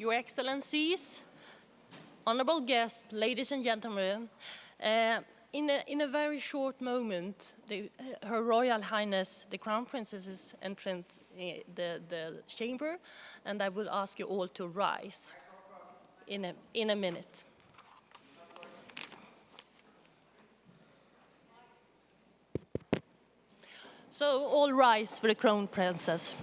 Your Excellencies, honorable guests, ladies and gentlemen, in a very short moment, Her Royal Highness, the Crown Princess, is entering the chamber, and I will ask you all to rise in a minute. So all rise for the Crown Princess.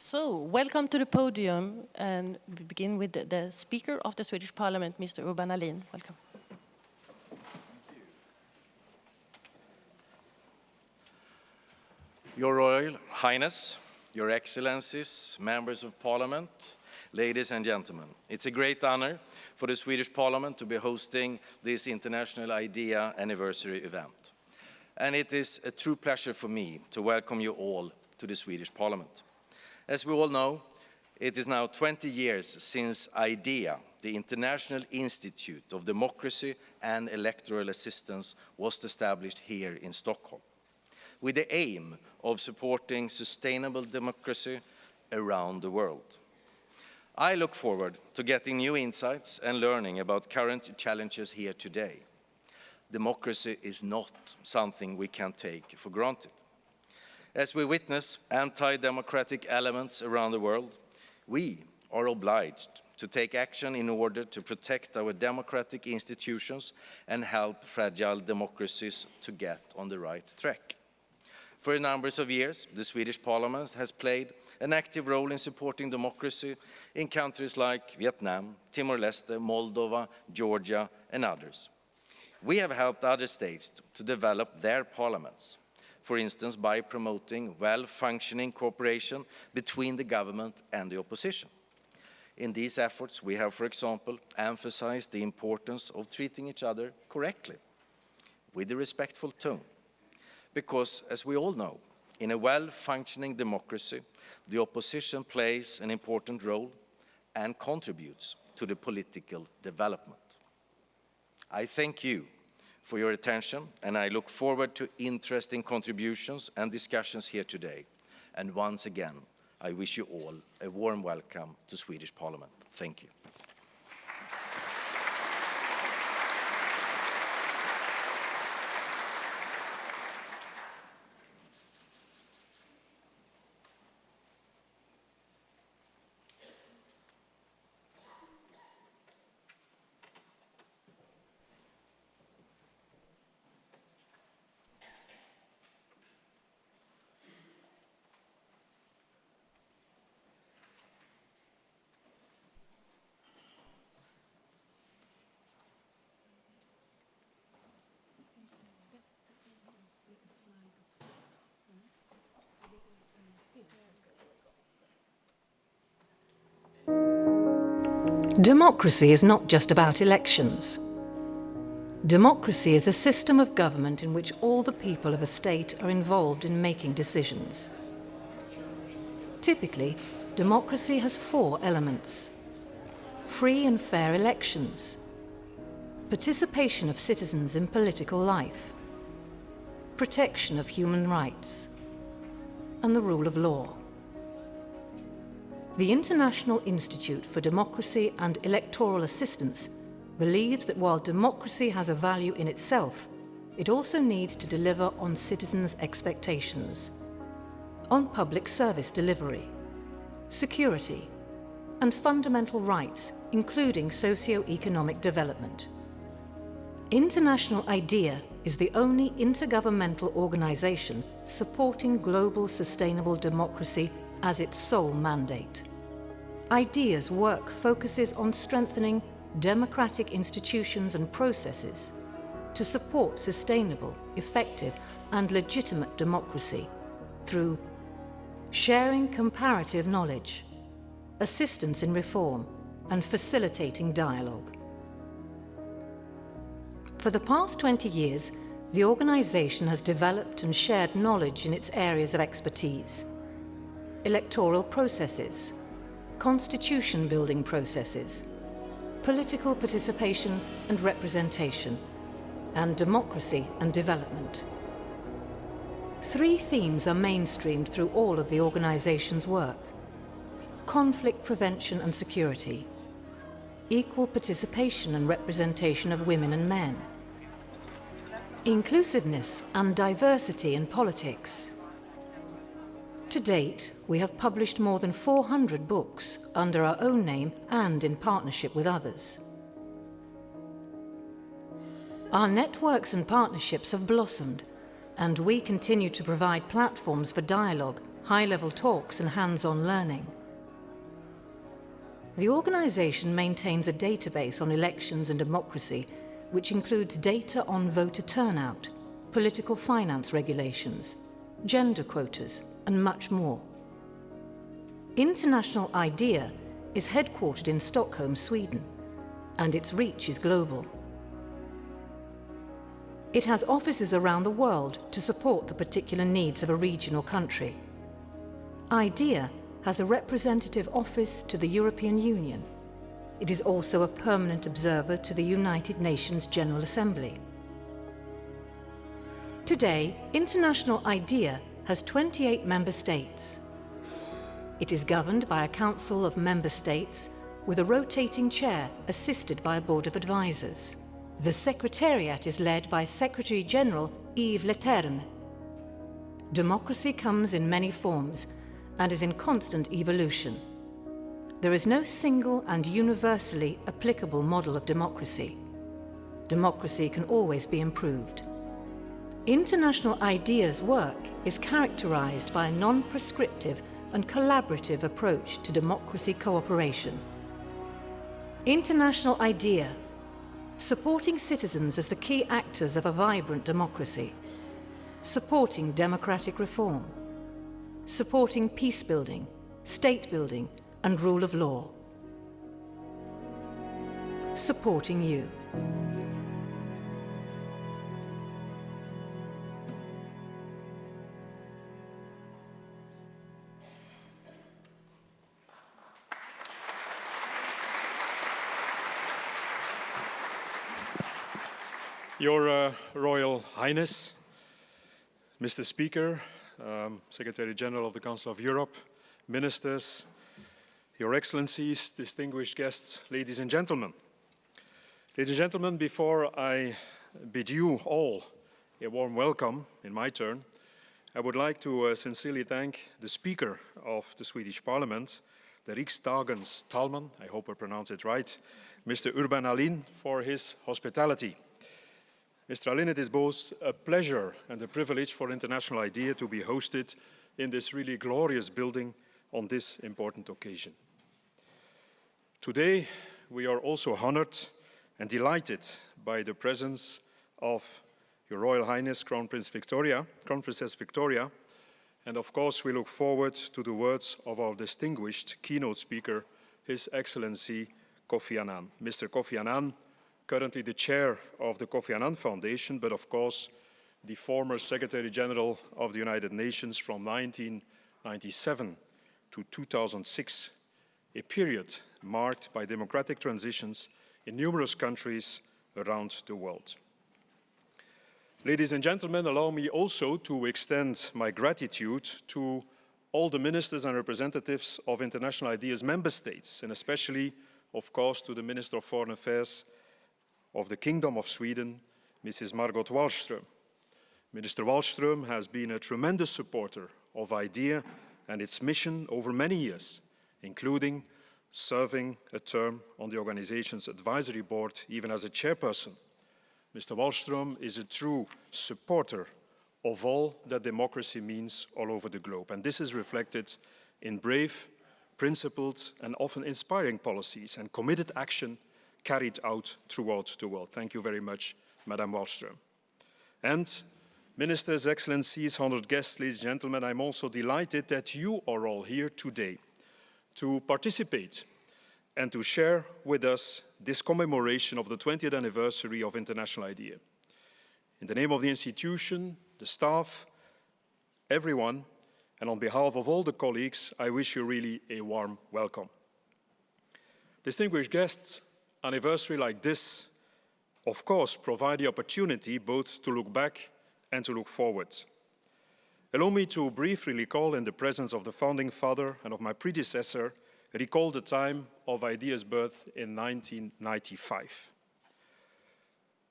So, welcome to the podium, and we begin with the Speaker of the Swedish Parliament, Mr. Urban Ahlin. Welcome. Your Royal Highness, Your Excellencies, Members of Parliament, ladies and gentlemen, it's a great honor for the Swedish Parliament to be hosting this International IDEA Anniversary event. And it is a true pleasure for me to welcome you all to the Swedish Parliament. As we all know, it is now 20 years since IDEA, the International Institute of Democracy and Electoral Assistance, was established here in Stockholm, with the aim of supporting sustainable democracy around the world. I look forward to getting new insights and learning about current challenges here today. Democracy is not something we can take for granted. As we witness anti-democratic elements around the world, we are obliged to take action in order to protect our democratic institutions and help fragile democracies to get on the right track. For a number of years, the Swedish Parliament has played an active role in supporting democracy in countries like Vietnam, Timor-Leste, Moldova, Georgia, and others. We have helped other states to develop their parliaments, for instance, by promoting well-functioning cooperation between the government and the opposition. In these efforts, we have, for example, emphasized the importance of treating each other correctly, with a respectful tone. Because, as we all know, in a well-functioning democracy, the opposition plays an important role and contributes to the political development. I thank you for your attention, and I look forward to interesting contributions and discussions here today. And once again, I wish you all a warm welcome to Swedish Parliament. Thank you. Democracy is not just about elections. Democracy is a system of government in which all the people of a state are involved in making decisions. Typically, democracy has 4 elements: free and fair elections, participation of citizens in political life, protection of human rights, and the rule of law. The International Institute for Democracy and Electoral Assistance believes that while democracy has a value in itself, it also needs to deliver on citizens' expectations, on public service delivery, security, and fundamental rights, including socio-economic development. International IDEA is the only intergovernmental organization supporting global sustainable democracy as its sole mandate. IDEA's work focuses on strengthening democratic institutions and processes to support sustainable, effective, and legitimate democracy through sharing comparative knowledge, assistance in reform, and facilitating dialogue. For the past 20 years, the organization has developed and shared knowledge in its areas of expertise: electoral processes, constitution-building processes, political participation and representation, and democracy and development. 3 themes are mainstreamed through all of the organization's work: conflict prevention and security, equal participation and representation of women and men, inclusiveness and diversity in politics. To date, we have published more than 400 books under our own name and in partnership with others. Our networks and partnerships have blossomed, and we continue to provide platforms for dialogue, high-level talks, and hands-on learning. The organization maintains a database on elections and democracy, which includes data on voter turnout, political finance regulations, gender quotas, and much more. International IDEA is headquartered in Stockholm, Sweden, and its reach is global. It has offices around the world to support the particular needs of a region or country. IDEA has a representative office to the European Union. It is also a permanent observer to the United Nations General Assembly. Today, International IDEA has 28 member states. It is governed by a council of member states with a rotating chair assisted by a board of advisors. The Secretariat is led by Secretary General Yves Leterme. Democracy comes in many forms and is in constant evolution. There is no single and universally applicable model of democracy. Democracy can always be improved. International IDEA's work is characterized by a non-prescriptive and collaborative approach to democracy cooperation. International IDEA, supporting citizens as the key actors of a vibrant democracy, supporting democratic reform, supporting peace building, state building, and rule of law. Supporting you. Your Royal Highness, Mr. Speaker, Secretary General of the Council of Europe, Ministers, Your Excellencies, distinguished guests, ladies and gentlemen. Ladies and gentlemen, before I bid you all a warm welcome in my turn, I would like to sincerely thank the Speaker of the Swedish Parliament, the Riksdagens talman, I hope I pronounce it right, Mr. Urban Ahlin, for his hospitality. Mr. Ahlin, it is both a pleasure and a privilege for International IDEA to be hosted in this really glorious building on this important occasion. Today, we are also honored and delighted by the presence of Your Royal Highness Crown Princess Victoria, and of course we look forward to the words of our distinguished keynote speaker, His Excellency Kofi Annan. Mr. Kofi Annan, currently the chair of the Kofi Annan Foundation, but of course the former Secretary General of the United Nations from 1997 to 2006, a period marked by democratic transitions in numerous countries around the world. Ladies and gentlemen, allow me also to extend my gratitude to all the ministers and representatives of International IDEA's member states, and especially, of course, to the Minister of Foreign Affairs of the Kingdom of Sweden, Mrs. Margot Wallström. Minister Wallström has been a tremendous supporter of IDEA and its mission over many years, including serving a term on the organization's advisory board, even as a chairperson. Mr. Wallström is a true supporter of all that democracy means all over the globe. And this is reflected in brave, principled, and often inspiring policies and committed action carried out throughout the world. Thank you very much, Madame Wallström. And Ministers, Excellencies, honored guests, ladies and gentlemen, I'm also delighted that you are all here today to participate and to share with us this commemoration of the 20th anniversary of International IDEA. In the name of the institution, the staff, everyone, and on behalf of all the colleagues, I wish you really a warm welcome. Distinguished guests, anniversary like this, of course, provide the opportunity both to look back and to look forward. Allow me to briefly recall, in the presence of the founding father and of my predecessor, recall the time of IDEA's birth in 1995.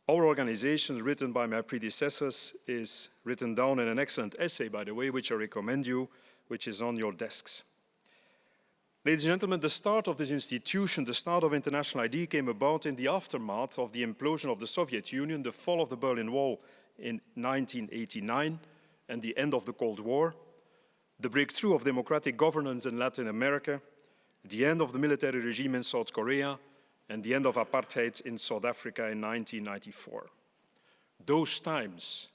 Our organization, written by my predecessors, is written down in an excellent essay, by the way, which I recommend you, which is on your desks. Ladies and gentlemen, the start of this institution, the start of International IDEA, came about in the aftermath of the implosion of the Soviet Union, the fall of the Berlin Wall in 1989, and the end of the Cold War, the breakthrough of democratic governance in Latin America, the end of the military regime in South Korea, and the end of apartheid in South Africa in 1994. Those times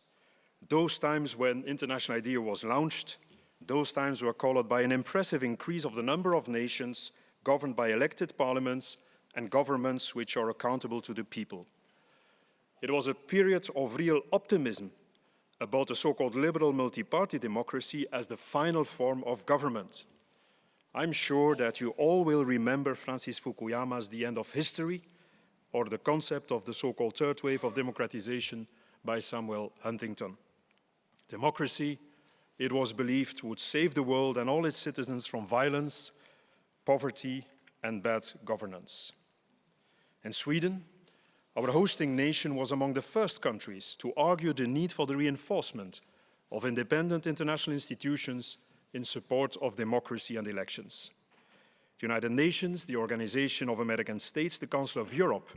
when International IDEA was launched, those times were colored by an impressive increase of the number of nations governed by elected parliaments and governments which are accountable to the people. It was a period of real optimism about the so-called liberal multi-party democracy as the final form of government. I'm sure that you all will remember Francis Fukuyama's The End of History, or the concept of the so-called third wave of democratization by Samuel Huntington. Democracy, it was believed, would save the world and all its citizens from violence, poverty, and bad governance. And Sweden, our hosting nation, was among the first countries to argue the need for the reinforcement of independent international institutions in support of democracy and elections. The United Nations, the Organization of American States, the Council of Europe,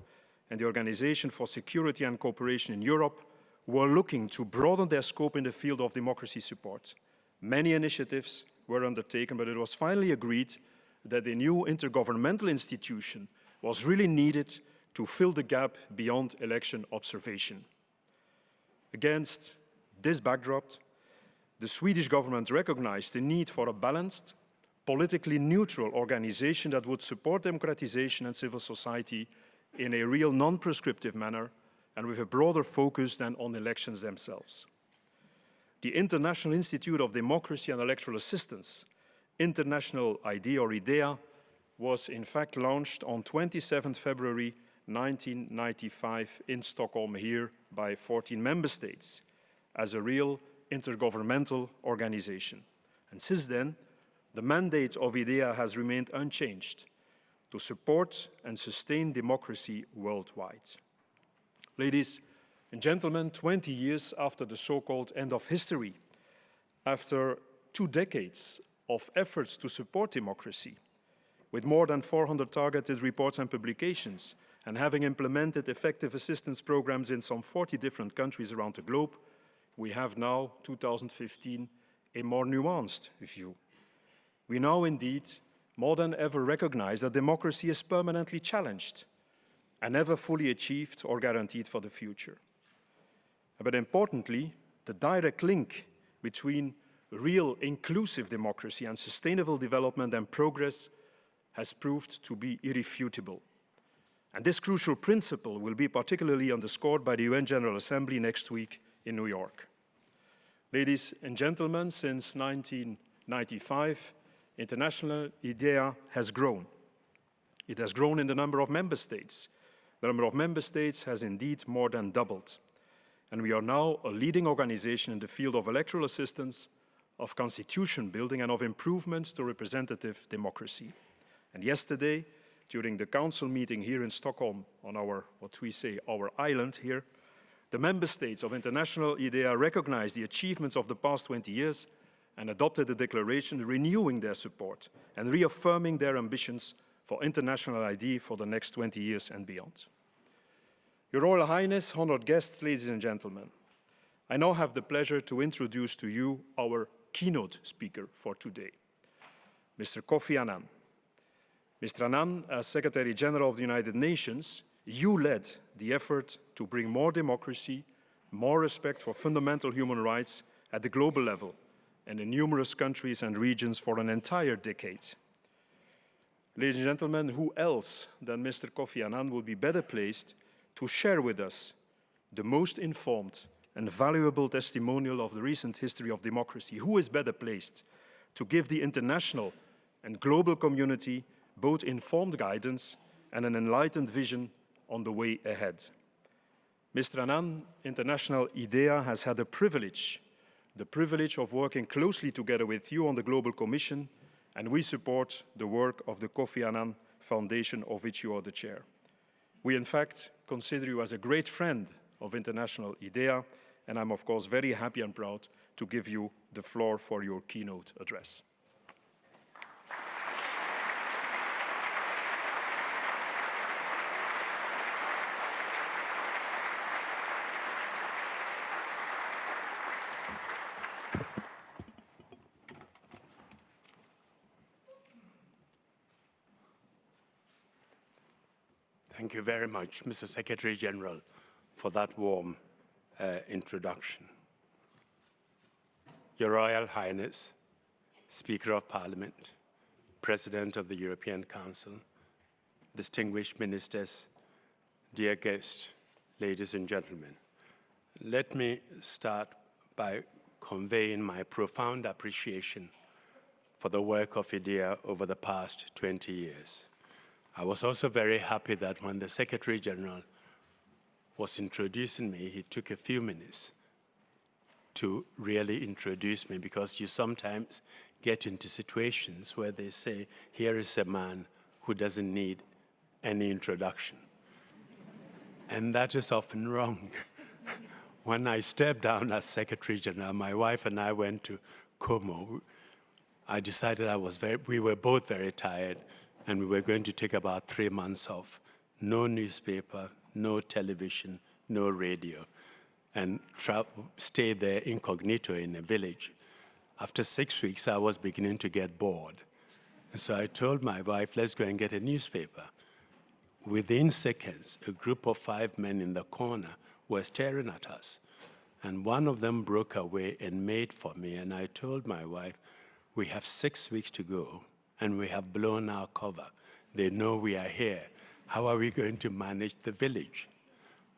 and the Organization for Security and Cooperation in Europe were looking to broaden their scope in the field of democracy support. Many initiatives were undertaken, but it was finally agreed that a new intergovernmental institution was really needed to fill the gap beyond election observation. Against this backdrop, the Swedish government recognized the need for a balanced, politically neutral organization that would support democratization and civil society in a real non-prescriptive manner and with a broader focus than on elections themselves. The International Institute of Democracy and Electoral Assistance, International IDEA or IDEA, was in fact launched on 27 February 1995 in Stockholm here by 14 member states as a real intergovernmental organization. And since then, the mandate of IDEA has remained unchanged to support and sustain democracy worldwide. Ladies and gentlemen, 20 years after the so-called end of history, after 2 decades of efforts to support democracy, with more than 400 targeted reports and publications, and having implemented effective assistance programs in some 40 different countries around the globe, we have now, 2015, a more nuanced view. We now indeed, more than ever, recognize that democracy is permanently challenged and never fully achieved or guaranteed for the future. But importantly, the direct link between real inclusive democracy and sustainable development and progress has proved to be irrefutable. And this crucial principle will be particularly underscored by the UN General Assembly next week in New York. Ladies and gentlemen, since 1995, international IDEA has grown. It has grown in the number of member states. The number of member states has indeed more than doubled. And we are now a leading organization in the field of electoral assistance, of constitution building, and of improvements to representative democracy. And yesterday, during the council meeting here in Stockholm on our island here, the member states of international IDEA recognized the achievements of the past 20 years and adopted a declaration renewing their support and reaffirming their ambitions for international IDEA for the next 20 years and beyond. Your Royal Highness, honored guests, ladies and gentlemen, I now have the pleasure to introduce to you our keynote speaker for today, Mr. Kofi Annan. Mr. Annan, as Secretary General of the United Nations, you led the effort to bring more democracy, more respect for fundamental human rights at the global level and in numerous countries and regions for an entire decade. Ladies and gentlemen, who else than Mr. Kofi Annan would be better placed to share with us the most informed and valuable testimonial of the recent history of democracy? Who is better placed to give the international and global community both informed guidance and an enlightened vision on the way ahead? Mr. Annan, International IDEA has had the privilege of working closely together with you on the Global Commission, and we support the work of the Kofi Annan Foundation, of which you are the chair. We, in fact, consider you as a great friend of International IDEA, and I'm, of course, very happy and proud to give you the floor for your keynote address. Thank you very much, Mr. Secretary General, for that warm introduction. Your Royal Highness, Speaker of Parliament, President of the European Council, distinguished ministers, dear guests, ladies and gentlemen, let me start by conveying my profound appreciation for the work of IDEA over the past 20 years. I was also very happy that when the Secretary General was introducing me, he took a few minutes to really introduce me, because you sometimes get into situations where they say, here is a man who doesn't need any introduction. And that is often wrong. When I stepped down as Secretary General, my wife and I went to Como. I decided we were both very tired, and we were going to take about 3 months off. No newspaper, no television, no radio, and stay there incognito in a village. After 6 weeks, I was beginning to get bored. And so I told my wife, let's go and get a newspaper. Within seconds, a group of 5 men in the corner were staring at us. And one of them broke away and made for me. And I told my wife, we have 6 weeks to go, and we have blown our cover. They know we are here. How are we going to manage the village?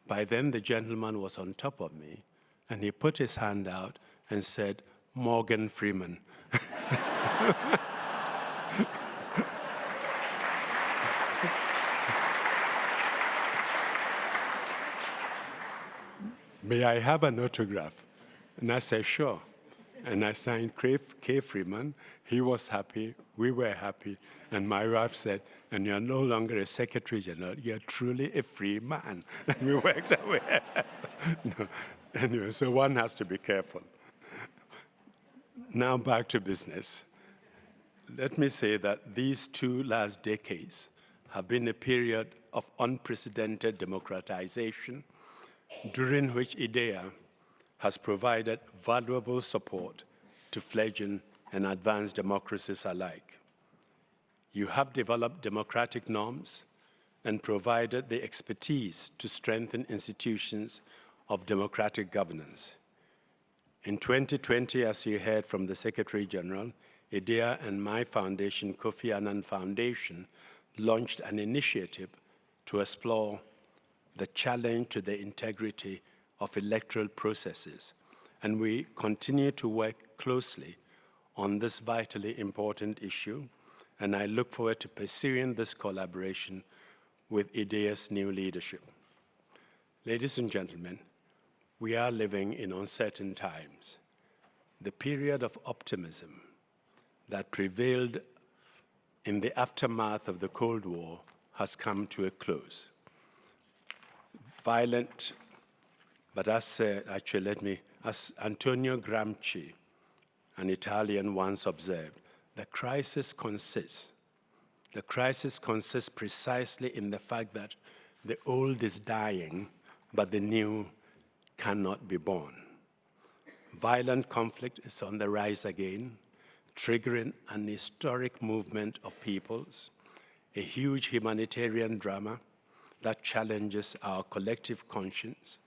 By then, the gentleman was on top of me, and he put his hand out and said, Morgan Freeman. May I have an autograph? And I said, sure. And I signed K. Freeman. He was happy, we were happy, and my wife said, and you're no longer a Secretary General, you're truly a free man. And we walked away. No. Anyway, so one has to be careful. Now back to business. Let me say that these 2 last decades have been a period of unprecedented democratization, during which IDEA has provided valuable support to fledgling and advanced democracies alike. You have developed democratic norms and provided the expertise to strengthen institutions of democratic governance. In 2020, as you heard from the Secretary General, IDEA and my foundation, Kofi Annan Foundation, launched an initiative to explore the challenge to the integrity of electoral processes, and we continue to work closely on this vitally important issue, and I look forward to pursuing this collaboration with IDEA's new leadership. Ladies and gentlemen, we are living in uncertain times. The period of optimism that prevailed in the aftermath of the Cold War has come to a close. Violent, but as Antonio Gramsci, an Italian, once observed, the crisis consists precisely in the fact that the old is dying, but the new cannot be born. Violent conflict is on the rise again, triggering an historic movement of peoples, a huge humanitarian drama that challenges our collective conscience.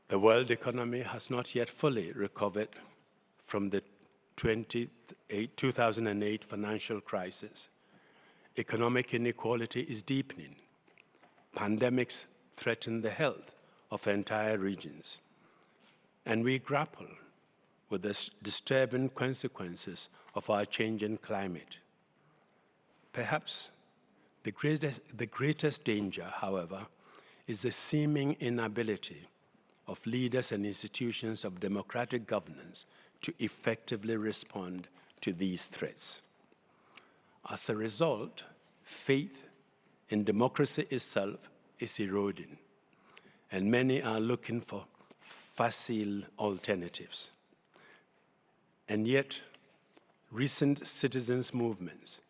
The world economy has not yet fully recovered from the 2008 financial crisis. Economic inequality is deepening. Pandemics threaten the health of entire regions. And we grapple with the disturbing consequences of our changing climate. Perhaps the greatest danger, however, is the seeming inability of leaders and institutions of democratic governance to effectively respond to these threats. As a result, faith in democracy itself is eroding, and many are looking for facile alternatives. And yet, recent citizens' movements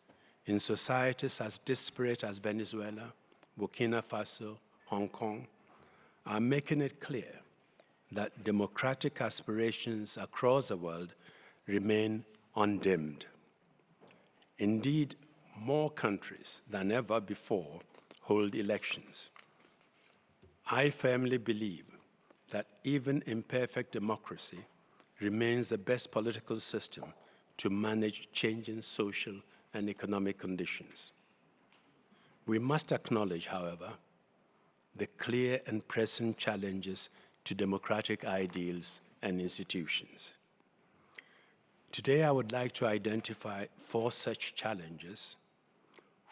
in societies as disparate as Venezuela, Burkina Faso, Hong Kong, are making it clear that democratic aspirations across the world remain undimmed. Indeed, more countries than ever before hold elections. I firmly believe that even imperfect democracy remains the best political system to manage changing social and economic conditions. We must acknowledge, however, the clear and present challenges to democratic ideals and institutions. Today, I would like to identify 4 such challenges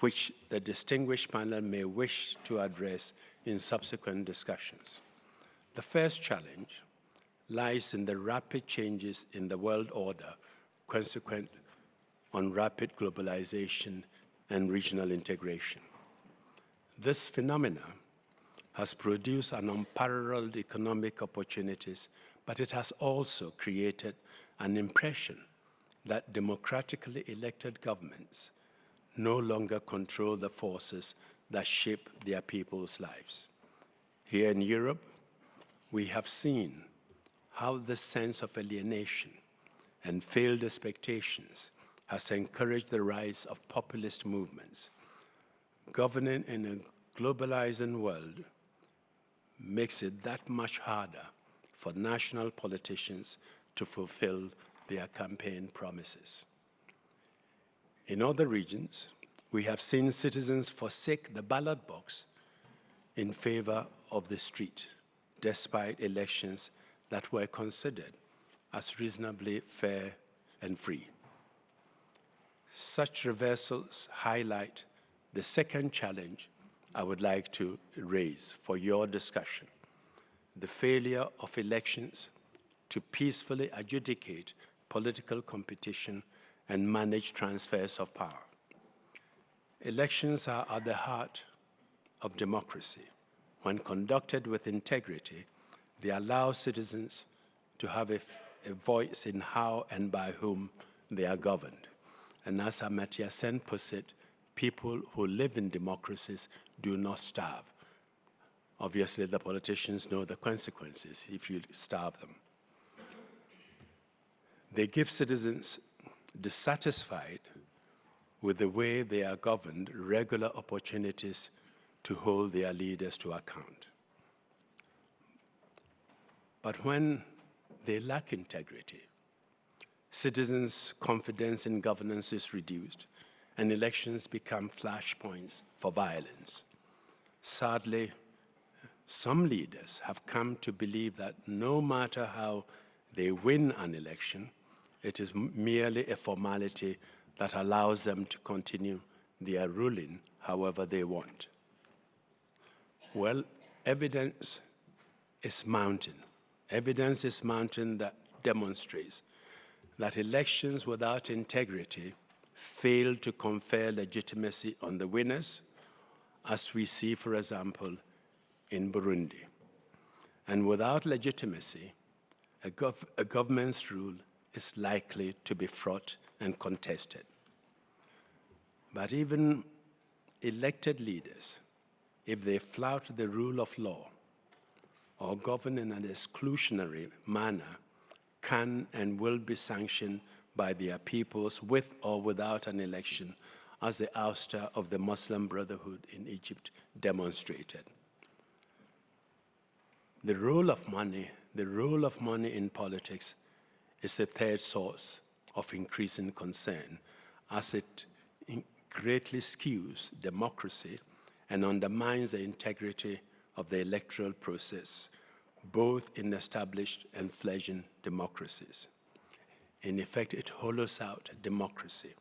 which the distinguished panel may wish to address in subsequent discussions. The first challenge lies in the rapid changes in the world order consequent on rapid globalization and regional integration. This phenomenon has produced an unparalleled economic opportunities, but it has also created an impression that democratically elected governments no longer control the forces that shape their people's lives. Here in Europe, we have seen how this sense of alienation and failed expectations has encouraged the rise of populist movements. Governing in a globalizing world makes it that much harder for national politicians to fulfill their campaign promises. In other regions, we have seen citizens forsake the ballot box in favor of the street, despite elections that were considered as reasonably fair and free. Such reversals highlight the second challenge I would like to raise for your discussion: the failure of elections to peacefully adjudicate political competition and manage transfers of power. Elections are at the heart of democracy. When conducted with integrity, they allow citizens to have a voice in how and by whom they are governed. And as Amartya Sen puts it, people who live in democracies do not starve. Obviously, the politicians know the consequences if you starve them. They give citizens dissatisfied with the way they are governed regular opportunities to hold their leaders to account. But when they lack integrity, citizens' confidence in governance is reduced, and elections become flashpoints for violence. sadly, some leaders have come to believe that no matter how they win an election, it is merely a formality that allows them to continue their ruling however they want. Well, evidence is mounting. Evidence is mounting that demonstrates that elections without integrity fail to confer legitimacy on the winners, as we see, for example, in Burundi. And without legitimacy, a government's rule is likely to be fraught and contested. But even elected leaders, if they flout the rule of law or govern in an exclusionary manner, can and will be sanctioned by their peoples with or without an election, as the ouster of the Muslim Brotherhood in Egypt demonstrated. The role of money in politics is a third source of increasing concern, as it greatly skews democracy and undermines the integrity of the electoral process, both in established and fledgling democracies. In effect, it hollows out democracy.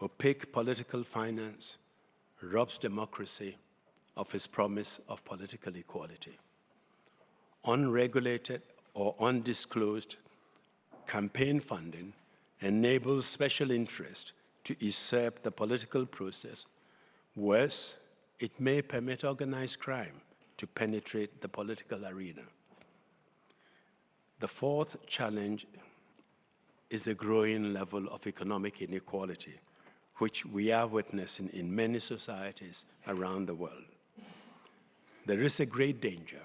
Opaque political finance robs democracy of its promise of political equality. Unregulated or undisclosed campaign funding enables special interest to usurp the political process. Worse, it may permit organized crime to penetrate the political arena. The fourth challenge is a growing level of economic inequality, which we are witnessing in many societies around the world. There is a great danger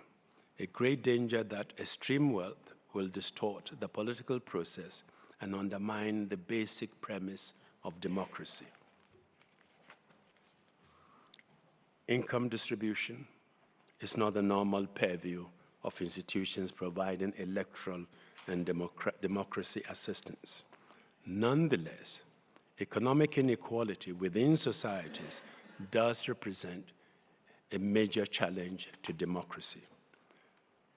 that extreme wealth will distort the political process and undermine the basic premise of democracy. Income distribution is not the normal purview of institutions providing electoral and democracy assistance. Nonetheless, economic inequality within societies does represent a major challenge to democracy.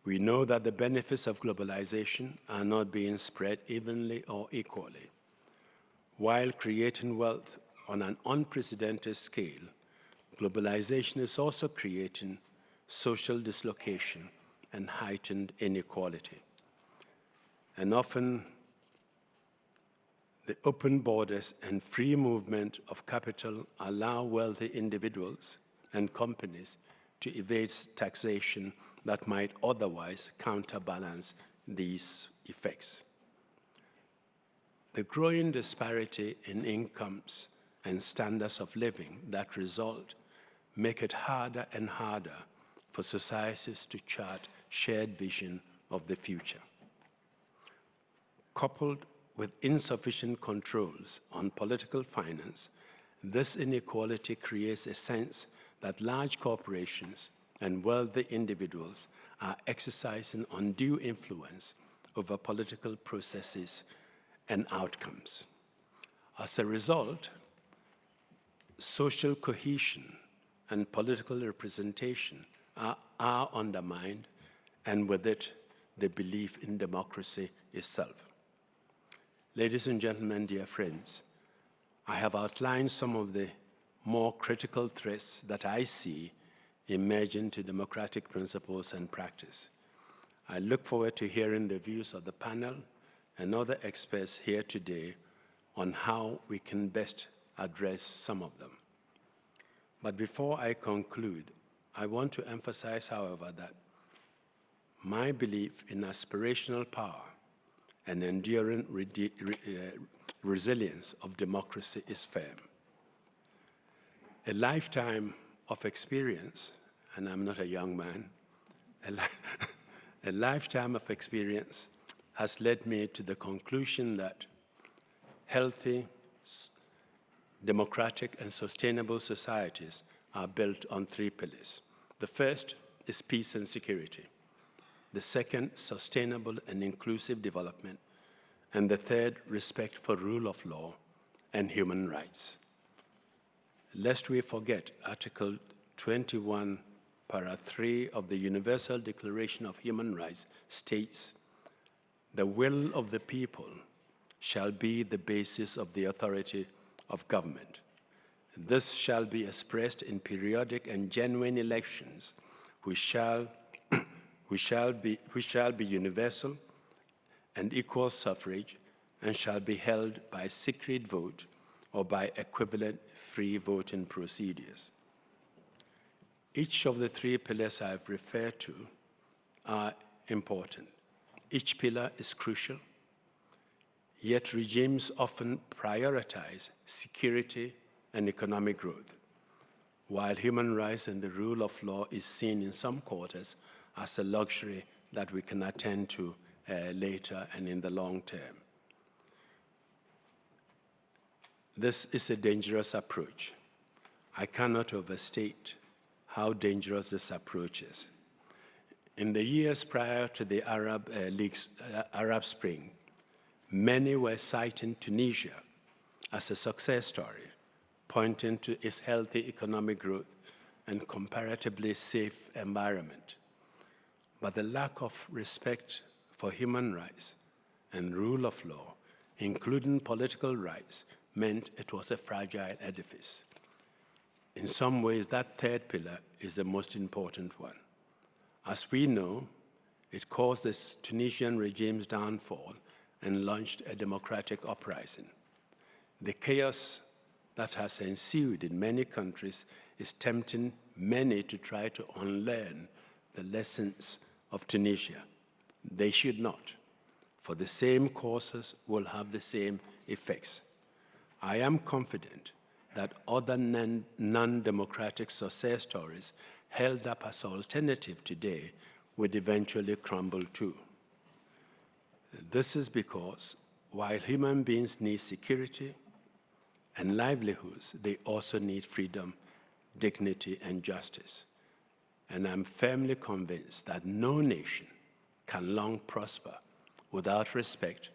We know that the benefits of globalization are not being spread evenly or equally. While creating wealth on an unprecedented scale, globalization is also creating social dislocation and heightened inequality. And often, the open borders and free movement of capital allow wealthy individuals and companies to evade taxation that might otherwise counterbalance these effects. The growing disparity in incomes and standards of living that result make it harder and harder for societies to chart shared vision of the future. Coupled with insufficient controls on political finance, this inequality creates a sense that large corporations and wealthy individuals are exercising undue influence over political processes and outcomes. As a result, social cohesion and political representation are undermined, and with it, the belief in democracy itself. Ladies and gentlemen, dear friends, I have outlined some of the more critical threats that I see emerging to democratic principles and practice. I look forward to hearing the views of the panel and other experts here today on how we can best address some of them. But before I conclude, I want to emphasize, however, that my belief in aspirational power and enduring resilience of democracy is firm. A lifetime of experience, and I'm not a young man, a lifetime of experience has led me to the conclusion that healthy, democratic, and sustainable societies are built on three pillars. The first is peace and security. The second, sustainable and inclusive development. And the third, respect for rule of law and human rights. Lest we forget Article 21 para 3 of the Universal Declaration of Human Rights states, "The will of the people shall be the basis of the authority of government. This shall be expressed in periodic and genuine elections, which shall be universal and equal suffrage, and shall be held by secret vote or by equivalent free voting procedures." Each of the 3 pillars I've referred to are important. Each pillar is crucial, yet regimes often prioritize security and economic growth, while human rights and the rule of law is seen in some quarters as a luxury that we can attend to later and in the long term. This is a dangerous approach. I cannot overstate how dangerous this approach is. In the years prior to the Arab Spring, many were citing Tunisia as a success story, pointing to its healthy economic growth and comparatively safe environment. But the lack of respect for human rights and rule of law, including political rights, meant it was a fragile edifice. In some ways, that 3rd pillar is the most important one. As we know, it caused the Tunisian regime's downfall and launched a democratic uprising. The chaos that has ensued in many countries is tempting many to try to unlearn the lessons of Tunisia. They should not, for the same causes will have the same effects. I am confident that other non-democratic success stories held up as alternative today would eventually crumble too. This is because while human beings need security and livelihoods, they also need freedom, dignity, and justice. And I'm firmly convinced that no nation can long prosper without respect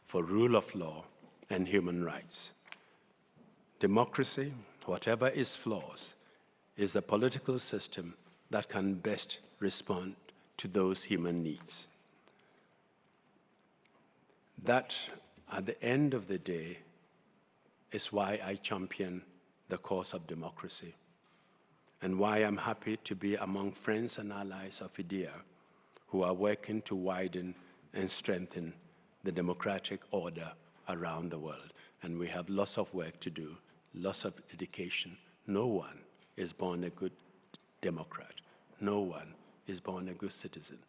for rule of law and human rights. Democracy, whatever its flaws, is a political system that can best respond to those human needs. That, at the end of the day, is why I champion the cause of democracy and why I'm happy to be among friends and allies of IDEA who are working to widen and strengthen the democratic order around the world. And we have lots of work to do, lots of education. No one is born a good Democrat. No one is born a good citizen.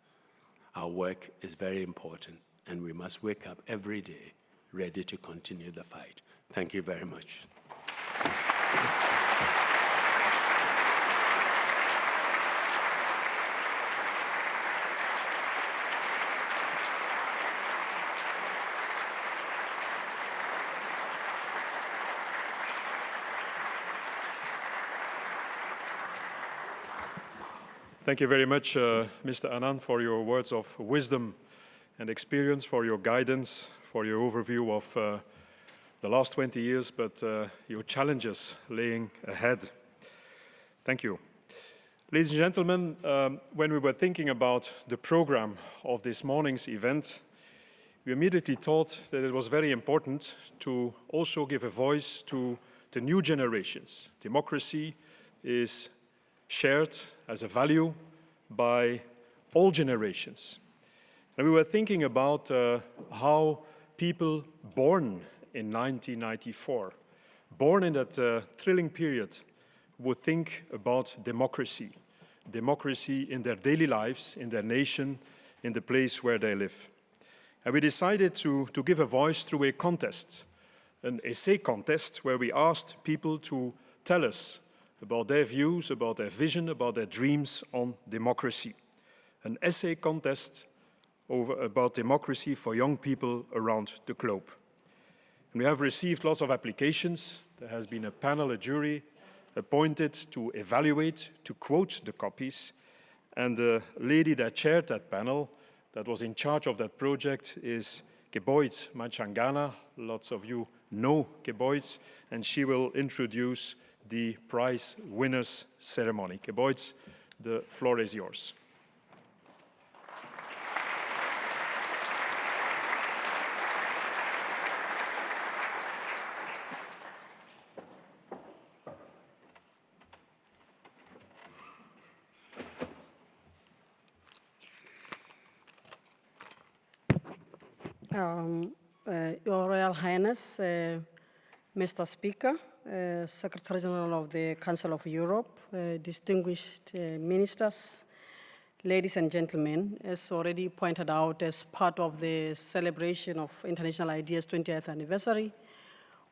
Our work is very important, and we must wake up every day ready to continue the fight. Thank you very much. Thank you very much, Mr. Anand, for your words of wisdom and experience, for your guidance, for your overview of the last 20 years, but your challenges laying ahead. Thank you. Ladies and gentlemen, when we were thinking about the program of this morning's event, we immediately thought that it was very important to also give a voice to the new generations. Democracy is shared as a value by all generations. And we were thinking about how people born in 1994, born in that thrilling period, would think about democracy, democracy in their daily lives, in their nation, in the place where they live. And we decided to give a voice through a contest, an essay contest, where we asked people to tell us about their views, about their vision, about their dreams on democracy. An essay contest about democracy for young people around the globe. And we have received lots of applications. There has been a panel, a jury, appointed to evaluate, to quote the copies. And the lady that chaired that panel, that was in charge of that project, is Geboyts Machangana. Lots of you know Geboyts, and she will introduce the prize winners ceremony. Geboyts, The floor is yours. Your Royal Highness, Mr. Speaker, Secretary General of the Council of Europe, distinguished ministers, ladies and gentlemen, as already pointed out as part of the celebration of International IDEA's 20th anniversary,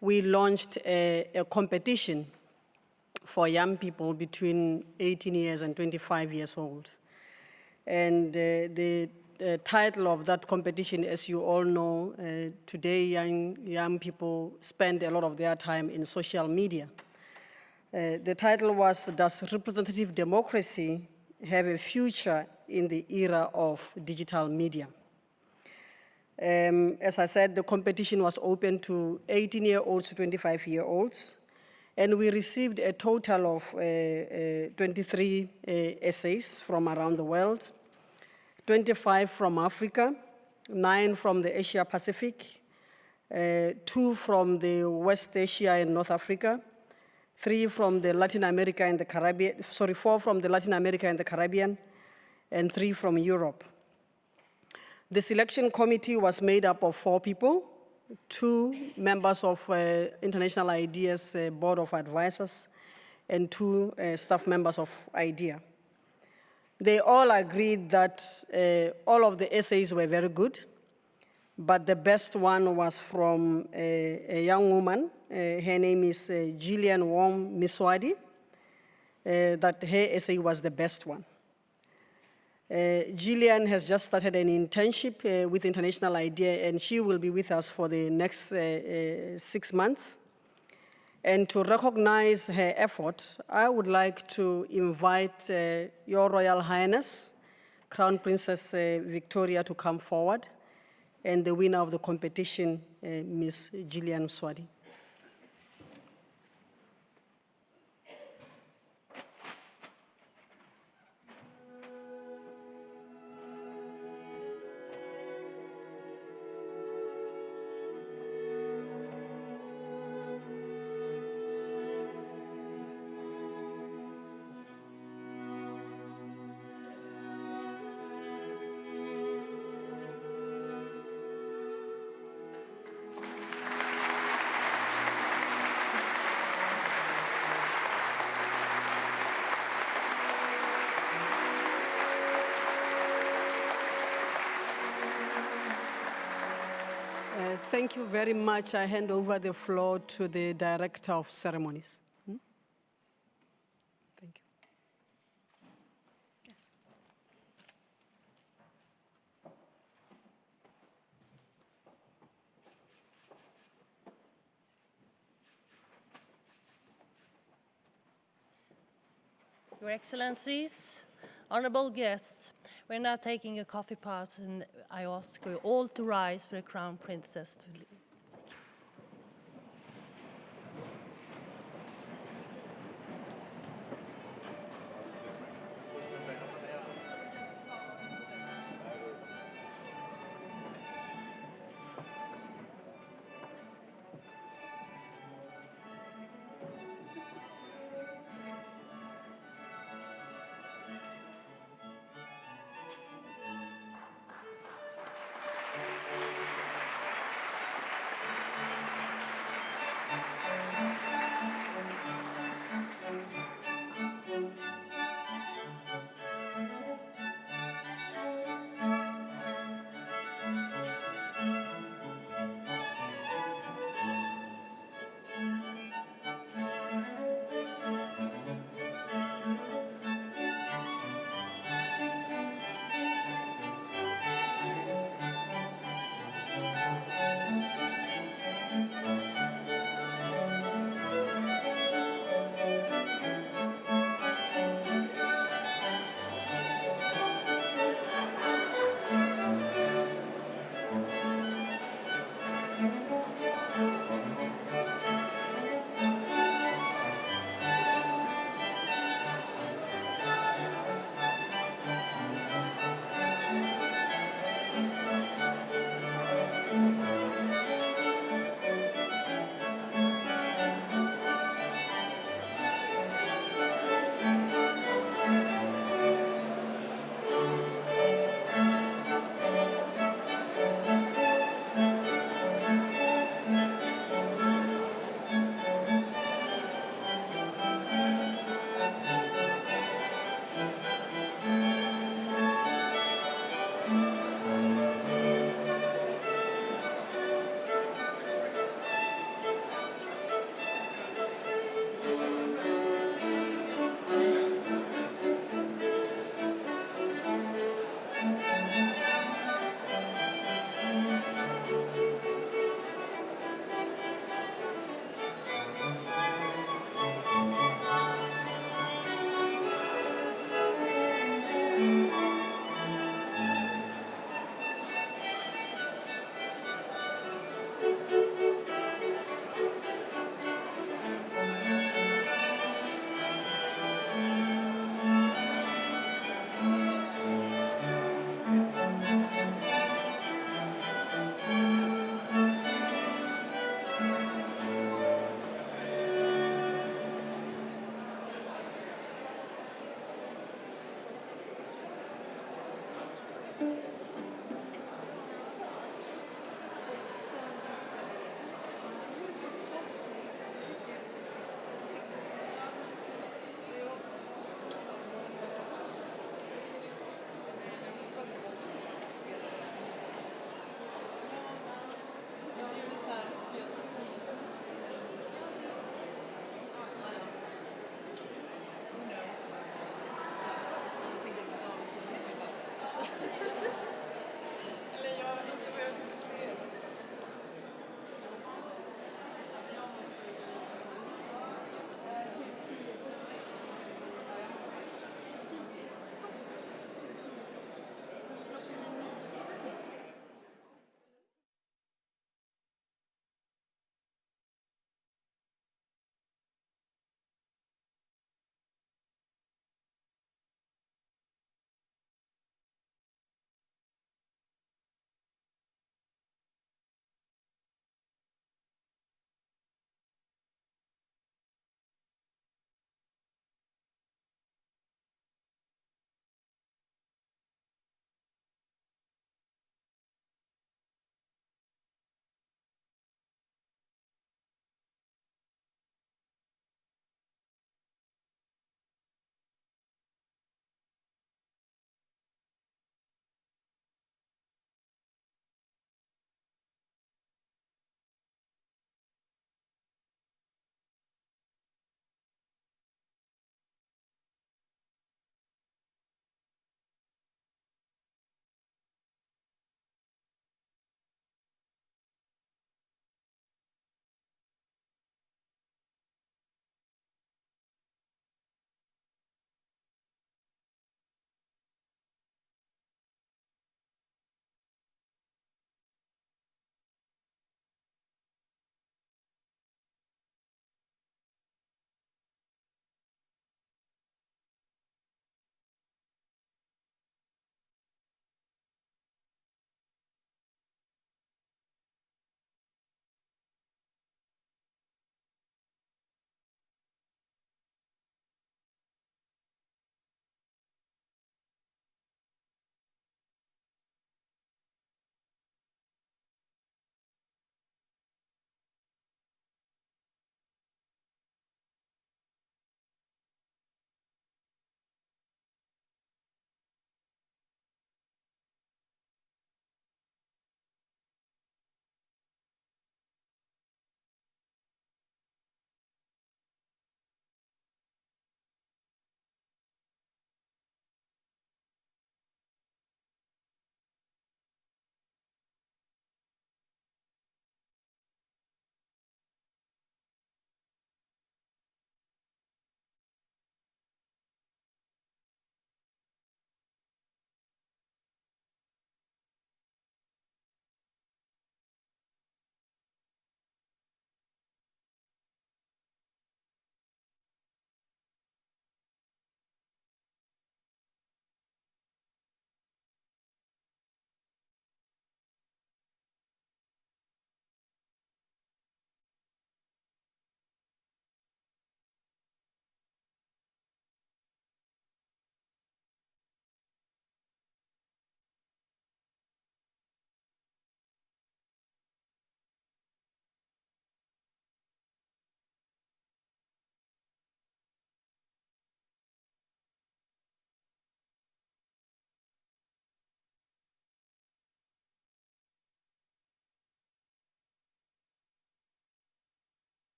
we launched a competition for young people between 18 years and 25 years old. And the title of that competition, as you all know, today young people spend a lot of their time in social media. The title was, Does Representative Democracy Have a Future in the Era of Digital Media? As I said, the competition was open to 18-year-olds to 25-year-olds, and we received a total of 23 essays from around the world, 25 from Africa, 9 from the Asia Pacific, 2 from the West Asia and North Africa, 3 from the Latin America and the Caribbean, 4 from the Latin America and the Caribbean, and 3 from Europe. The selection committee was made up of 4 people, 2 members of International IDEA's Board of Advisors, and 2 staff members of IDEA. They all agreed that all of the essays were very good, but the best one was from a young woman. Her name is Gillian Wong Miswadi, that her essay was the best one. Gillian has just started an internship with International IDEA, and she will be with us for the next 6 months. And to recognize her effort, I would like to invite Your Royal Highness, Crown Princess Victoria, to come forward, and the winner of the competition, Ms. Gillian Swadi. Thank you very much. I hand over the floor to the Director of Ceremonies. Thank you. Yes. Your Excellencies, honorable guests, we're now taking a coffee pause, and I ask you all to rise for the Crown Princess to leave. I was thinking David would just give up.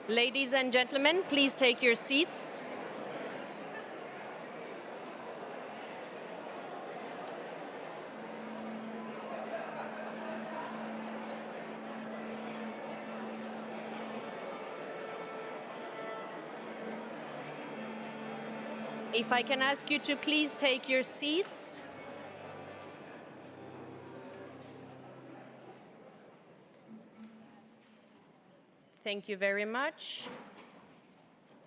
Ladies and gentlemen, please take your seats. If I can ask you to please take your seats. Thank you very much.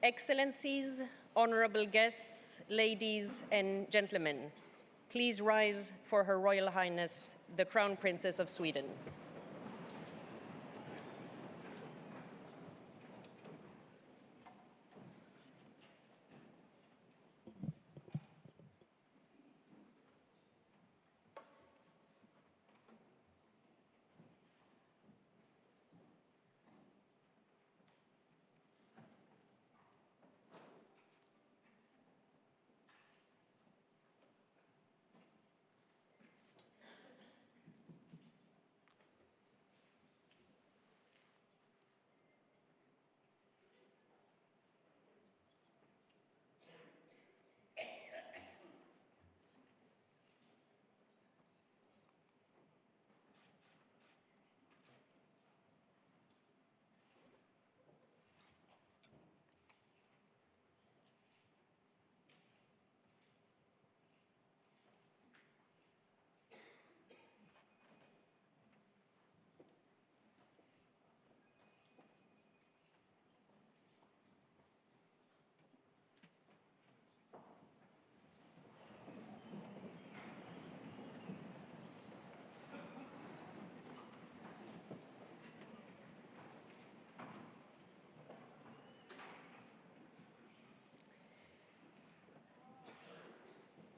Excellencies, honorable guests, ladies and gentlemen, please rise for Her Royal Highness, the Crown Princess of Sweden.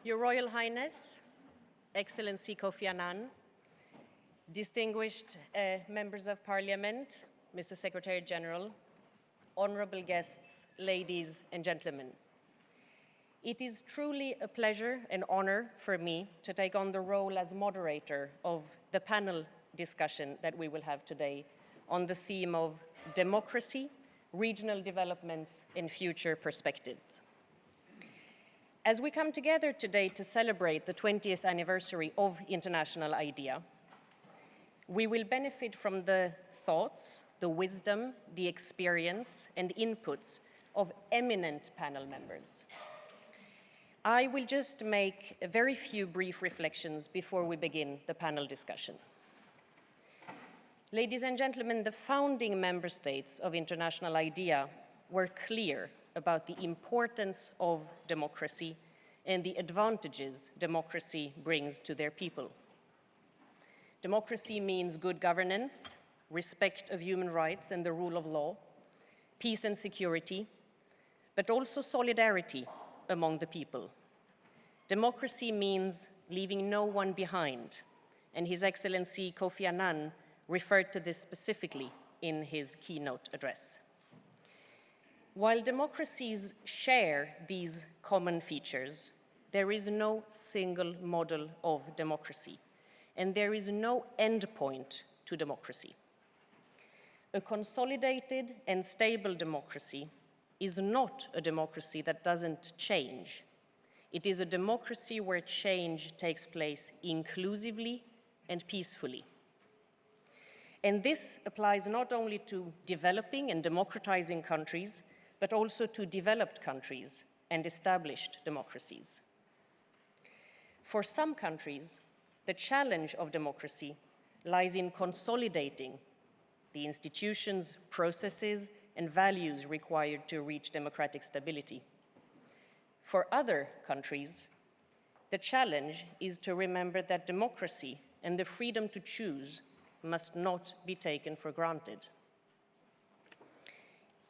Your Royal Highness, Excellency Kofi Annan, distinguished members of Parliament, Mr. Secretary General, honorable guests, ladies and gentlemen. It is truly a pleasure and honor for me to take on the role as moderator of the panel discussion that we will have today on the theme of democracy, regional developments, and future perspectives. As we come together today to celebrate the 20th anniversary of International IDEA, we will benefit from the thoughts, the wisdom, the experience, and inputs of eminent panel members. I will just make a very few brief reflections before we begin the panel discussion. Ladies and gentlemen, the founding member states of International IDEA were clear about the importance of democracy and the advantages democracy brings to their people. Democracy means good governance, respect of human rights and the rule of law, peace and security, but also solidarity among the people. Democracy means leaving no one behind, and His Excellency Kofi Annan referred to this specifically in his keynote address. While democracies share these common features, there is no single model of democracy, and there is no endpoint to democracy. A consolidated and stable democracy is not a democracy that doesn't change. It is a democracy where change takes place inclusively and peacefully. And this applies not only to developing and democratizing countries, but also to developed countries and established democracies. For some countries, the challenge of democracy lies in consolidating the institutions, processes, and values required to reach democratic stability. For other countries, the challenge is to remember that democracy and the freedom to choose must not be taken for granted.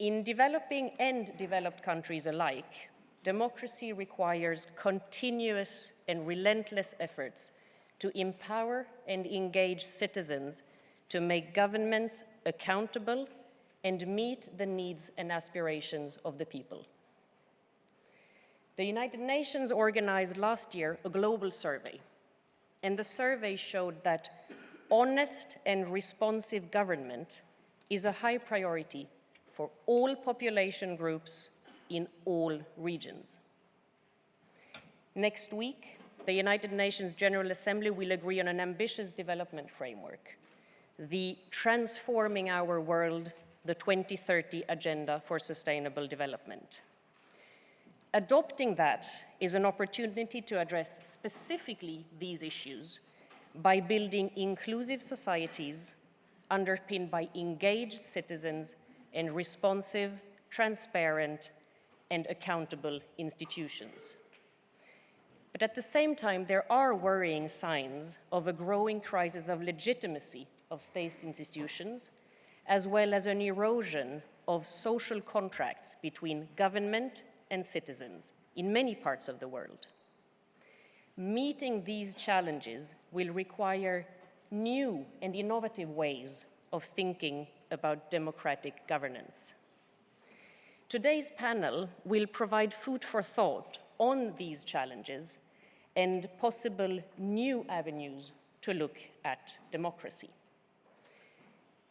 In developing and developed countries alike, democracy requires continuous and relentless efforts to empower and engage citizens to make governments accountable and meet the needs and aspirations of the people. The United Nations organized last year a global survey, and the survey showed that honest and responsive government is a high priority for all population groups in all regions. Next week, the United Nations General Assembly will agree on an ambitious development framework, the Transforming Our World, the 2030 Agenda for Sustainable Development. Adopting that is an opportunity to address specifically these issues by building inclusive societies underpinned by engaged citizens and responsive, transparent, and accountable institutions. But at the same time, there are worrying signs of a growing crisis of legitimacy of state institutions, as well as an erosion of social contracts between government and citizens in many parts of the world. Meeting these challenges will require new and innovative ways of thinking about democratic governance. Today's panel will provide food for thought on these challenges and possible new avenues to look at democracy.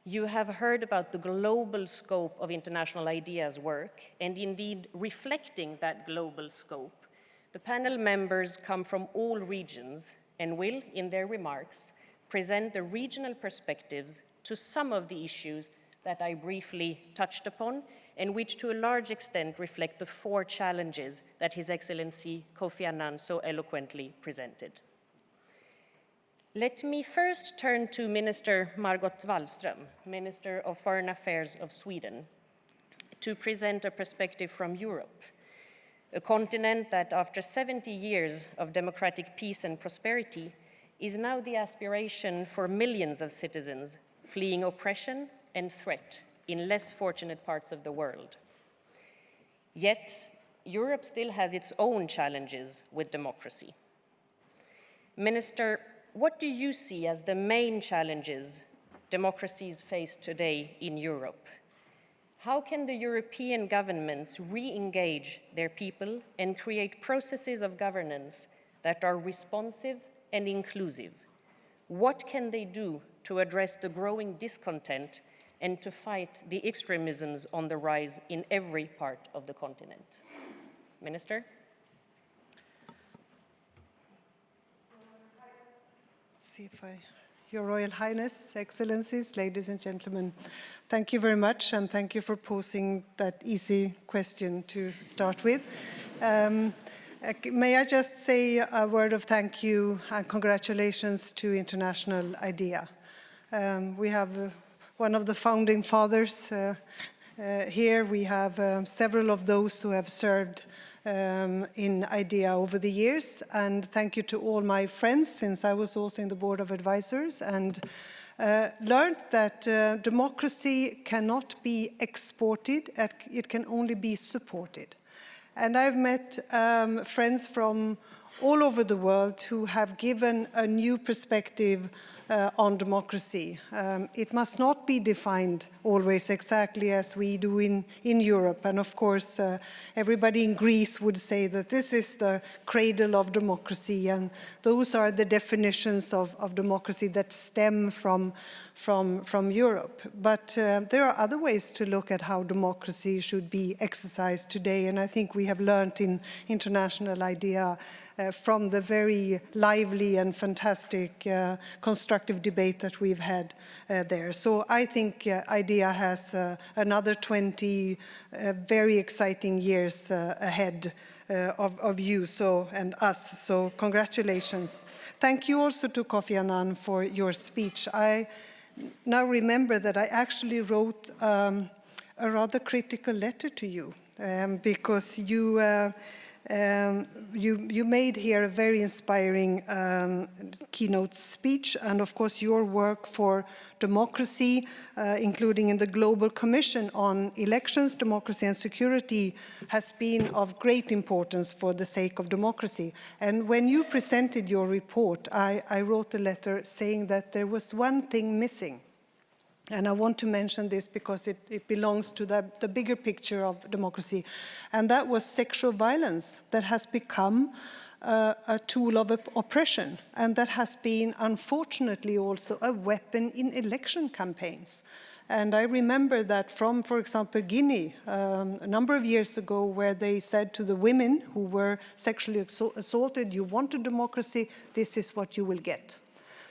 You have heard about the global scope of International IDEA's work, and indeed reflecting that global scope, the panel members come from all regions and will, in their remarks, present the regional perspectives to some of the issues that I briefly touched upon, and which to a large extent reflect the 4 challenges that His Excellency Kofi Annan so eloquently presented. Let me first turn to Minister Margot Wallström, Minister of Foreign Affairs of Sweden, to present a perspective from Europe, a continent that after 70 years of democratic peace and prosperity is now the aspiration for millions of citizens fleeing oppression and threat in less fortunate parts of the world. Yet, Europe still has its own challenges with democracy. Minister, what do you see as the main challenges democracies face today in Europe? How can the European governments re-engage their people and create processes of governance that are responsive and inclusive? What can they do to address the growing discontent and to fight the extremisms on the rise in every part of the continent? Minister? Your Royal Highness, Excellencies, ladies and gentlemen, thank you very much, and thank you for posing that easy question to start with. May I just say a word of thank you and congratulations to International IDEA. We have one of the founding fathers here. We have several of those who have served in IDEA over the years, and thank you to all my friends, since I was also in the Board of Advisors, and learned that democracy cannot be exported, it can only be supported. And I've met friends from all over the world who have given a new perspective on democracy. It must not be defined always exactly as we do in Europe. And of course, everybody in Greece would say that this is the cradle of democracy, and those are the definitions of democracy that stem from Europe. But there are other ways to look at how democracy should be exercised today, and I think we have learned in International IDEA from the very lively and fantastic constructive debate that we've had there. So I think IDEA has another 20 very exciting years ahead of you and us, so congratulations. Thank you also to Kofi Annan for your speech. I now remember that I actually wrote a rather critical letter to you because you made here a very inspiring keynote speech, and of course your work for democracy, including in the Global Commission on Elections, Democracy and Security, has been of great importance for the sake of democracy. And when you presented your report, I wrote a letter saying that there was one thing missing. And I want to mention this because it belongs to the bigger picture of democracy. And that was sexual violence that has become a tool of oppression. And that has been, unfortunately, also a weapon in election campaigns. And I remember that from, for example, Guinea, a number of years ago, where they said to the women who were sexually assaulted, you want a democracy, this is what you will get.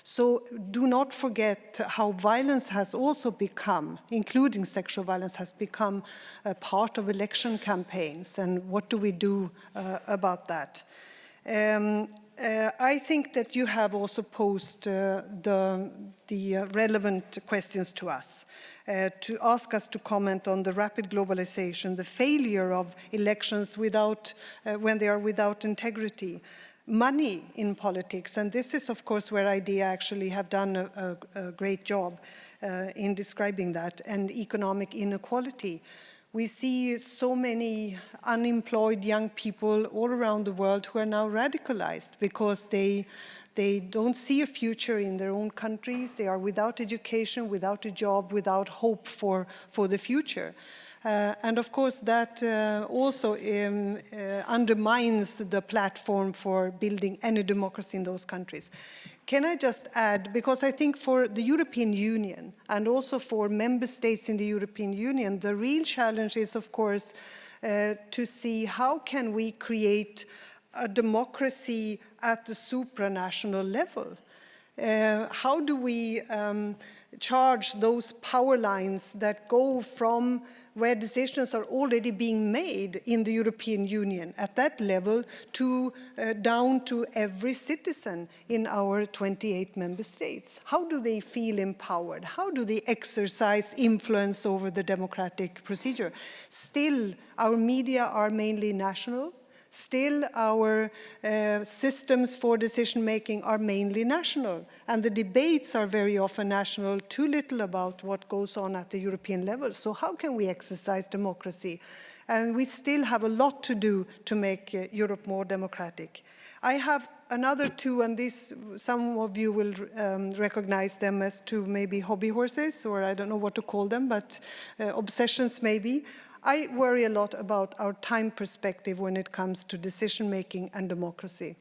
So do not forget how violence has also become, including sexual violence, has become a part of election campaigns, and what do we do about that? I think that you have also posed the relevant questions to us, to ask us to comment on the rapid globalization, the failure of elections without, when they are without integrity, money in politics, and this is of course where IDEA actually have done a great job in describing that, and economic inequality. We see so many unemployed young people all around the world who are now radicalized because they don't see a future in their own countries. They are without education, without a job, without hope for the future. And of course that also undermines the platform for building any democracy in those countries. Can I just add, because I think for the European Union and also for member states in the European Union, the real challenge is of course to see how can we create a democracy at the supranational level. How do we charge those power lines that go from where decisions are already being made in the European Union at that level to down to every citizen in our 28 member states? How do they feel empowered? How do they exercise influence over the democratic procedure? Still, our media are mainly national. Still, our systems for decision-making are mainly national, and the debates are very often national, too little about what goes on at the European level. So how can we exercise democracy? And we still have a lot to do to make Europe more democratic. I have another two, and these, some of you will recognize them as two maybe hobby horses, or I don't know what to call them, but obsessions maybe. I worry a lot about our time perspective when it comes to decision-making and democracy.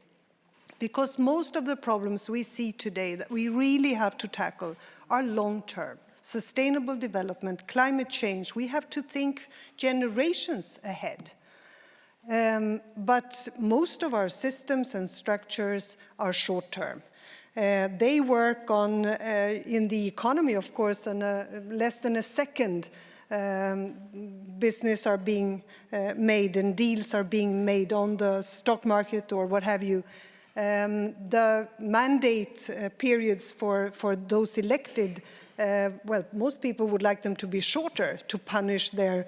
Because most of the problems we see today that we really have to tackle are long-term. Sustainable development, climate change, we have to think generations ahead. But most of our systems and structures are short-term. They work on, in the economy, of course, on less than a second. Business are being made and deals are being made on the stock market or what have you. The mandate periods for those elected, well, most people would like them to be shorter to punish their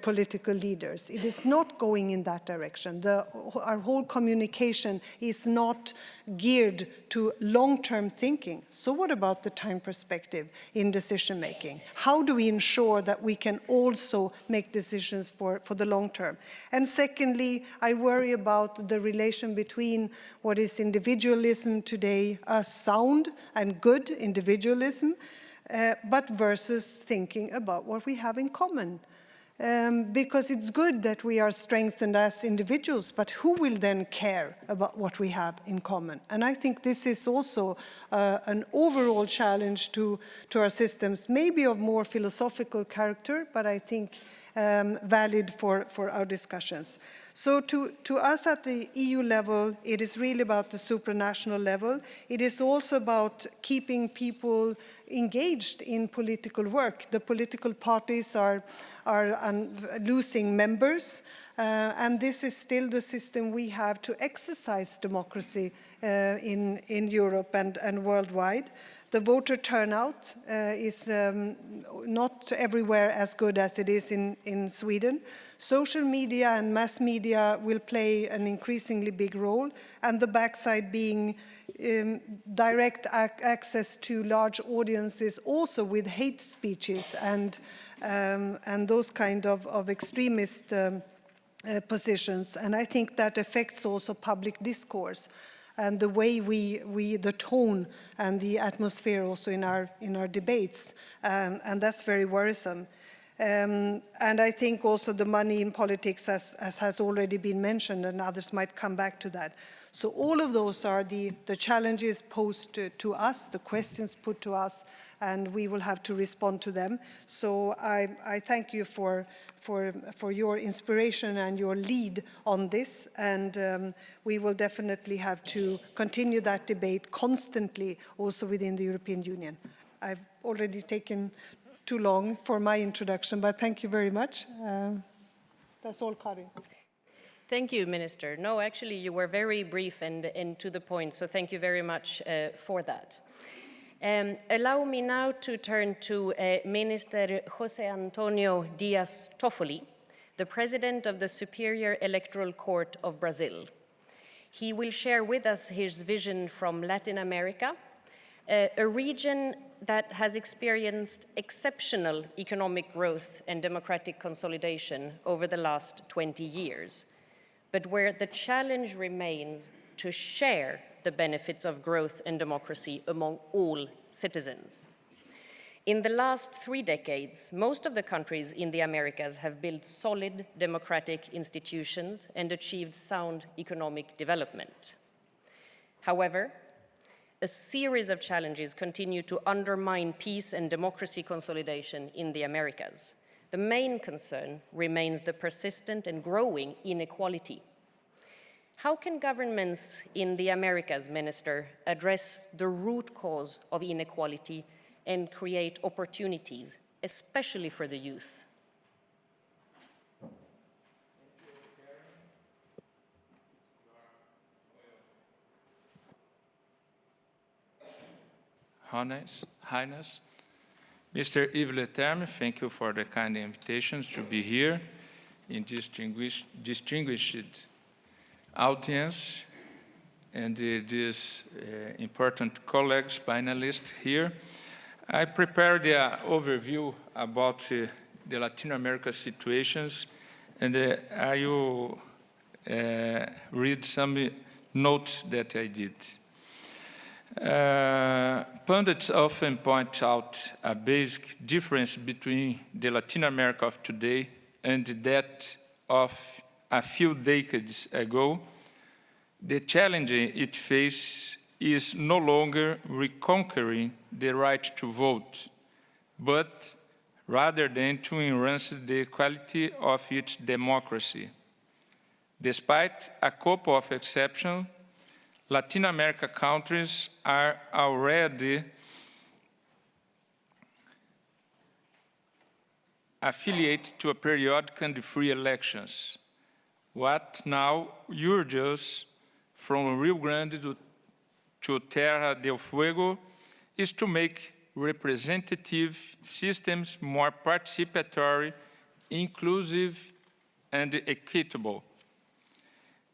political leaders. It is not going in that direction. Our whole communication is not geared to long-term thinking. So what about the time perspective in decision-making? How do we ensure that we can also make decisions for the long term? And secondly, I worry about the relation between what is individualism today, a sound and good individualism, but versus thinking about what we have in common. Because it's good that we are strengthened as individuals, but who will then care about what we have in common? And I think this is also an overall challenge to our systems, maybe of more philosophical character, but I think valid for our discussions. So to us at the EU level, it is really about the supranational level. It is also about keeping people engaged in political work. The political parties are losing members, and this is still the system we have to exercise democracy in Europe and worldwide. The voter turnout is not everywhere as good as it is in Sweden. Social media and mass media will play an increasingly big role, and the backside being direct access to large audiences, also with hate speeches and those kind of extremist positions. And I think that affects also public discourse and the way the tone and the atmosphere also in our debates, and that's very worrisome. And I think also the money in politics, as has already been mentioned, and others might come back to that. So all of those are the challenges posed to us, the questions put to us, and we will have to respond to them. So I thank you for your inspiration and your lead on this, and we will definitely have to continue that debate constantly also within the European Union. I've already taken too long for my introduction, but thank you very much. That's all, Karin. Thank you, Minister. No, actually, you were very brief and to the point, so thank you very much for that. Allow me now to turn to Minister José Antonio Dias Toffoli, the President of the Superior Electoral Court of Brazil. He will share with us his vision from Latin America, a region that has experienced exceptional economic growth and democratic consolidation over the last 20 years, but where the challenge remains to share the benefits of growth and democracy among all citizens. In the last 3 decades, most of the countries in the Americas have built solid democratic institutions and achieved sound economic development. However, a series of challenges continue to undermine peace and democracy consolidation in the Americas. The main concern remains the persistent and growing inequality. How can governments in the Americas, Minister, address the root cause of inequality and create opportunities, especially for the youth? Highness, Mr. Yves Leterme, thank you for the kind invitation to be here in distinguished audience and these important colleagues, panelists here. I prepared an overview about the Latin America situations, and I will read some notes that I did. Pundits often point out a basic difference between the Latin America of today and that of a few decades ago. The challenge it faces is no longer reconquering the right to vote, but rather than to enhance the quality of its democracy. Despite a couple of exceptions, Latin America countries are already affiliated to a periodic and free elections. What now urges from Rio Grande to Terra del Fuego is to make representative systems more participatory, inclusive, and equitable.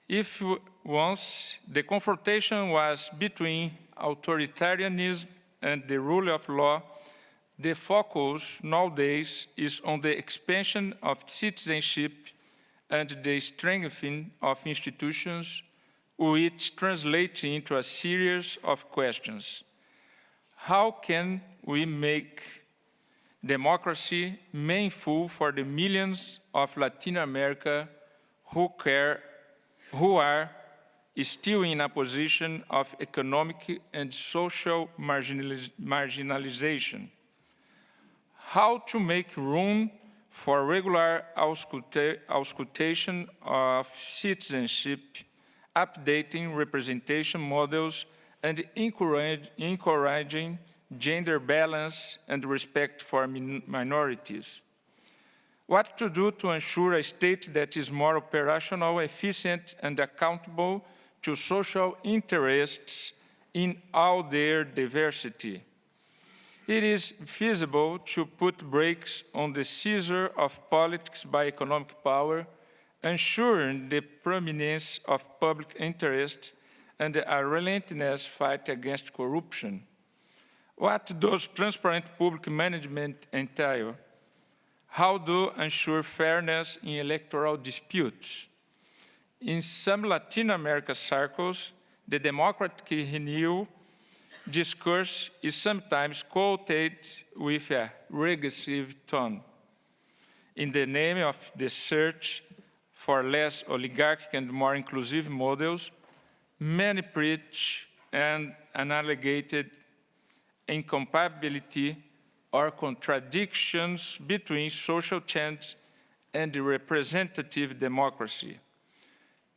If once the confrontation was between authoritarianism and the rule of law, the focus nowadays is on the expansion of citizenship and the strengthening of institutions, which translate into a series of questions. How can we make democracy meaningful for the millions of Latin America who are still in a position of economic and social marginalization? How to make room for regular auscultation of citizenship, updating representation models, and encouraging gender balance and respect for minorities? What to do to ensure a state that is more operational, efficient, and accountable to social interests in all their diversity? It is feasible to put brakes on the seizure of politics by economic power, ensuring the prominence of public interest and a relentless fight against corruption. What does transparent public management entail? How to ensure fairness in electoral disputes? In some Latin America circles, the democratic renewal discourse is sometimes quoted with a regressive tone. In the name of the search for less oligarchic and more inclusive models, many preach an alleged incompatibility or contradictions between social change and representative democracy.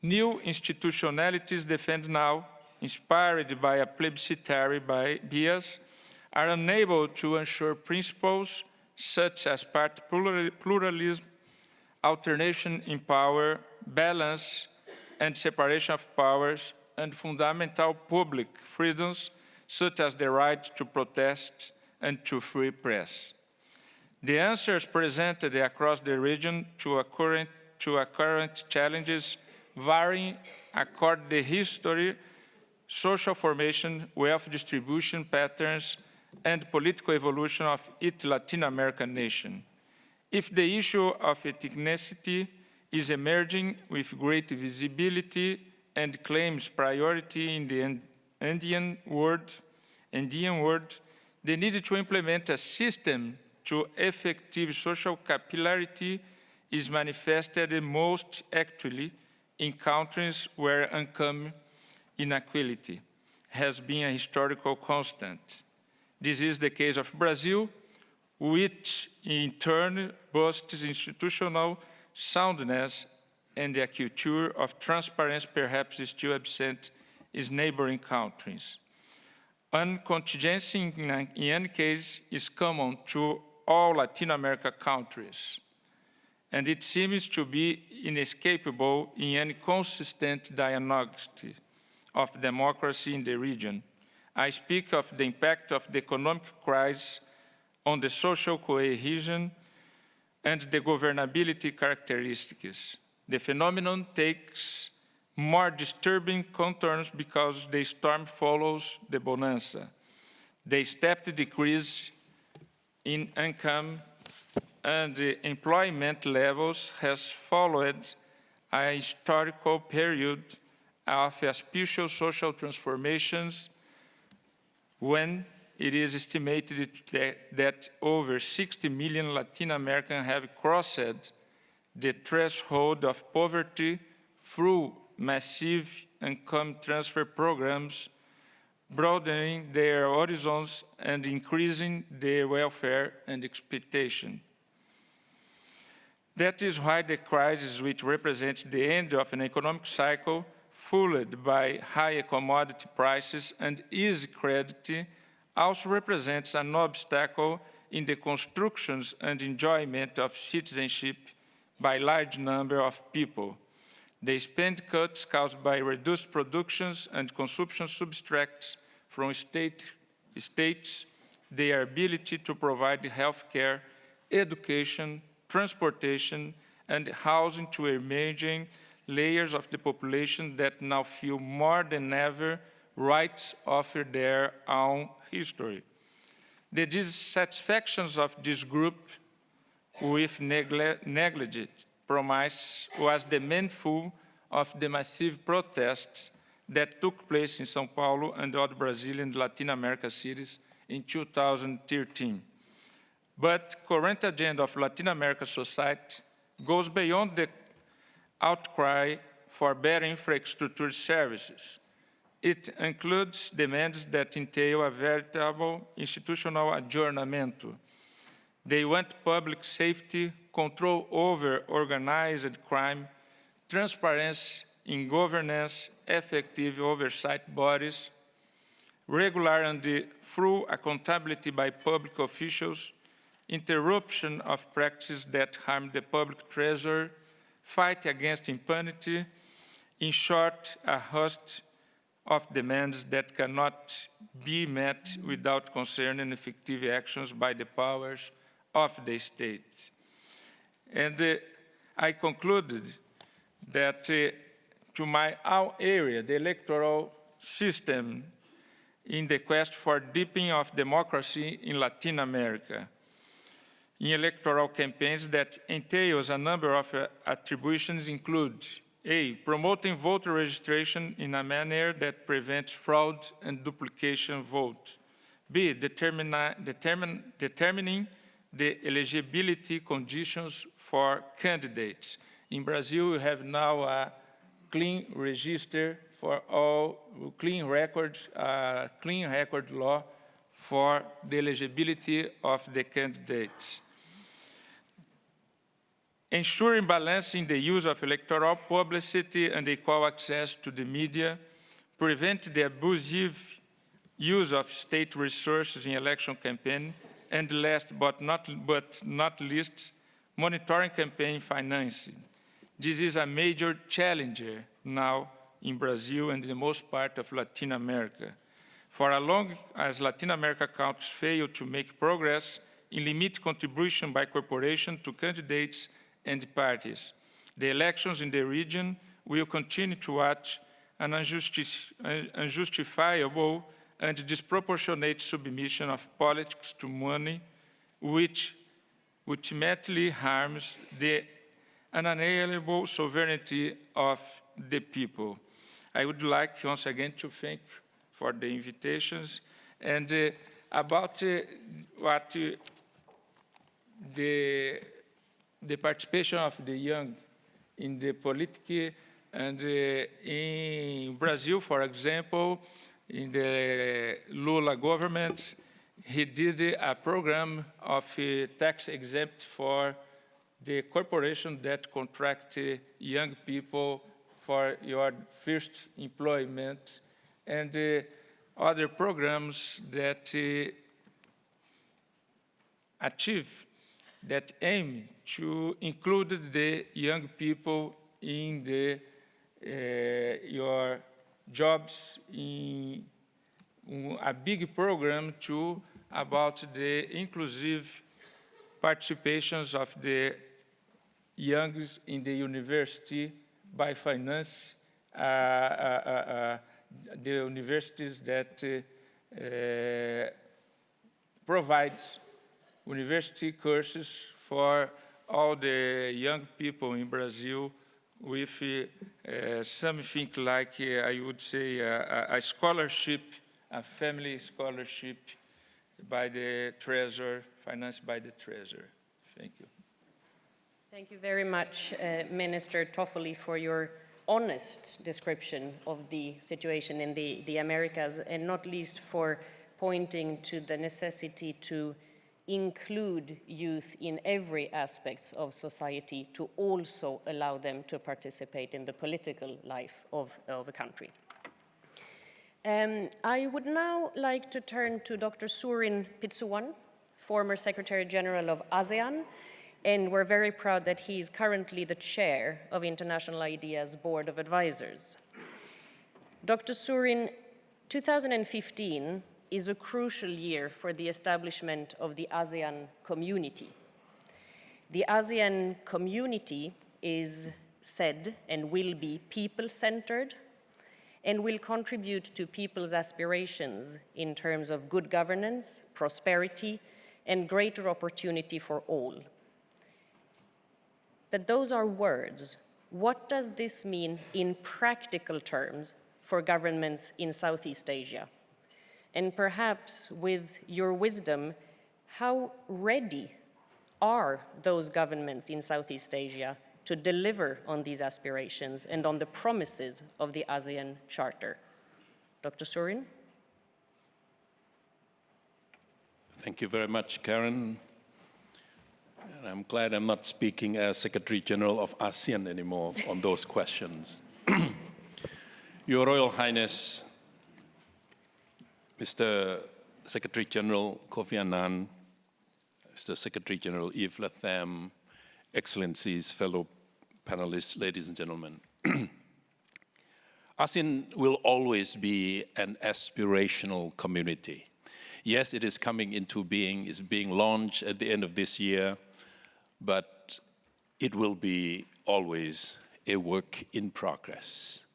New institutionalities defend now, inspired by a plebiscitary bias, are unable to ensure principles such as party pluralism, alternation in power, balance and separation of powers, and fundamental public freedoms such as the right to protest and to free press. The answers presented across the region to current challenges vary according to history, social formation, wealth distribution patterns, and political evolution of each Latin American nation. If the issue of ethnicity is emerging with great visibility and claims priority in the Andean world, the need to implement a system to effective social capillarity is manifested most actively in countries where income inequality has been a historical constant. This is the case of Brazil, which in turn boasts institutional soundness and a culture of transparency perhaps still absent in neighboring countries. Uncontingency in any case is common to all Latin American countries, and it seems to be inescapable in any consistent diagnostic of democracy in the region. I speak of the impact of the economic crisis on the social cohesion and the governability characteristics. The phenomenon takes more disturbing contours because the storm follows the bonanza. The stepped decrease in income and employment levels has followed a historical period of auspicious social transformations when it is estimated that over 60 million Latin Americans have crossed the threshold of poverty through massive income transfer programs, broadening their horizons and increasing their welfare and expectation. That is why the crisis, which represents the end of an economic cycle fueled by higher commodity prices and easy credit, also represents an obstacle in the constructions and enjoyment of citizenship by a large number of people. The spend cuts caused by reduced productions and consumption subtracts from states their ability to provide health care, education, transportation, and housing to emerging layers of the population that now feel more than ever rights offer their own history. The dissatisfactions of this group with negligent promise was the main fool of the massive protests that took place in São Paulo and other Brazilian and Latin American cities in 2013. But current agenda of Latin American society goes beyond the outcry for better infrastructure services. It includes demands that entail a veritable institutional adjournamento. They want public safety, control over organized crime, transparency in governance, effective oversight bodies, regular and full accountability by public officials, interruption of practices that harm the public treasury, fight against impunity, in short, a host of demands that cannot be met without concern and effective actions by the powers of the state. And I concluded that to my own area, the electoral system in the quest for deepening of democracy in Latin America, in electoral campaigns that entails a number of attributions include A, promoting voter registration in a manner that prevents fraud and duplication votes. B, determining the eligibility conditions for candidates. In Brazil, we have now a clean register for all clean record law for the eligibility of the candidates. Ensuring balancing the use of electoral publicity and equal access to the media, prevent the abusive use of state resources in election campaign, and last but not least, monitoring campaign financing. This is a major challenge now in Brazil and in the most part of Latin America. For as long as Latin America countries fail to make progress in limit contribution by corporations to candidates and parties, the elections in the region will continue to watch an unjustifiable and disproportionate submission of politics to money, which ultimately harms the unalienable sovereignty of the people. I would like once again to thank for the invitations and about what the participation of the young in the politics, and in Brazil, for example, in the Lula government, he did a program of tax exempt for the corporation that contract young people for your first employment, and other programs that aim to include the young people in your jobs, in a big program too about the inclusive participations of the young in the university by finance the universities that provides university courses for all the young people in Brazil with something like, I would say, a scholarship, a family scholarship by the Treasury, financed by the Treasury. Thank you. Thank you very much, Minister Toffoli, for your honest description of the situation in the Americas, and not least for pointing to the necessity to include youth in every aspect of society, to also allow them to participate in the political life of a country. I would now like to turn to Dr. Surin Pitsuwan, former Secretary General of ASEAN, and we're very proud that he is currently the chair of International IDEA's Board of Advisors. Dr. Surin, 2015 is a crucial year for the establishment of the ASEAN community. The ASEAN community is said and will be people-centered and will contribute to people's aspirations in terms of good governance, prosperity, and greater opportunity for all. But those are words. What does this mean in practical terms for governments in Southeast Asia? And perhaps with your wisdom, how ready are those governments in Southeast Asia to deliver on these aspirations and on the promises of the ASEAN Charter? Dr. Surin? Thank you very much, Karen. And I'm glad I'm not speaking as Secretary General of ASEAN anymore on those questions. Your Royal Highness, Mr. Secretary General Kofi Annan, Mr. Secretary General Yves Latham, Excellencies, fellow panelists, ladies and gentlemen. ASEAN will always be an aspirational community. Yes, it is coming into being, is being launched at the end of this year, but it will be always a work in progress,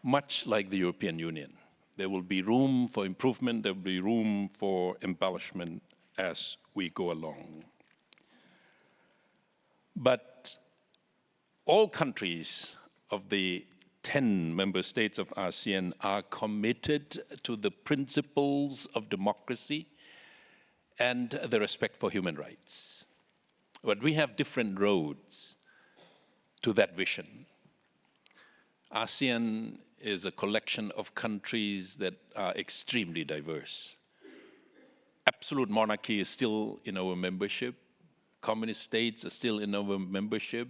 much like the European Union. There will be room for improvement, there will be room for embellishment as we go along. But all countries of the 10 member states of ASEAN are committed to the principles of democracy and the respect for human rights. But we have different roads to that vision. ASEAN is a collection of countries that are extremely diverse. Absolute monarchy is still in our membership. Communist states are still in our membership.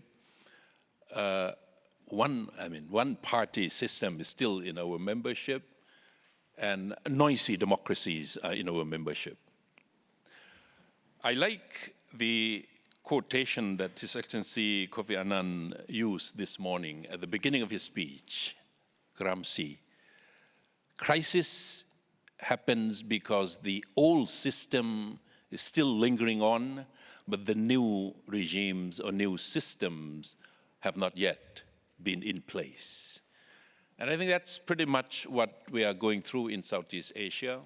One party system is still in our membership, and noisy democracies are in our membership. I like the quotation that His Excellency Kofi Annan used this morning at the beginning of his speech, Gramsci. Crisis happens because the old system is still lingering on, but the new regimes or new systems have not yet been in place. And I think that's pretty much what we are going through in Southeast Asia.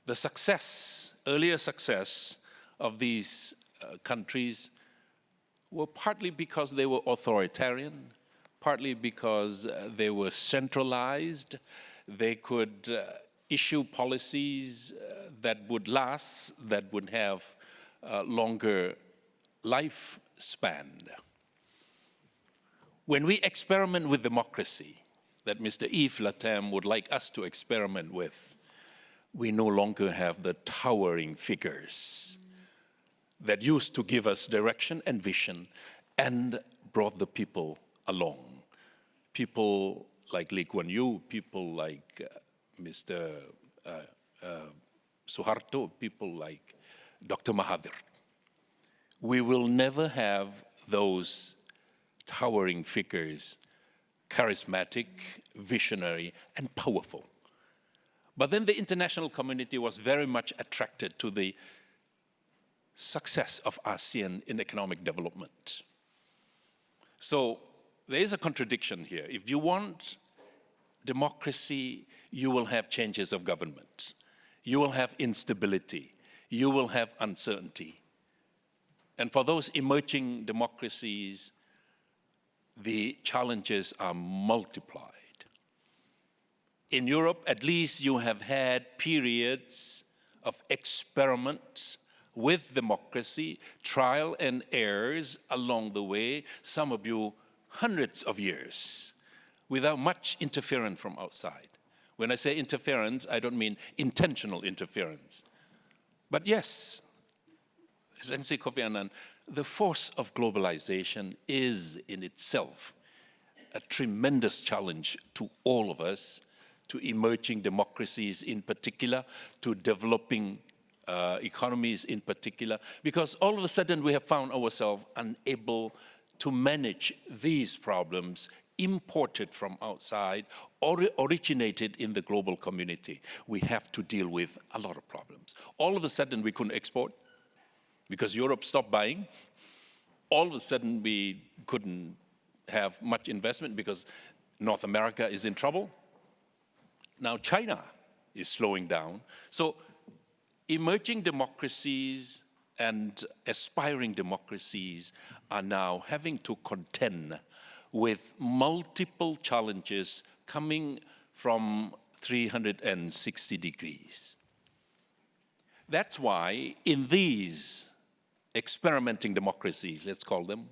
The success, earlier success of these countries were partly because they were authoritarian, partly because they were centralized. They could issue policies that would last, that would have longer lifespan. When we experiment with democracy, that Mr. Yves Latham would like us to experiment with, we no longer have the towering figures that used to give us direction and vision and brought the people along. People like Lee Kuan Yew, people like Mr. Suharto, people like Dr. Mahathir. We will never have those towering figures, charismatic, visionary, and powerful. But then the international community was very much attracted to the success of ASEAN in economic development. So there is a contradiction here. If you want democracy, you will have changes of government. You will have instability. You will have uncertainty. And for those emerging democracies, the challenges are multiplied. In Europe, at least you have had periods of experiments with democracy, trial and errors along the way, some of you hundreds of years, without much interference from outside. When I say interference, I don't mean intentional interference. But yes, as Excellency Kofi Annan, the force of globalization is in itself a tremendous challenge to all of us, to emerging democracies in particular, to developing economies in particular, because all of a sudden we have found ourselves unable to manage these problems imported from outside or originated in the global community. We have to deal with a lot of problems. All of a sudden we couldn't export because Europe stopped buying. All of a sudden we couldn't have much investment because North America is in trouble. Now China is slowing down. So emerging democracies and aspiring democracies are now having to contend with multiple challenges coming from 360 degrees. That's why in these experimenting democracies, let's call them,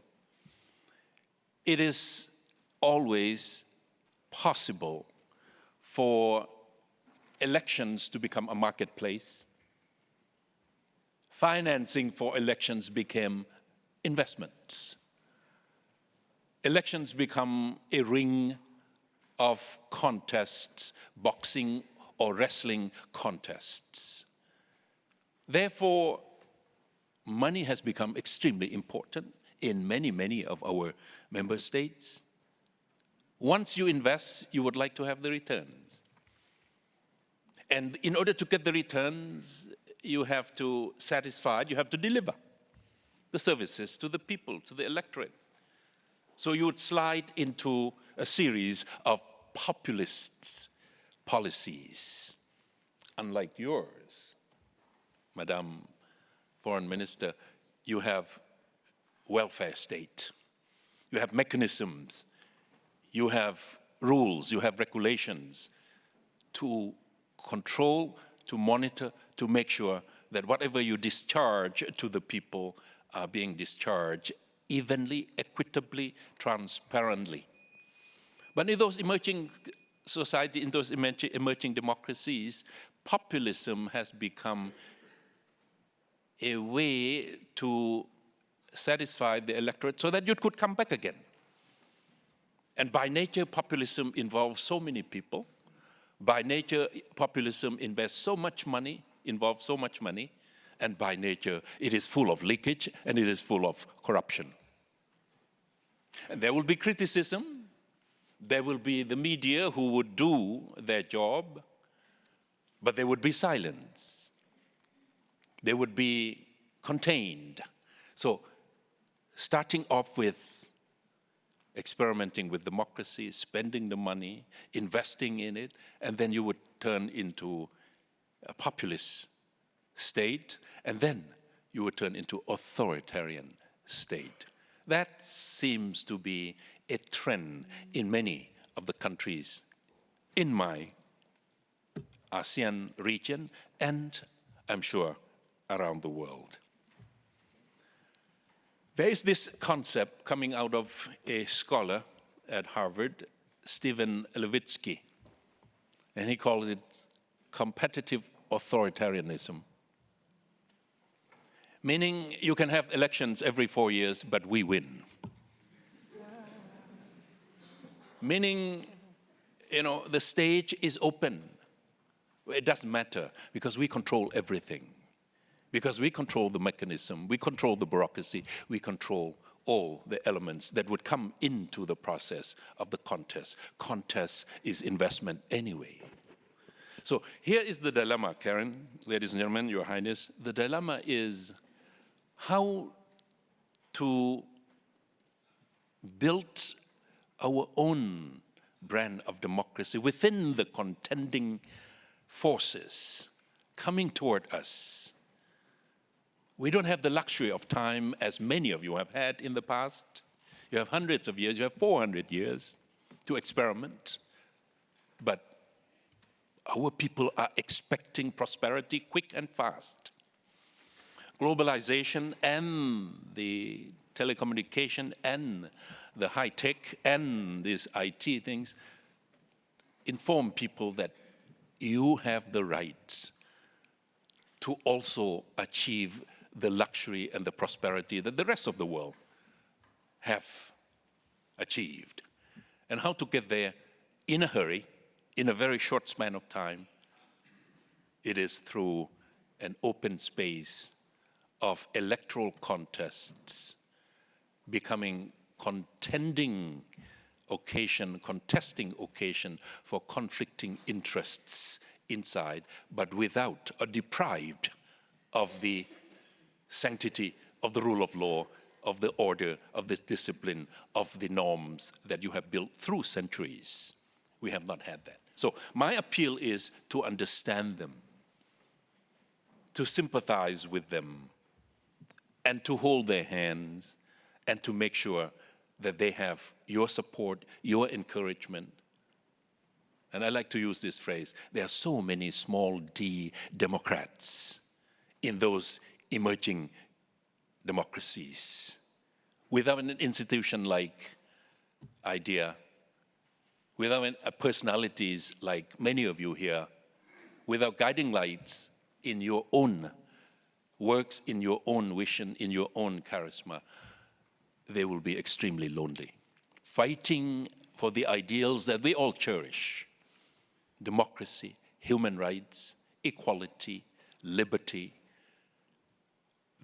it is always possible for elections to become a marketplace. Financing for elections became investments. Elections become a ring of contests, boxing or wrestling contests. Therefore, money has become extremely important in many, many of our member states. Once you invest, you would like to have the returns. And in order to get the returns, you have to satisfy, you have to deliver the services to the people, to the electorate. So you would slide into a series of populist policies, unlike yours. Madam Foreign Minister, you have welfare state, you have mechanisms, you have rules, you have regulations to control, to monitor, to make sure that whatever you discharge to the people are being discharged evenly, equitably, transparently. But in those emerging societies, in those emerging democracies, populism has become a way to satisfy the electorate so that you could come back again. And by nature, populism involves so many people. By nature, populism invests so much money, involves so much money, and by nature, it is full of leakage and it is full of corruption. And there will be criticism. There will be the media who would do their job, but there would be silence. They would be contained. So, starting off with experimenting with democracy, spending the money, investing in it, and then you would turn into a populist state, and then you would turn into authoritarian state. That seems to be a trend in many of the countries in my ASEAN region, and I'm sure around the world. There is this concept coming out of a scholar at Harvard, Stephen Levitsky, and he calls it competitive authoritarianism. Meaning you can have elections every 4 years, but we win. Meaning, the stage is open. It doesn't matter because we control everything. Because we control the mechanism, we control the bureaucracy, we control all the elements that would come into the process of the contest. Contest is investment anyway. So here is the dilemma, Karen, ladies and gentlemen, Your Highness. The dilemma is how to build our own brand of democracy within the contending forces coming toward us. We don't have the luxury of time as many of you have had in the past. You have hundreds of years, you have 400 years to experiment. But our people are expecting prosperity quick and fast. Globalization and the telecommunication and the high tech and these IT things inform people that you have the right to also achieve the luxury and the prosperity that the rest of the world have achieved. And how to get there in a hurry, in a very short span of time, it is through an open space of electoral contests becoming contesting occasion for conflicting interests inside, but without or deprived of the sanctity of the rule of law, of the order, of the discipline, of the norms that you have built through centuries. We have not had that. So my appeal is to understand them, to sympathize with them, and to hold their hands, and to make sure that they have your support, your encouragement. And I like to use this phrase, there are so many small d Democrats in those emerging democracies. Without an institution like IDEA, without personalities like many of you here, without guiding lights in your own works, in your own vision, in your own charisma, they will be extremely lonely. Fighting for the ideals that we all cherish, democracy, human rights, equality, liberty,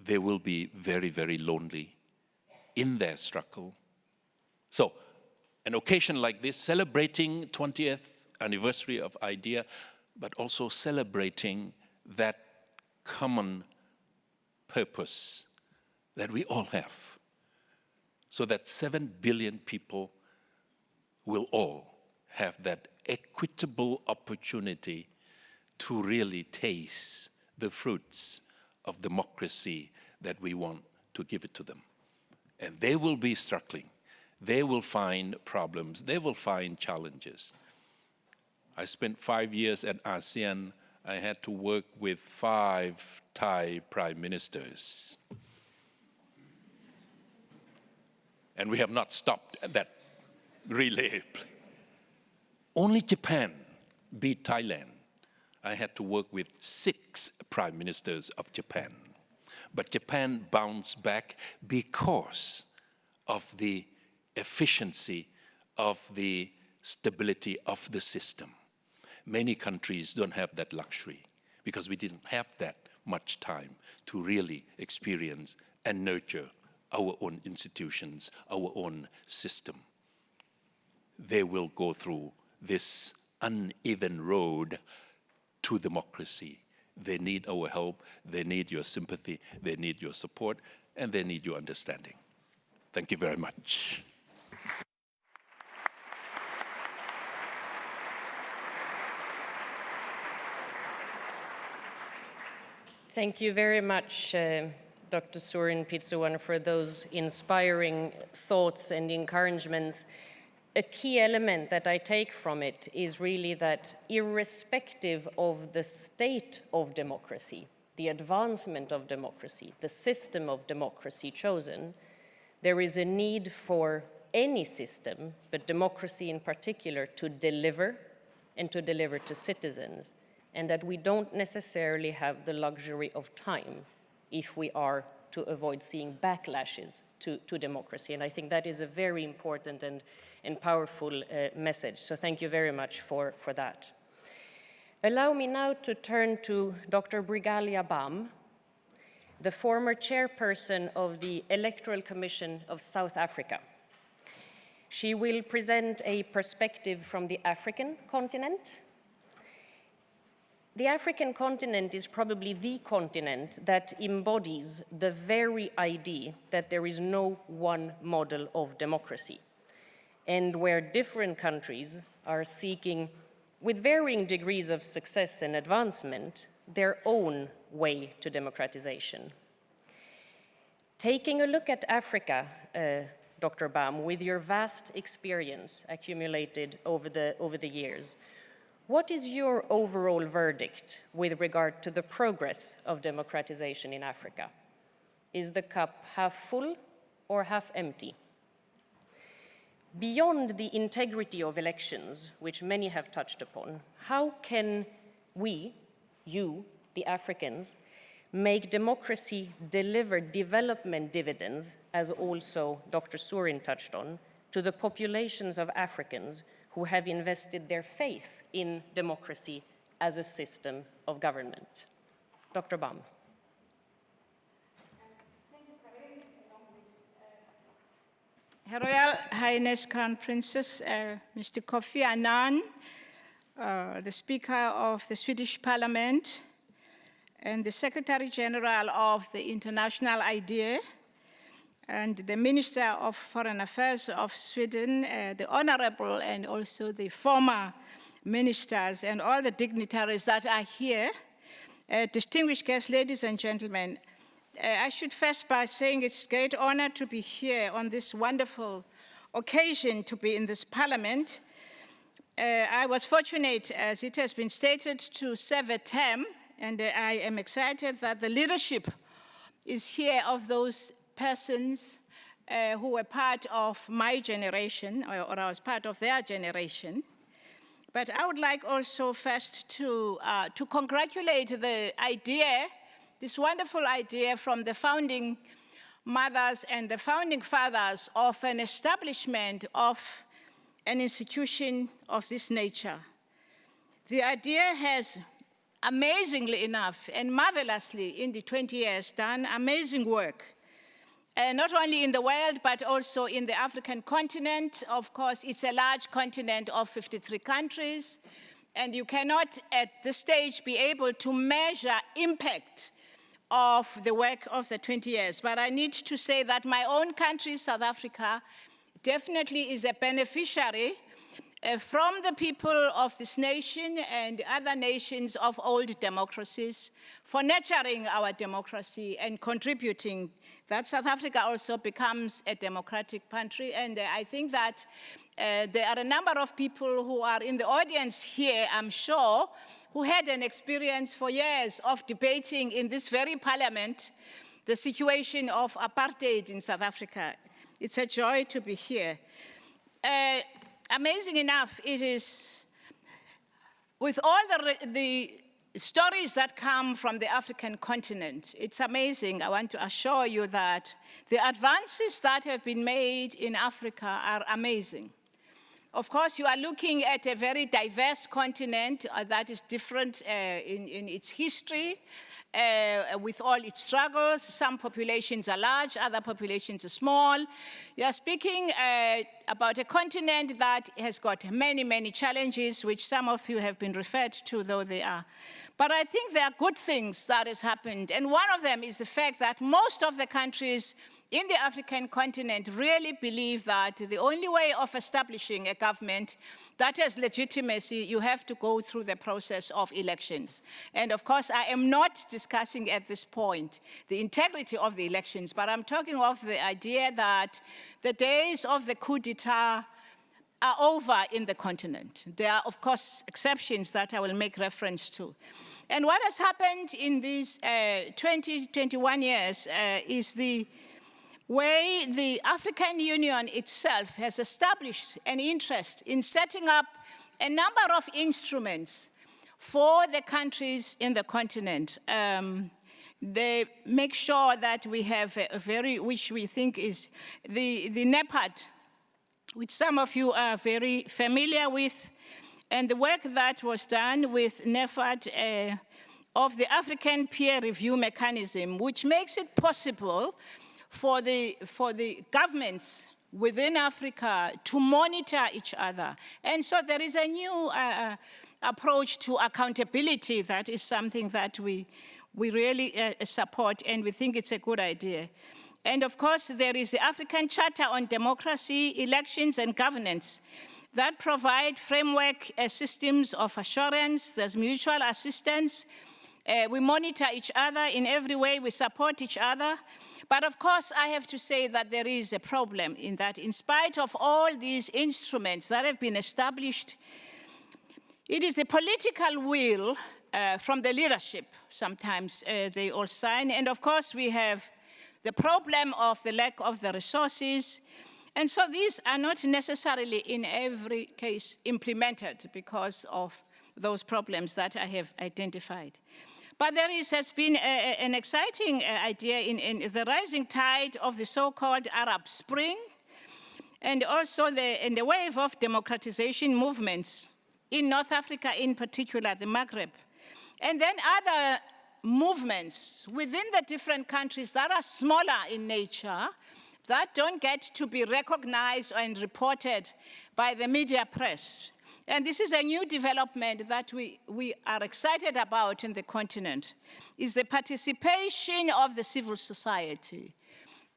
they will be very, very lonely in their struggle. So, an occasion like this, celebrating 20th anniversary of IDEA, but also celebrating that common purpose that we all have, so that 7 billion people will all have that equitable opportunity to really taste the fruits of democracy that we want to give it to them. And they will be struggling. They will find problems. They will find challenges. I spent 5 years at ASEAN. I had to work with 5 Thai prime ministers. And we have not stopped at that relay. Only Japan beat Thailand. I had to work with 6 prime ministers of Japan. But Japan bounced back because of the efficiency of the stability of the system. Many countries don't have that luxury because we didn't have that much time to really experience and nurture our own institutions, our own system. They will go through this uneven road to democracy. They need our help, they need your sympathy, they need your support, and they need your understanding. Thank you very much. Thank you very much, Dr. Surin Pitsuwan, for those inspiring thoughts and encouragements. A key element that I take from it is really that irrespective of the state of democracy, the advancement of democracy, the system of democracy chosen, there is a need for any system, but democracy in particular, to deliver and to deliver to citizens, and that we don't necessarily have the luxury of time if we are to avoid seeing backlashes to democracy. And I think that is a very important and powerful message. So thank you very much for that. Allow me now to turn to Dr. Brigalia Bam, the former chairperson of the Electoral Commission of South Africa. She will present a perspective from the African continent. The African continent is probably the continent that embodies the very idea that there is no one model of democracy, and where different countries are seeking, with varying degrees of success and advancement, their own way to democratization. Taking a look at Africa, Dr. Bam, with your vast experience accumulated over the years, what is your overall verdict with regard to the progress of democratization in Africa? Is the cup half full or half empty? Beyond the integrity of elections, which many have touched upon, how can we, you, the Africans, make democracy deliver development dividends, as also Dr. Surin touched on, to the populations of Africans who have invested their faith in democracy as a system of government? Dr. Bam. Her Royal Highness Crown Princess, Mr. Kofi Annan, the Speaker of the Swedish Parliament, and the Secretary General of the International IDEA, and the Minister of Foreign Affairs of Sweden, the Honorable and also the former ministers, and all the dignitaries that are here, distinguished guests, ladies and gentlemen. I should first by saying it's a great honor to be here on this wonderful occasion to be in this parliament. I was fortunate, as it has been stated, to serve a term, and I am excited that the leadership is here of those persons who were part of my generation, or I was part of their generation. But I would like also first to congratulate the idea, this wonderful idea from the founding mothers and the founding fathers of an establishment of an institution of this nature. The idea has, amazingly enough and marvelously in the 20 years, done amazing work, not only in the world, but also in the African continent. Of course, it's a large continent of 53 countries, and you cannot at this stage be able to measure impact of the work of the 20 years. But I need to say that my own country, South Africa, definitely is a beneficiary from the people of this nation and other nations of old democracies for nurturing our democracy and contributing that South Africa also becomes a democratic country. And I think that there are a number of people who are in the audience here, I'm sure, who had an experience for years of debating in this very parliament the situation of apartheid in South Africa. It's a joy to be here. Amazing enough, it is with all the stories that come from the African continent, it's amazing. I want to assure you that the advances that have been made in Africa are amazing. Of course, you are looking at a very diverse continent that is different in its history, with all its struggles. Some populations are large, other populations are small. You are speaking about a continent that has got many, many challenges, which some of you have been referred to, though they are. But I think there are good things that has happened. And one of them is the fact that most of the countries in the African continent really believe that the only way of establishing a government that has legitimacy, you have to go through the process of elections. And of course, I am not discussing at this point the integrity of the elections, but I'm talking of the idea that the days of the coup d'etat are over in the continent. There are, of course, exceptions that I will make reference to. And what has happened in these 21 years is the way the African Union itself has established an interest in setting up a number of instruments for the countries in the continent. They make sure that we have which we think is the NEPAD, which some of you are very familiar with, and the work that was done with NEPAD of the African Peer Review Mechanism, which makes it possible for the governments within Africa to monitor each other. And so there is a new approach to accountability that is something that we really support, and we think it's a good idea. And of course, there is the African Charter on Democracy, Elections, and Governance that provide framework systems of assurance. There's mutual assistance. We monitor each other in every way. We support each other. But of course, I have to say that there is a problem in that in spite of all these instruments that have been established, it is a political will from the leadership. Sometimes they all sign. And of course, we have the problem of the lack of the resources. And so these are not necessarily in every case implemented because of those problems that I have identified. But there has been an exciting idea in the rising tide of the so-called Arab Spring, and also in the wave of democratization movements in North Africa, in particular, the Maghreb. And then other movements within the different countries that are smaller in nature, that don't get to be recognized and reported by the media press. And this is a new development that we are excited about in the continent, is the participation of the civil society.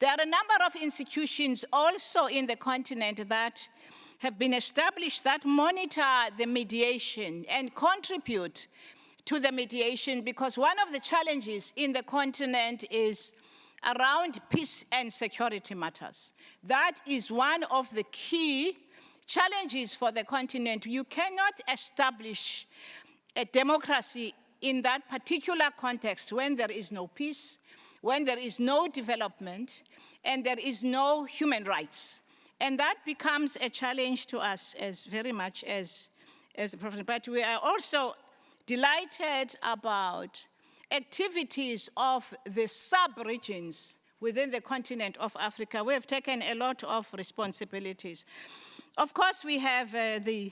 There are a number of institutions also in the continent that have been established that monitor the mediation and contribute to the mediation, because one of the challenges in the continent is around peace and security matters. That is one of the key challenges for the continent. You cannot establish a democracy in that particular context when there is no peace, when there is no development, and there is no human rights. And that becomes a challenge to us as very much as a profession. But we are also delighted about activities of the sub-regions within the continent of Africa. We have taken a lot of responsibilities. Of course, we have the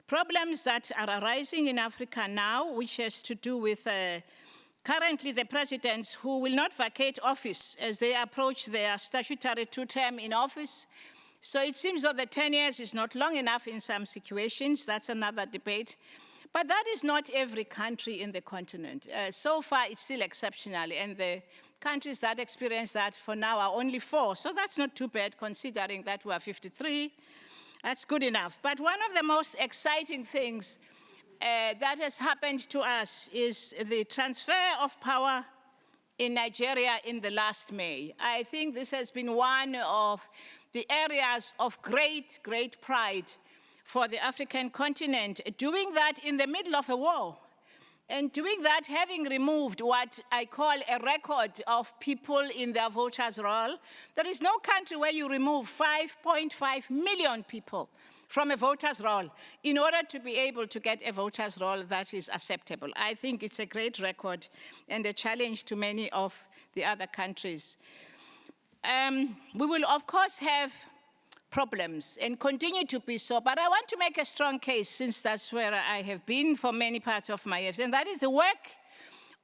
problems that are arising in Africa now, which has to do with currently the presidents who will not vacate office as they approach their statutory two-term in office. So it seems that the 10 years is not long enough in some situations. That's another debate. But that is not every country in the continent. So far, it's still exceptional, and the countries that experience that for now are only 4. So that's not too bad, considering that we are 53. That's good enough. But one of the most exciting things that has happened to us is the transfer of power in Nigeria in the last May. I think this has been one of the areas of great, great pride for the African continent, doing that in the middle of a war, and doing that having removed what I call a record of people in their voters' roll. There is no country where you remove 5.5 million people from a voter's roll in order to be able to get a voter's roll that is acceptable. I think it's a great record and a challenge to many of the other countries. We will, of course, have problems and continue to be so, but I want to make a strong case, since that's where I have been for many parts of my life, and that is the work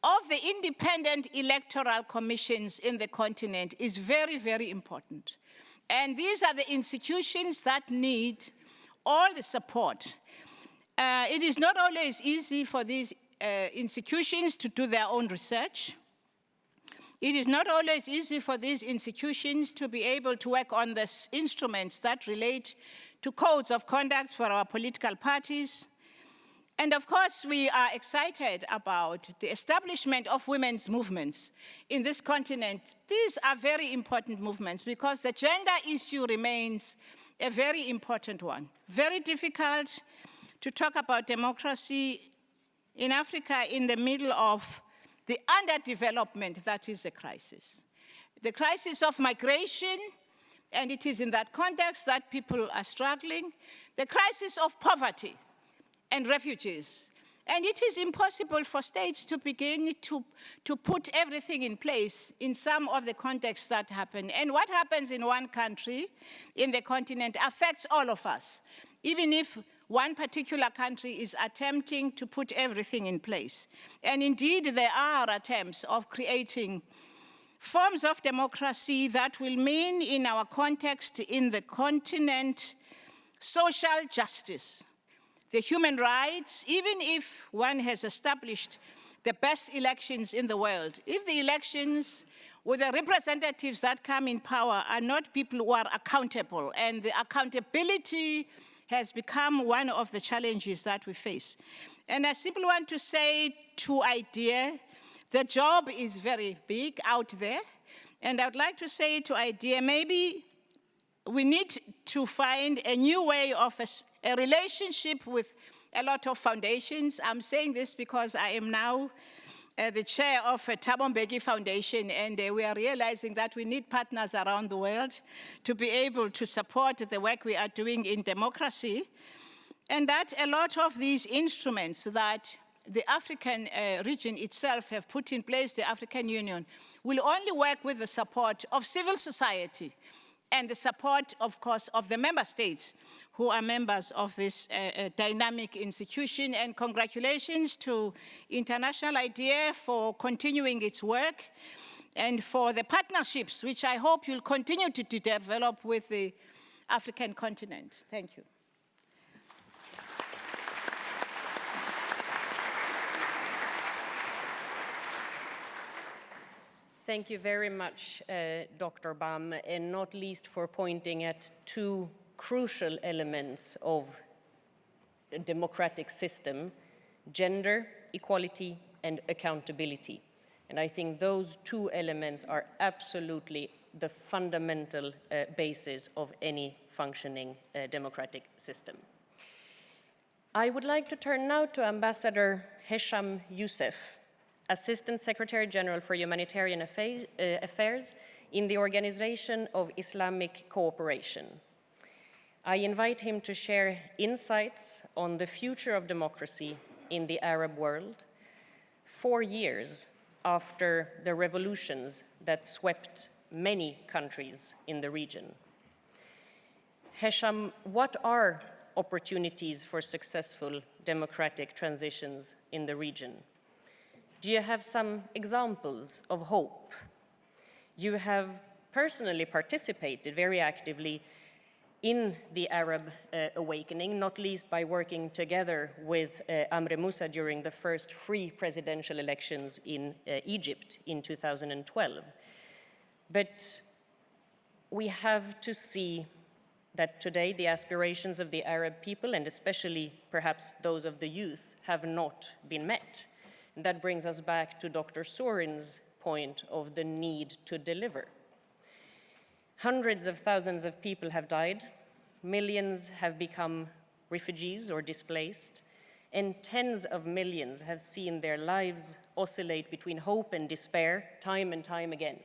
of the independent electoral commissions in the continent is very, very important. And these are the institutions that need all the support. It is not always easy for these institutions to do their own research. It is not always easy for these institutions to be able to work on the instruments that relate to codes of conduct for our political parties. And of course, we are excited about the establishment of women's movements in this continent. These are very important movements because the gender issue remains a very important one. Very difficult to talk about democracy in Africa in the middle of the underdevelopment that is the crisis. The crisis of migration, and it is in that context that people are struggling. The crisis of poverty and refugees. And it is impossible for states to begin to put everything in place in some of the contexts that happen. And what happens in one country, in the continent, affects all of us, even if one particular country is attempting to put everything in place. And indeed, there are attempts of creating forms of democracy that will mean, in our context, in the continent, social justice, the human rights, even if one has established the best elections in the world, if the elections with the representatives that come in power are not people who are accountable, and the accountability has become one of the challenges that we face. And I simply want to say to IDEA, the job is very big out there, and I would like to say to IDEA, maybe we need to find a new way of a relationship with a lot of foundations. I'm saying this because I am now the chair of a Thabo Mbeki Foundation, and we are realizing that we need partners around the world to be able to support the work we are doing in democracy, and that a lot of these instruments that the African region itself have put in place, the African Union, will only work with the support of civil society and the support, of course, of the member states who are members of this dynamic institution. And congratulations to International IDEA for continuing its work and for the partnerships, which I hope you'll continue to develop with the African continent. Thank you. Thank you very much, Dr. Bam, and not least for pointing at two crucial elements of a democratic system: gender equality and accountability. And I think those two elements are absolutely the fundamental basis of any functioning democratic system. I would like to turn now to Ambassador Hesham Youssef, Assistant Secretary General for Humanitarian Affairs in the Organization of Islamic Cooperation. I invite him to share insights on the future of democracy in the Arab world, 4 years after the revolutions that swept many countries in the region. Hesham, what are opportunities for successful democratic transitions in the region? Do you have some examples of hope? You have personally participated very actively in the Arab awakening, not least by working together with Amr Moussa during the first free presidential elections in Egypt in 2012. But we have to see that today the aspirations of the Arab people, and especially perhaps those of the youth, have not been met. And that brings us back to Dr. Sorin's point of the need to deliver. Hundreds of thousands of people have died, millions have become refugees or displaced, and tens of millions have seen their lives oscillate between hope and despair time and time again.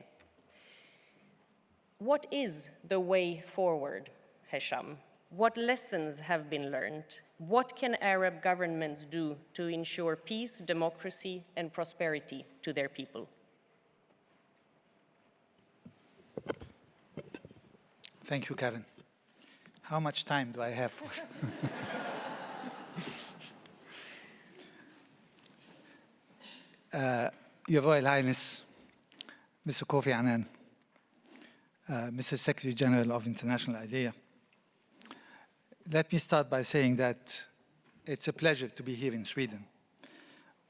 What is the way forward, Hesham? What lessons have been learned? What can Arab governments do to ensure peace, democracy, and prosperity to their people? Thank you, Karen. How much time do I have for? Your Royal Highness, Mr. Kofi Annan, Mr. Secretary General of International IDEA, let me start by saying that it's a pleasure to be here in Sweden,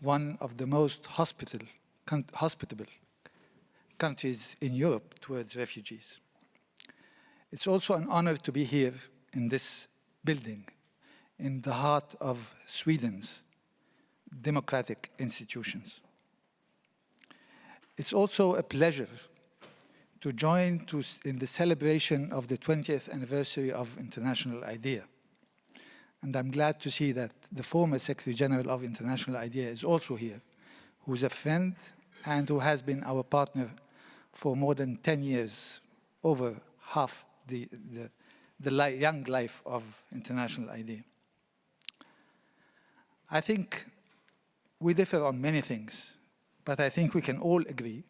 one of the most hospitable countries in Europe towards refugees. It's also an honor to be here in this building, in the heart of Sweden's democratic institutions. It's also a pleasure to join in the celebration of the 20th anniversary of International IDEA. And I'm glad to see that the former Secretary General of International IDEA is also here, who's a friend and who has been our partner for more than 10 years, over half the young life of International IDEA. I think we differ on many things, but I think we can all agree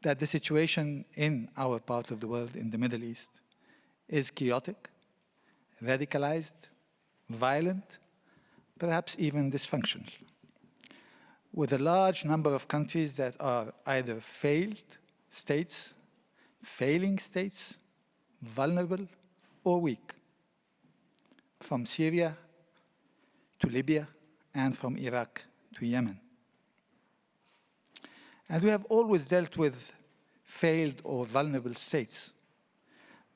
that the situation in our part of the world, in the Middle East, is chaotic, radicalized, violent, perhaps even dysfunctional, with a large number of countries that are either failed states, failing states, vulnerable or weak, from Syria to Libya and from Iraq to Yemen. And we have always dealt with failed or vulnerable states.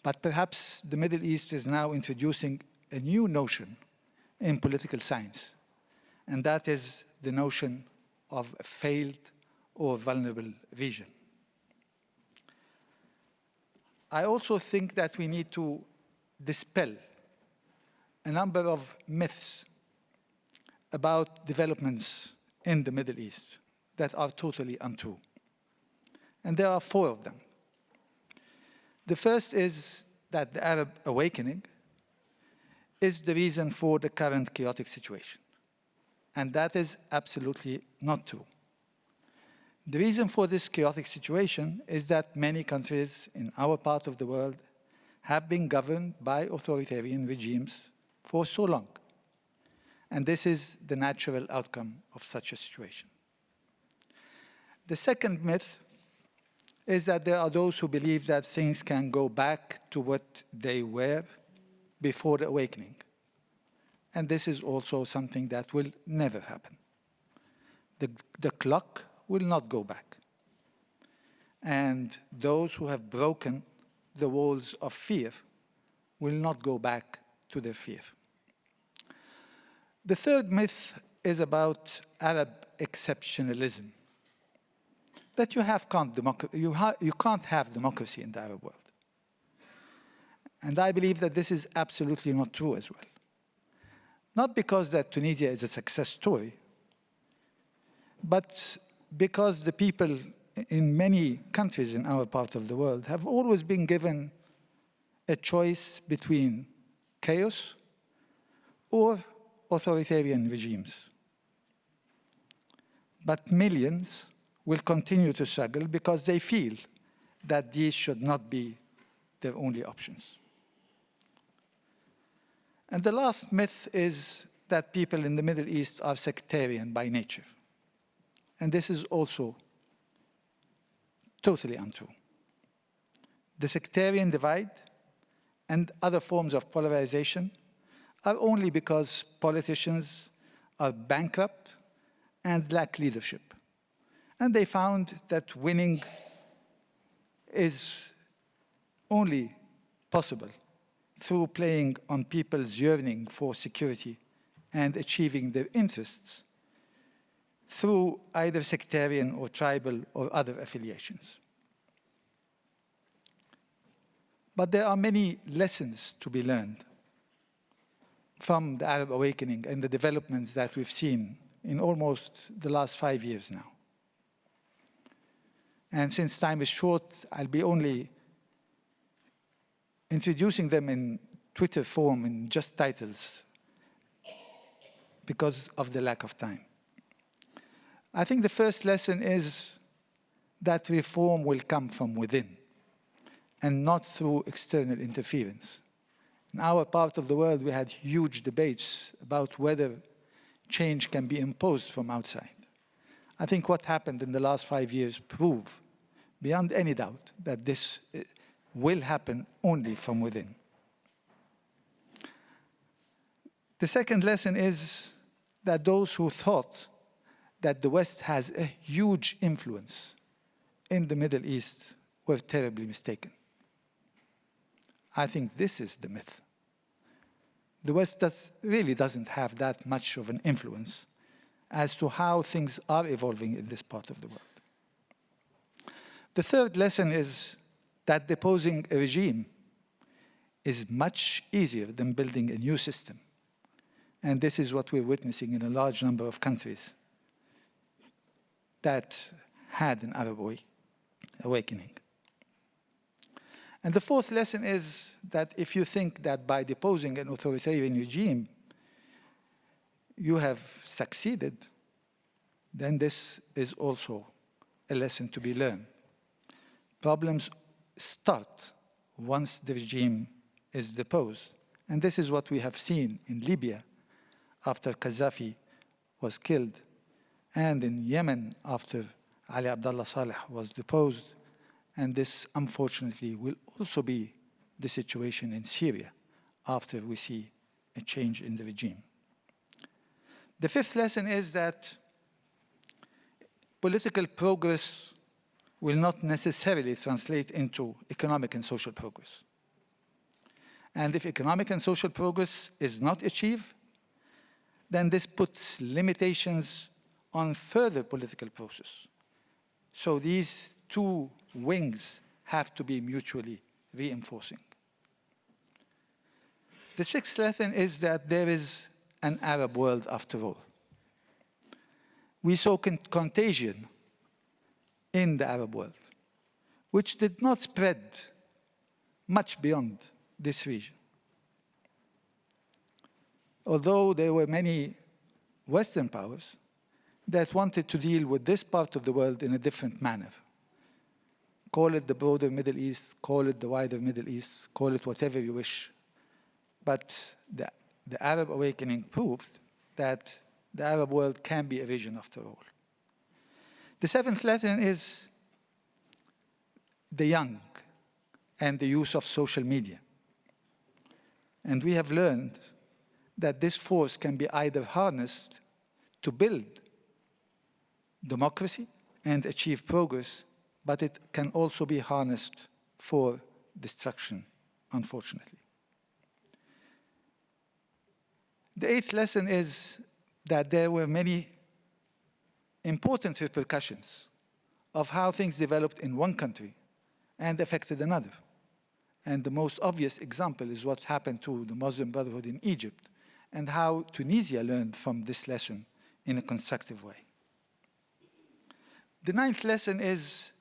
But perhaps the Middle East is now introducing a new notion in political science, and that is the notion of a failed or vulnerable region. I also think that we need to dispel a number of myths about developments in the Middle East that are totally untrue. And there are 4 of them. The first is that the Arab awakening is the reason for the current chaotic situation. And that is absolutely not true. The reason for this chaotic situation is that many countries in our part of the world have been governed by authoritarian regimes for so long. And this is the natural outcome of such a situation. The second myth is that there are those who believe that things can go back to what they were before the awakening. And this is also something that will never happen. The clock will not go back. And those who have broken the walls of fear will not go back to their fear. The third myth is about Arab exceptionalism, that you can't have democracy in the Arab world. And I believe that this is absolutely not true as well. Not because that Tunisia is a success story, but because the people in many countries in our part of the world have always been given a choice between chaos or authoritarian regimes. But millions will continue to struggle because they feel that these should not be their only options. And the last myth is that people in the Middle East are sectarian by nature. And this is also totally untrue. The sectarian divide and other forms of polarization are only because politicians are bankrupt and lack leadership. And they found that winning is only possible through playing on people's yearning for security and achieving their interests through either sectarian or tribal or other affiliations. But there are many lessons to be learned from the Arab awakening and the developments that we've seen in almost the last 5 years now. And since time is short, I'll be only introducing them in Twitter form in just titles because of the lack of time. I think the first lesson is that reform will come from within and not through external interference. In our part of the world, we had huge debates about whether change can be imposed from outside. I think what happened in the last 5 years prove beyond any doubt that this will happen only from within. The second lesson is that those who thought that the West has a huge influence in the Middle East were terribly mistaken. I think this is the myth. The West really doesn't have that much of an influence as to how things are evolving in this part of the world. The third lesson is that deposing a regime is much easier than building a new system. And this is what we're witnessing in a large number of countries that had an Arab awakening. And the fourth lesson is that if you think that by deposing an authoritarian regime, you have succeeded, then this is also a lesson to be learned. Problems start once the regime is deposed. And this is what we have seen in Libya after Gaddafi was killed, and in Yemen after Ali Abdullah Saleh was deposed. And this, unfortunately, will also be the situation in Syria after we see a change in the regime. The fifth lesson is that political progress will not necessarily translate into economic and social progress. And if economic and social progress is not achieved, then this puts limitations on further political process. So these two wings have to be mutually reinforcing. The sixth lesson is that there is an Arab world after all. We saw contagion in the Arab world, which did not spread much beyond this region. Although there were many Western powers that wanted to deal with this part of the world in a different manner. Call it the broader Middle East, call it the wider Middle East, call it whatever you wish. But the Arab awakening proved that the Arab world can be a vision after all. The seventh lesson is the young and the use of social media. And we have learned that this force can be either harnessed to build democracy and achieve progress, but it can also be harnessed for destruction, unfortunately. The eighth lesson is that there were many important repercussions of how things developed in one country and affected another. And the most obvious example is what happened to the Muslim Brotherhood in Egypt and how Tunisia learned from this lesson in a constructive way. The ninth lesson is,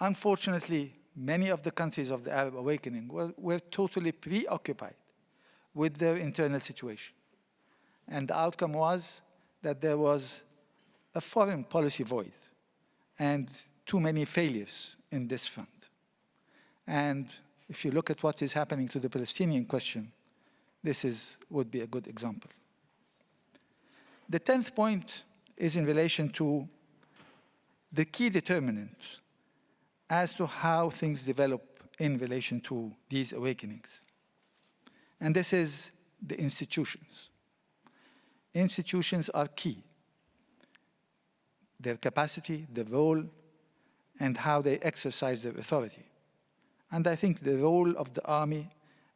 unfortunately, many of the countries of the Arab awakening were totally preoccupied with their internal situation. And the outcome was that there was a foreign policy void and too many failures in this front. And if you look at what is happening to the Palestinian question, this would be a good example. The 10th point is in relation to the key determinants as to how things develop in relation to these awakenings. And this is the institutions. Institutions are key. Their capacity, their role, and how they exercise their authority. And I think the role of the army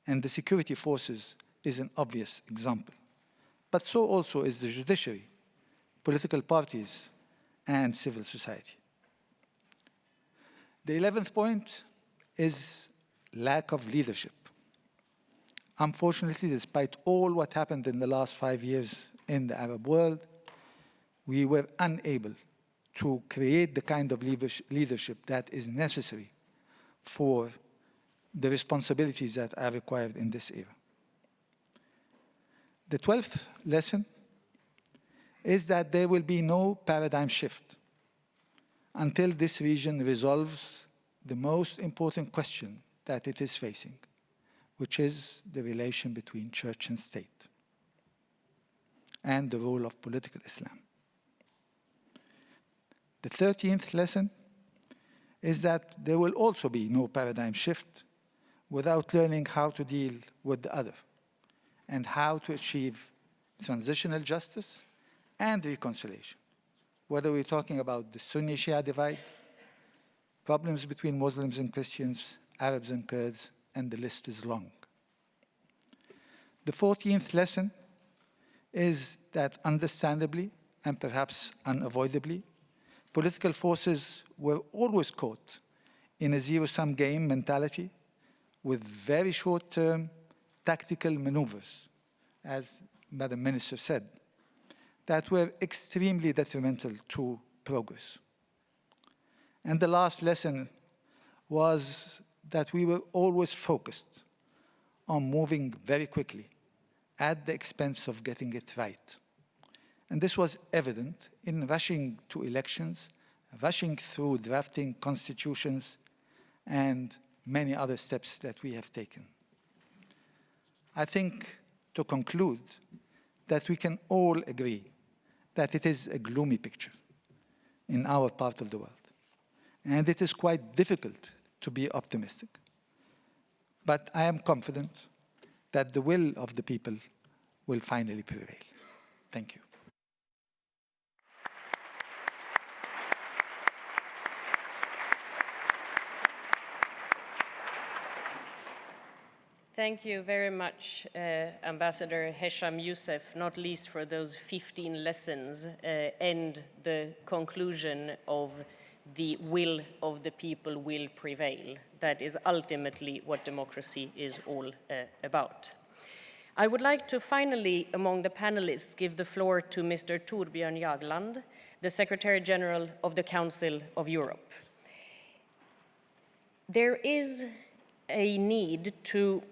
and the security forces is an obvious example. But so also is the judiciary, political parties, and civil society. The 11th point is lack of leadership. Unfortunately, despite all what happened in the last 5 years in the Arab world, we were unable to create the kind of leadership that is necessary for the responsibilities that are required in this era. The 12th lesson is that there will be no paradigm shift until this region resolves the most important question that it is facing, which is the relation between church and state and the role of political Islam. The 13th lesson is that there will also be no paradigm shift without learning how to deal with the other and how to achieve transitional justice and reconciliation. Whether we're talking about the Sunni-Shia divide, problems between Muslims and Christians, Arabs and Kurds, and the list is long. The 14th lesson is that understandably and perhaps unavoidably, political forces were always caught in a zero-sum game mentality with very short-term tactical maneuvers, as Madam Minister said, that were extremely detrimental to progress. And the last lesson was that we were always focused on moving very quickly at the expense of getting it right. And this was evident in rushing to elections, rushing through drafting constitutions, and many other steps that we have taken. I think, to conclude, that we can all agree that it is a gloomy picture in our part of the world. And it is quite difficult to be optimistic. But I am confident that the will of the people will finally prevail. Thank you. Thank you very much, Ambassador Hesham Youssef, not least for those 15 lessons and the conclusion of the will of the people will prevail. That is ultimately what democracy is all about. I would like to finally, among the panelists, give the floor to Mr. Torbjörn Jagland, the Secretary General of the Council of Europe. There is a need to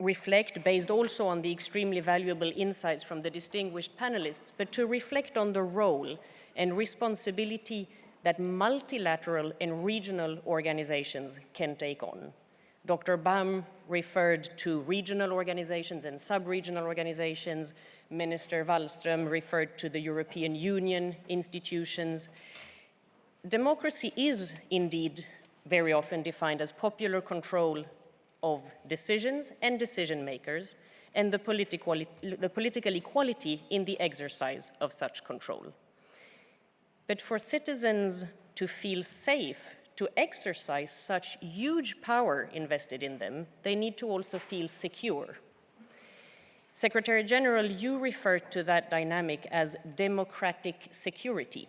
reflect, based also on the extremely valuable insights from the distinguished panelists, but to reflect on the role and responsibility that multilateral and regional organizations can take on. Dr. Baum referred to regional organizations and sub-regional organizations. Minister Wallström referred to the European Union institutions. Democracy is indeed very often defined as popular control of decisions and decision makers, and the political equality in the exercise of such control. But for citizens to feel safe to exercise such huge power invested in them, they need to also feel secure. Secretary General, you referred to that dynamic as democratic security,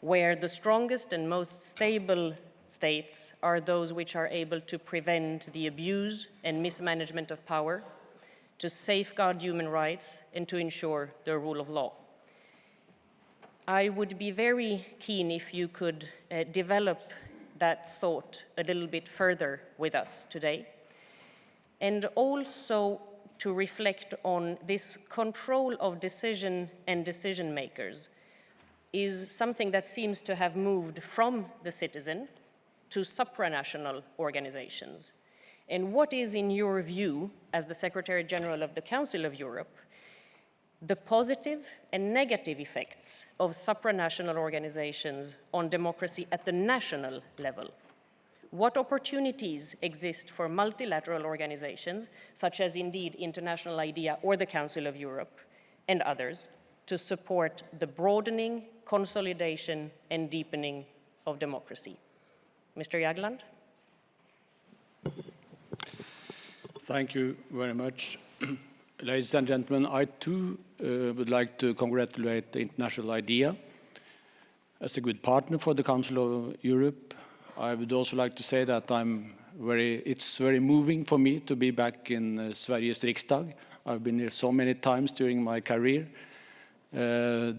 where the strongest and most stable states are those which are able to prevent the abuse and mismanagement of power, to safeguard human rights, and to ensure the rule of law. I would be very keen if you could develop that thought a little bit further with us today, and also to reflect on this control of decision and decision makers is something that seems to have moved from the citizen to supranational organizations. And what is, in your view, as the Secretary General of the Council of Europe, the positive and negative effects of supranational organizations on democracy at the national level? What opportunities exist for multilateral organizations, such as indeed International IDEA or the Council of Europe and others, to support the broadening, consolidation, and deepening of democracy? Mr. Jagland? Thank you very much. Ladies and gentlemen, I too would like to congratulate the International IDEA as a good partner for the Council of Europe. I would also like to say that it's very moving for me to be back in Sveriges Riksdag. I've been here so many times during my career. The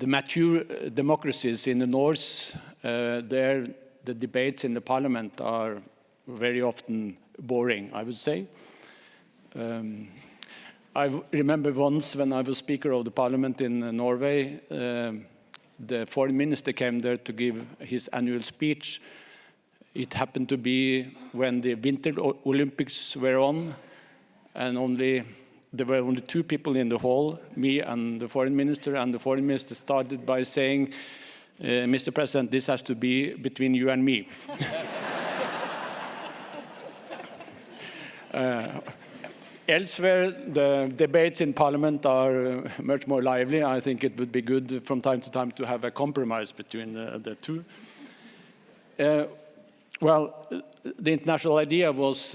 mature democracies in the north, the debates in the parliament are very often boring, I would say. I remember once when I was Speaker of the Parliament in Norway, the foreign minister came there to give his annual speech. It happened to be when the Winter Olympics were on, and there were only 2 people in the hall, me and the foreign minister started by saying, Mr. President, this has to be between you and me. Elsewhere, the debates in Parliament are much more lively. I think it would be good from time to time to have a compromise between the two. Well, the international idea was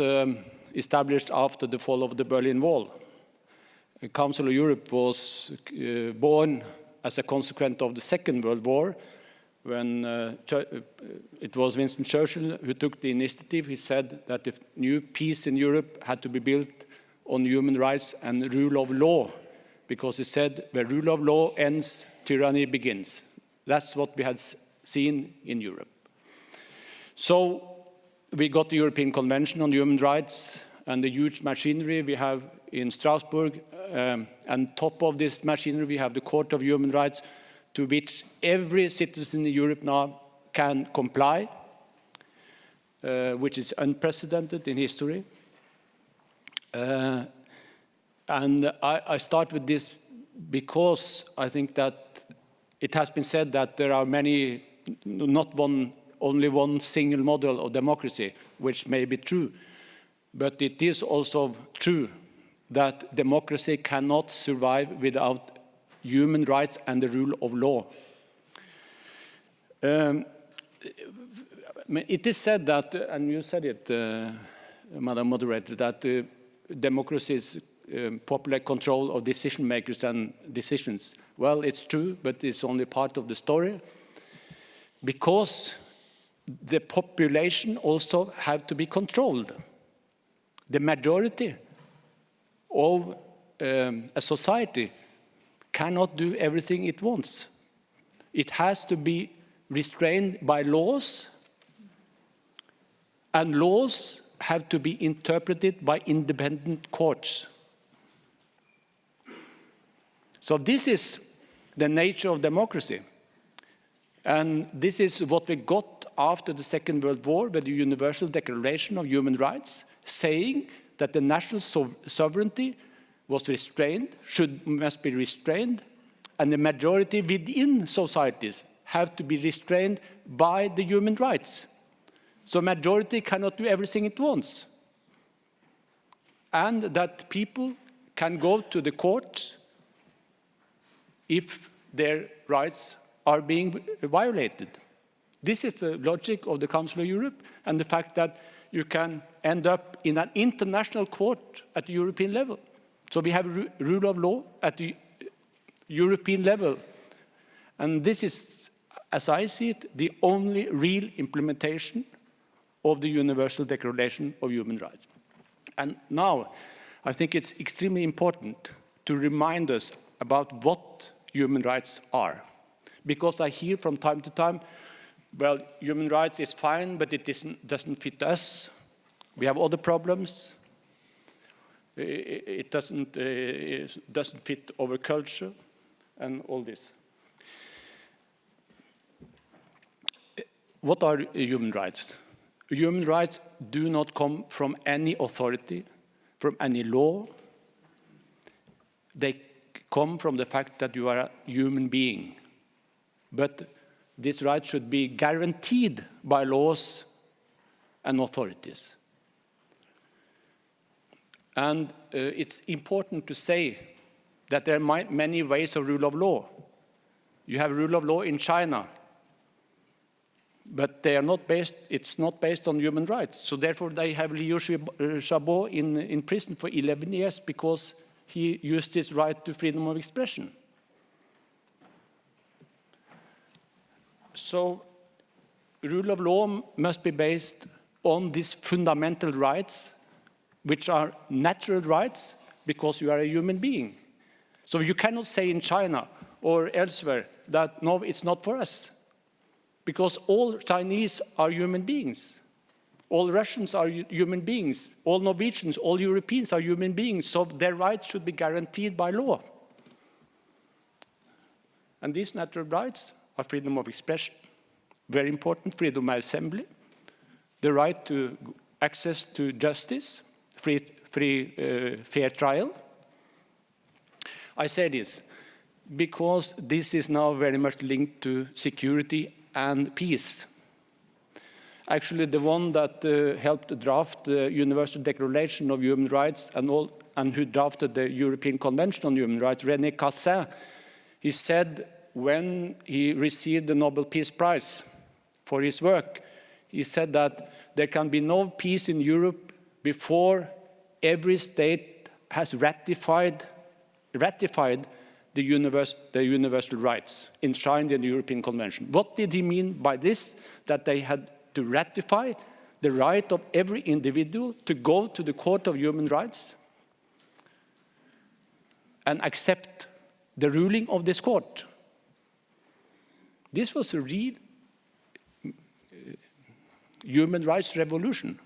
established after the fall of the Berlin Wall. The Council of Europe was born as a consequence of the Second World War, when it was Winston Churchill who took the initiative. He said that the new peace in Europe had to be built on human rights and rule of law, because he said, where rule of law ends, tyranny begins. That's what we had seen in Europe. So we got the European Convention on Human Rights and the huge machinery we have in Strasbourg. And top of this machinery, we have the Court of Human Rights, to which every citizen in Europe now can comply, which is unprecedented in history. And I start with this because I think that it has been said that there are many, only one single model of democracy, which may be true. But it is also true that democracy cannot survive without human rights and the rule of law. It is said that, and you said it, Madam Moderator, that democracy is popular control of decision makers and decisions. Well, it's true, but it's only part of the story, because the population also have to be controlled. The majority of a society cannot do everything it wants. It has to be restrained by laws, and laws have to be interpreted by independent courts. So this is the nature of democracy. And this is what we got after the Second World War, with the Universal Declaration of Human Rights, saying that the national sovereignty was restrained, must be restrained, and the majority within societies have to be restrained by the human rights. So majority cannot do everything it wants. And that people can go to the court if their rights are being violated. This is the logic of the Council of Europe, and the fact that you can end up in an international court at the European level. So we have rule of law at the European level. And this is, as I see it, the only real implementation of the Universal Declaration of Human Rights. And now, I think it's extremely important to remind us about what human rights are. Because I hear from time to time, well, human rights is fine, but it doesn't fit us. We have other problems. It doesn't fit our culture and all this. What are human rights? Human rights do not come from any authority, from any law. They come from the fact that you are a human being. But this right should be guaranteed by laws and authorities. And it's important to say that there are many ways of rule of law. You have rule of law in China, but they are not based, it's not based on human rights. So therefore they have Liu Xiaobo in prison for 11 years because he used his right to freedom of expression. So rule of law must be based on these fundamental rights, which are natural rights because you are a human being. So you cannot say in China or elsewhere that, no, it's not for us, because all Chinese are human beings. All Russians are human beings. All Norwegians, all Europeans are human beings, so their rights should be guaranteed by law. And these natural rights are freedom of expression, very important, freedom of assembly, the right to access to justice, fair trial. I say this because this is now very much linked to security and peace. Actually, the one that helped draft the Universal Declaration of Human Rights and who drafted the European Convention on Human Rights, René Cassin, he said when he received the Nobel Peace Prize for his work, he said that there can be no peace in Europe before every state has ratified the universal rights enshrined in the European Convention. What did he mean by this? That they had to ratify the right of every individual to go to the Court of Human Rights and accept the ruling of this court. This was a real human rights revolution,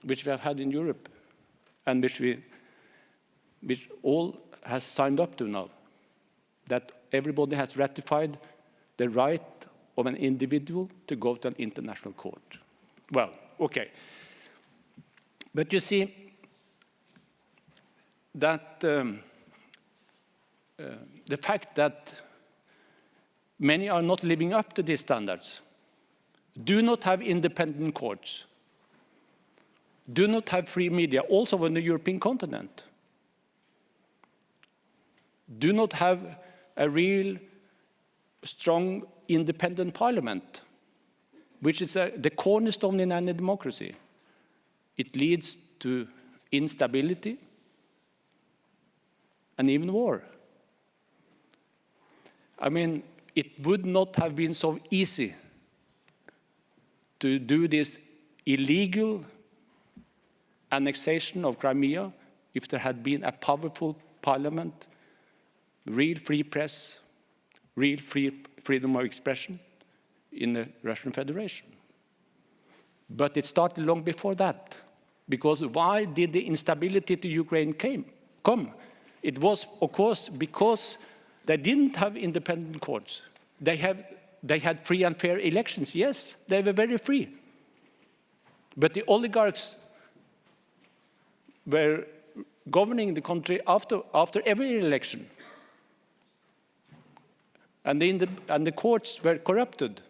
which we have had in Europe, and which all has signed up to now, that everybody has ratified the right of an individual to go to an international court. Well, okay. But you see that the fact that many are not living up to these standards, do not have independent courts, do not have free media, also on the European continent, do not have a real strong independent parliament, which is the cornerstone in any democracy. It leads to instability and even war. I mean, it would not have been so easy to do this illegal annexation of Crimea if there had been a powerful parliament, real free press, real freedom of expression in the Russian Federation. But it started long before that. Because why did the instability to Ukraine come? It was, of course, because they didn't have independent courts. They had free and fair elections. Yes, they were very free. But the oligarchs were governing the country after every election. And the courts were corrupted.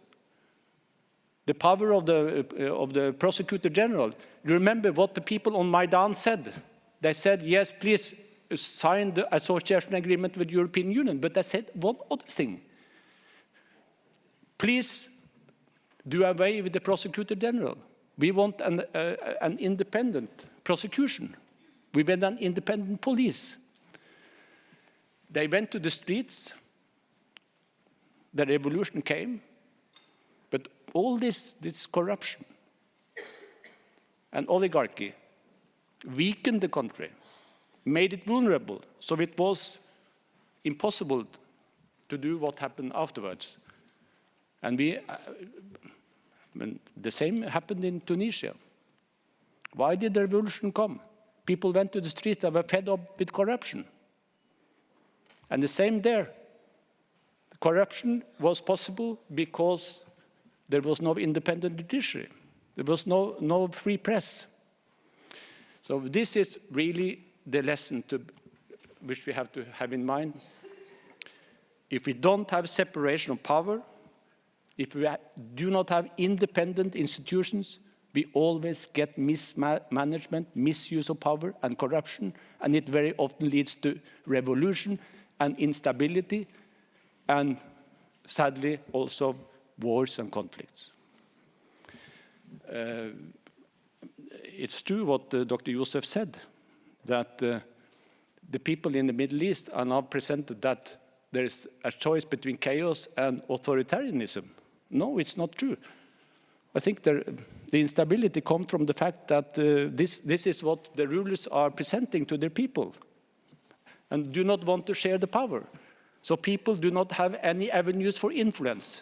The power of the prosecutor general. You remember what the people on Maidan said? They said, yes, please sign the association agreement with the European Union. But they said one other thing. Please do away with the prosecutor general. We want an independent prosecution. We want an independent police. They went to the streets. The revolution came, but all this corruption and oligarchy weakened the country, made it vulnerable, so it was impossible to do what happened afterwards. And the same happened in Tunisia. Why did the revolution come? People went to the streets, they were fed up with corruption. And the same there. Corruption was possible because there was no independent judiciary. There was no free press. So this is really the lesson which we have to have in mind. If we don't have separation of power, if we do not have independent institutions, we always get mismanagement, misuse of power and corruption, and it very often leads to revolution and instability, and sadly also wars and conflicts. It's true what Dr. Youssef said, that the people in the Middle East are now presented that there is a choice between chaos and authoritarianism. No, it's not true. I think the instability comes from the fact that this is what the rulers are presenting to their people and do not want to share the power. So people do not have any avenues for influence.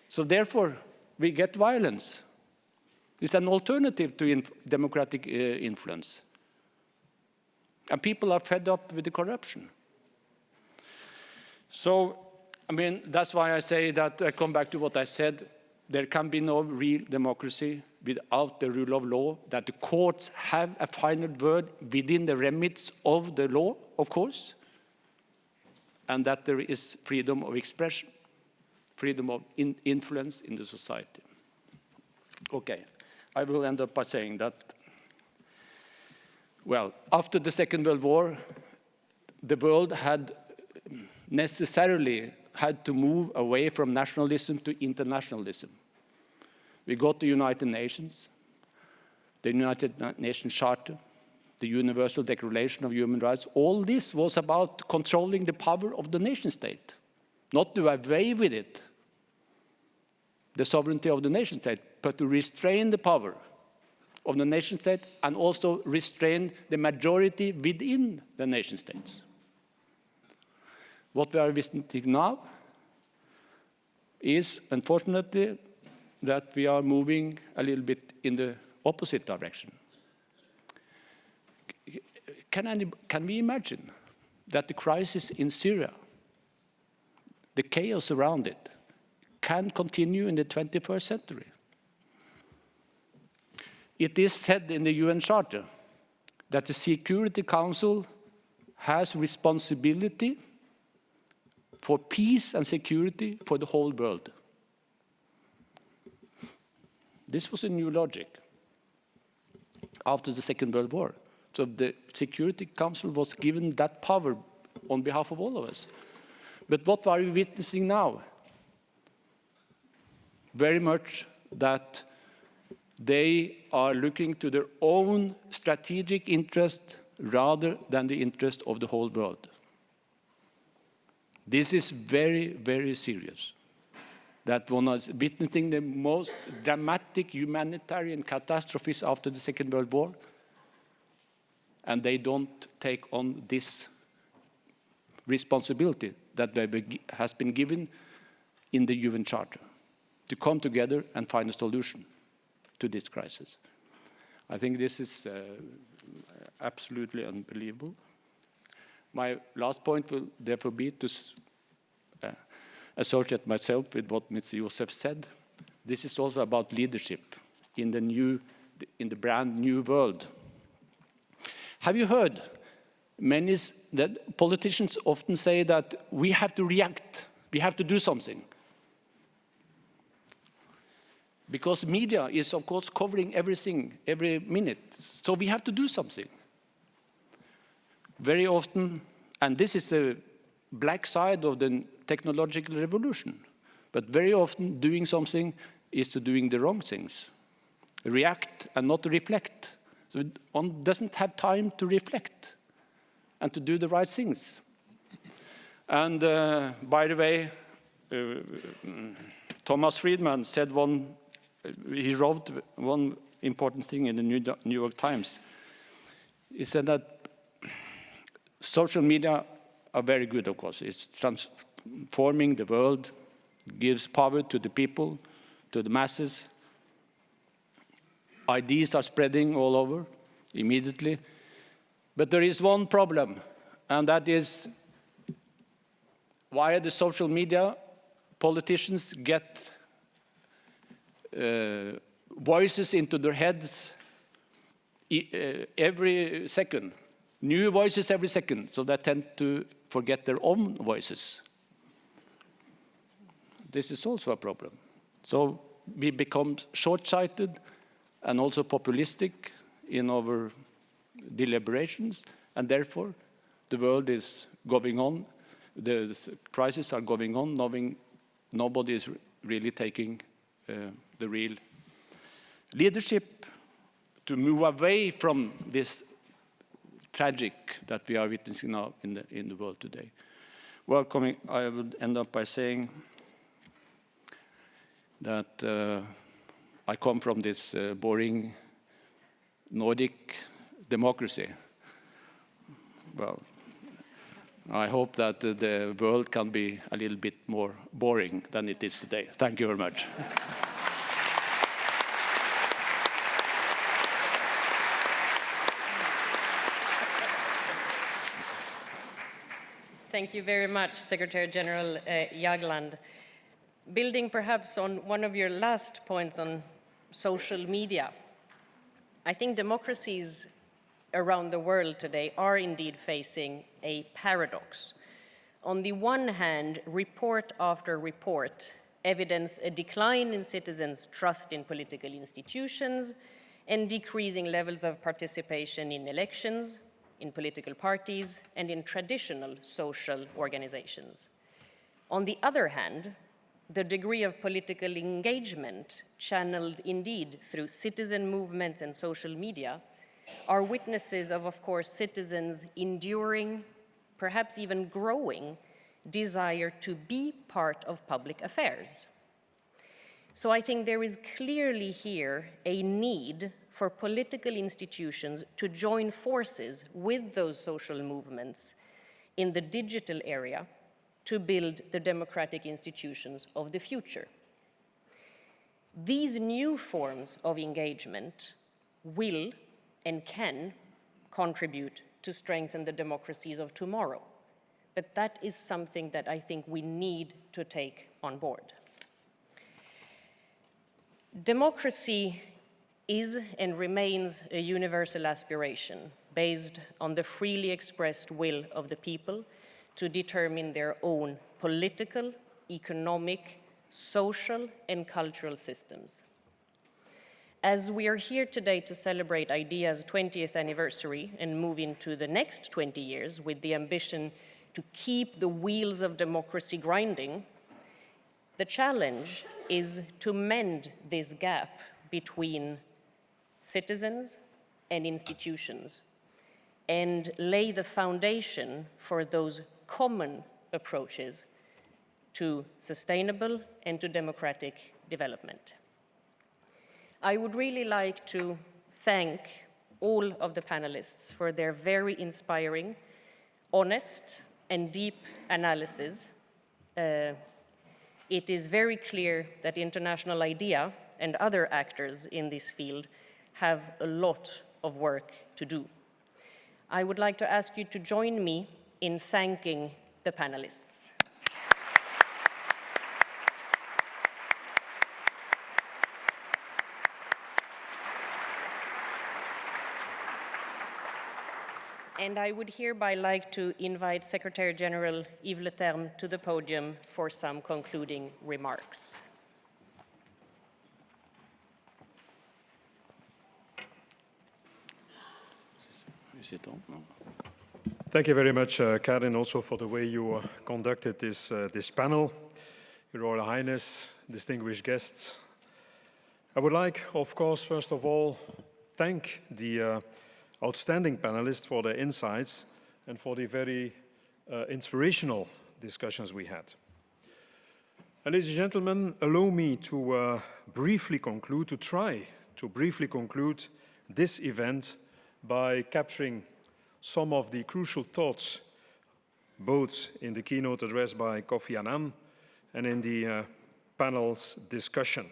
So therefore, we get violence. It's an alternative to democratic influence. And people are fed up with the corruption. So, I mean, that's why I say that, I come back to what I said, there can be no real democracy without the rule of law, that the courts have a final word within the remits of the law, of course, and that there is freedom of expression, freedom of influence in the society. Okay, I will end up by saying that, well, after the Second World War, the world had necessarily had to move away from nationalism to internationalism. We got the United Nations, the United Nations Charter, the Universal Declaration of Human Rights. All this was about controlling the power of the nation state, not to away with it, the sovereignty of the nation state, but to restrain the power of the nation state and also restrain the majority within the nation states. What we are witnessing now is, unfortunately, that we are moving a little bit in the opposite direction. Can we imagine that the crisis in Syria, the chaos around it, can continue in the 21st century? It is said in the UN Charter that the Security Council has responsibility for peace and security for the whole world. This was a new logic after the Second World War. So the Security Council was given that power on behalf of all of us. But what are we witnessing now? Very much that they are looking to their own strategic interest rather than the interest of the whole world. This is very, very serious. That one is witnessing the most dramatic humanitarian catastrophes after the Second World War, and they don't take on this responsibility that has been given in the UN Charter to come together and find a solution to this crisis. I think this is absolutely unbelievable. My last point will therefore be to associate myself with what Mr. Joseph said. This is also about leadership in the brand new world. Have you heard that politicians often say that we have to react, we have to do something? Because media is, of course, covering everything every minute, so we have to do something. Very often, and this is the black side of the technological revolution, but very often doing something is to doing the wrong things. React and not reflect. So one doesn't have time to reflect and to do the right things. And by the way, Thomas Friedman said he wrote one important thing in the New York Times. He said that social media are very good, of course. It's transforming the world, gives power to the people, to the masses. Ideas are spreading all over immediately. But there is one problem, and that is via the social media, politicians get voices into their heads every second. New voices every second, so they tend to forget their own voices. This is also a problem. So we become short-sighted and also populistic in our deliberations, and therefore the world is going on, the crises are going on, knowing nobody is really taking the real leadership to move away from this tragic that we are witnessing now in the world today. Welcoming, I would end up by saying that I come from this boring Nordic democracy. Well, I hope that the world can be a little bit more boring than it is today. Thank you very much. Thank you very much, Secretary General Jagland. Building perhaps on one of your last points on social media, I think democracies around the world today are indeed facing a paradox. On the one hand, report after report evidence a decline in citizens' trust in political institutions and decreasing levels of participation in elections, in political parties, and in traditional social organizations. On the other hand, the degree of political engagement channeled indeed through citizen movements and social media are witnesses of course, citizens' enduring, perhaps even growing, desire to be part of public affairs. So I think there is clearly here a need for political institutions to join forces with those social movements in the digital area to build the democratic institutions of the future. These new forms of engagement will and can contribute to strengthen the democracies of tomorrow. But that is something that I think we need to take on board. Democracy is and remains a universal aspiration based on the freely expressed will of the people to determine their own political, economic, social, and cultural systems. As we are here today to celebrate IDEA's 20th anniversary and move into the next 20 years with the ambition to keep the wheels of democracy grinding, the challenge is to mend this gap between citizens and institutions and lay the foundation for those common approaches to sustainable and to democratic development. I would really like to thank all of the panelists for their very inspiring, honest, and deep analysis. It is very clear that International IDEA and other actors in this field have a lot of work to do. I would like to ask you to join me in thanking the panelists. And I would hereby like to invite Secretary General Yves Leterme to the podium for some concluding remarks. Thank you very much, Karin, also for the way you conducted this panel. Your Royal Highness, distinguished guests. I would like, of course, first of all, thank the outstanding panelists for their insights and for the very inspirational discussions we had. Ladies and gentlemen, allow me to try to briefly conclude this event by capturing some of the crucial thoughts, both in the keynote address by Kofi Annan and in the panel's discussion.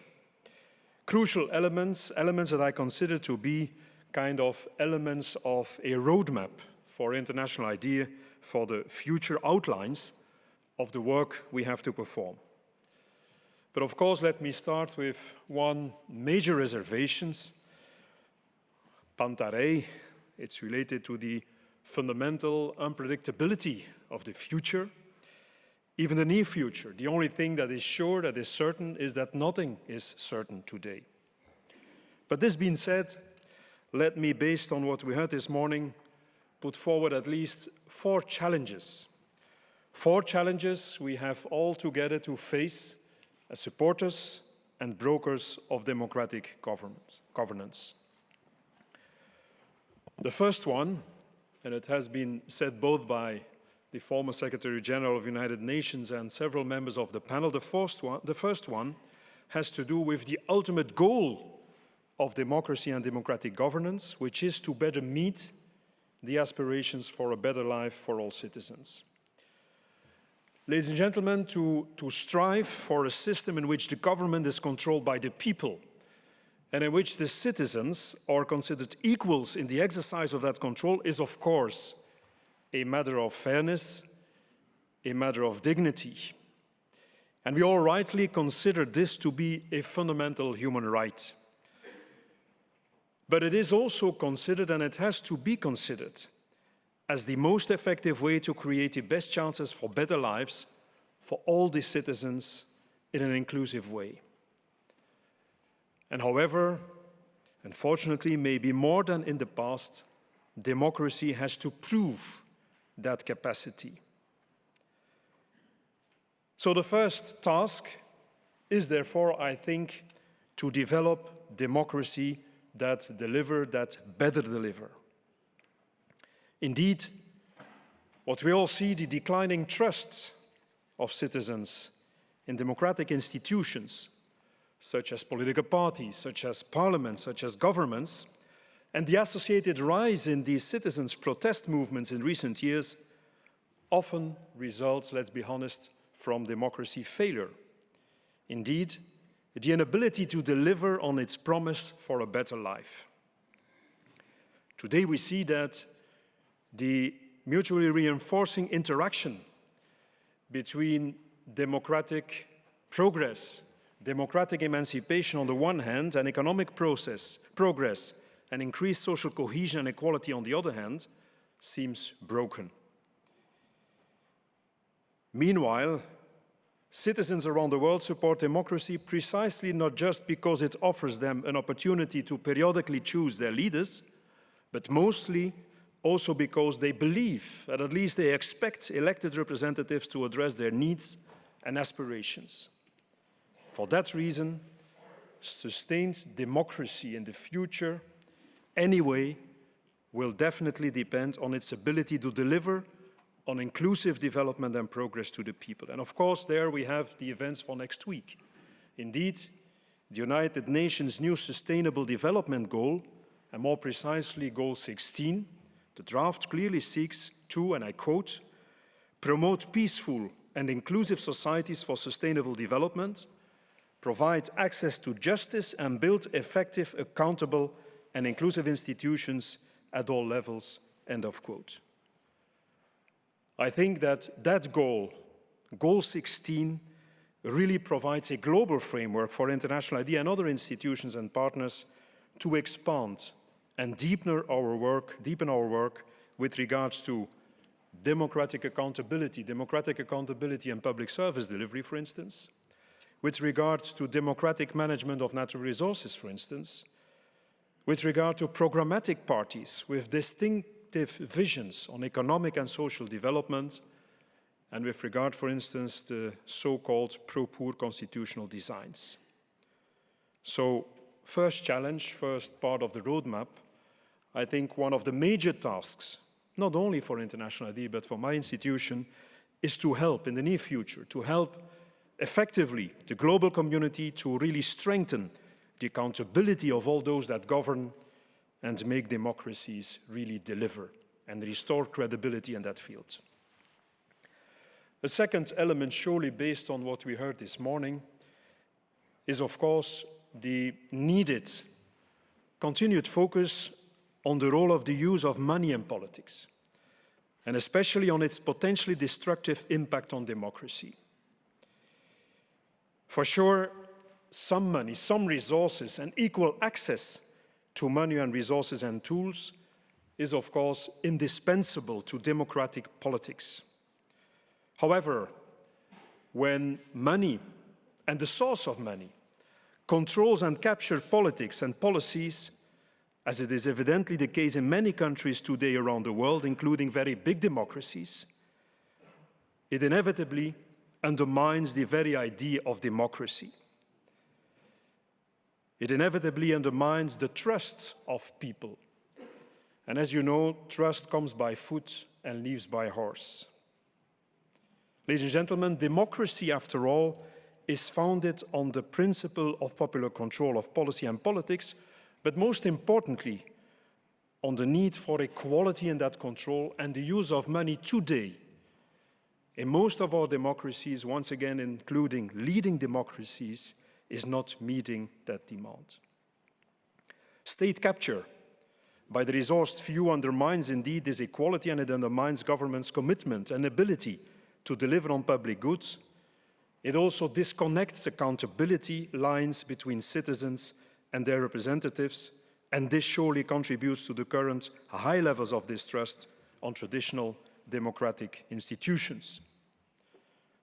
Crucial elements that I consider to be kind of elements of a roadmap for International IDEA for the future outlines of the work we have to perform. But of course, let me start with one major reservation. Pantarei, it's related to the fundamental unpredictability of the future, even the near future. The only thing that is sure, that is certain, is that nothing is certain today. But this being said, let me, based on what we heard this morning, put forward at least 4 challenges. 4 challenges we have all together to face as supporters and brokers of democratic governance. The first one, and it has been said both by the former Secretary General of the United Nations and several members of the panel, the first one has to do with the ultimate goal of democracy and democratic governance, which is to better meet the aspirations for a better life for all citizens. Ladies and gentlemen, to strive for a system in which the government is controlled by the people and in which the citizens are considered equals in the exercise of that control is, of course, a matter of fairness, a matter of dignity. And we all rightly consider this to be a fundamental human right. But it is also considered, and it has to be considered, as the most effective way to create the best chances for better lives for all the citizens in an inclusive way. And however, unfortunately, maybe more than in the past, democracy has to prove that capacity. So the first task is therefore, I think, to develop democracy that better deliver. Indeed, what we all see, the declining trust of citizens in democratic institutions, such as political parties, such as parliaments, such as governments, and the associated rise in these citizens' protest movements in recent years often results, let's be honest, from democracy failure. Indeed, the inability to deliver on its promise for a better life. Today we see that the mutually reinforcing interaction between democratic progress, democratic emancipation on the one hand, and economic progress and increased social cohesion and equality on the other hand, seems broken. Meanwhile, citizens around the world support democracy precisely not just because it offers them an opportunity to periodically choose their leaders, but mostly also because they believe, and at least they expect, elected representatives to address their needs and aspirations. For that reason, sustained democracy in the future, anyway, will definitely depend on its ability to deliver on inclusive development and progress to the people. And of course, there we have the events for next week. Indeed, the United Nations' new Sustainable Development Goal, and more precisely Goal 16, the draft clearly seeks to, and I quote, promote peaceful and inclusive societies for sustainable development, provide access to justice, and build effective, accountable, and inclusive institutions at all levels, end of quote. I think that goal, Goal 16, really provides a global framework for International IDEA and other institutions and partners to expand and deepen our work with regards to democratic accountability and public service delivery, for instance, with regards to democratic management of natural resources, for instance, with regard to programmatic parties with distinctive visions on economic and social development, and with regard, for instance, to so-called pro-poor constitutional designs. So, first challenge, first part of the roadmap, I think one of the major tasks, not only for International IDEA, but for my institution, is to help in the near future, to help effectively the global community to really strengthen the accountability of all those that govern and make democracies really deliver and restore credibility in that field. The second element, surely based on what we heard this morning, is of course the needed continued focus on the role of the use of money in politics, and especially on its potentially destructive impact on democracy. For sure, some money, some resources, and equal access to money and resources and tools is, of course, indispensable to democratic politics. However, when money and the source of money controls and captures politics and policies, as it is evidently the case in many countries today around the world, including very big democracies, it inevitably undermines the very idea of democracy. It inevitably undermines the trust of people. And as you know, trust comes by foot and leaves by horse. Ladies and gentlemen, democracy, after all, is founded on the principle of popular control of policy and politics, but most importantly, on the need for equality in that control and the use of money today. In most of our democracies, once again, including leading democracies, is not meeting that demand. State capture by the resourced few undermines indeed this equality, and it undermines government's commitment and ability to deliver on public goods, it also disconnects accountability lines between citizens and their representatives, and this surely contributes to the current high levels of distrust on traditional democratic institutions.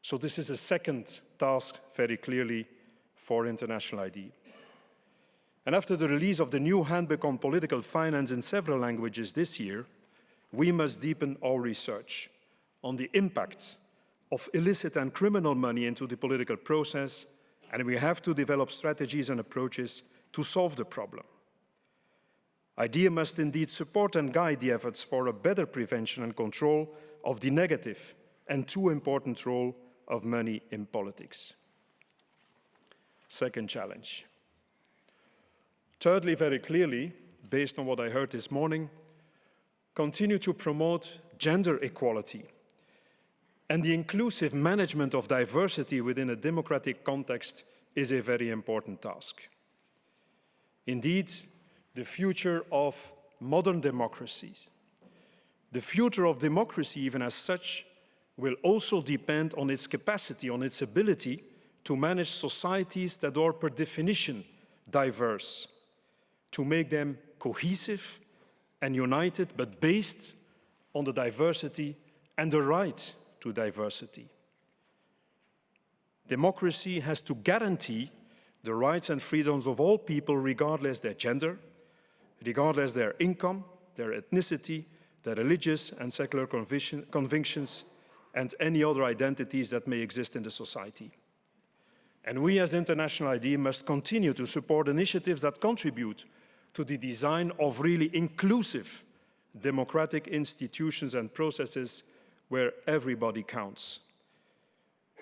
So this is a second task, very clearly, for International ID. And after the release of the new handbook on political finance in several languages this year, we must deepen our research on the impact of illicit and criminal money into the political process, and we have to develop strategies and approaches to solve the problem. IDEA must indeed support and guide the efforts for a better prevention and control of the negative and too important role of money in politics. Second challenge. Thirdly, very clearly, based on what I heard this morning, continue to promote gender equality and the inclusive management of diversity within a democratic context is a very important task. Indeed, the future of modern democracies, the future of democracy even as such, will also depend on its capacity, on its ability to manage societies that are per definition diverse, to make them cohesive and united, but based on the diversity and the right to diversity. Democracy has to guarantee the rights and freedoms of all people, regardless their gender, regardless their income, their ethnicity, their religious and secular convictions, and any other identities that may exist in the society. And we as International ID must continue to support initiatives that contribute to the design of really inclusive democratic institutions and processes where everybody counts.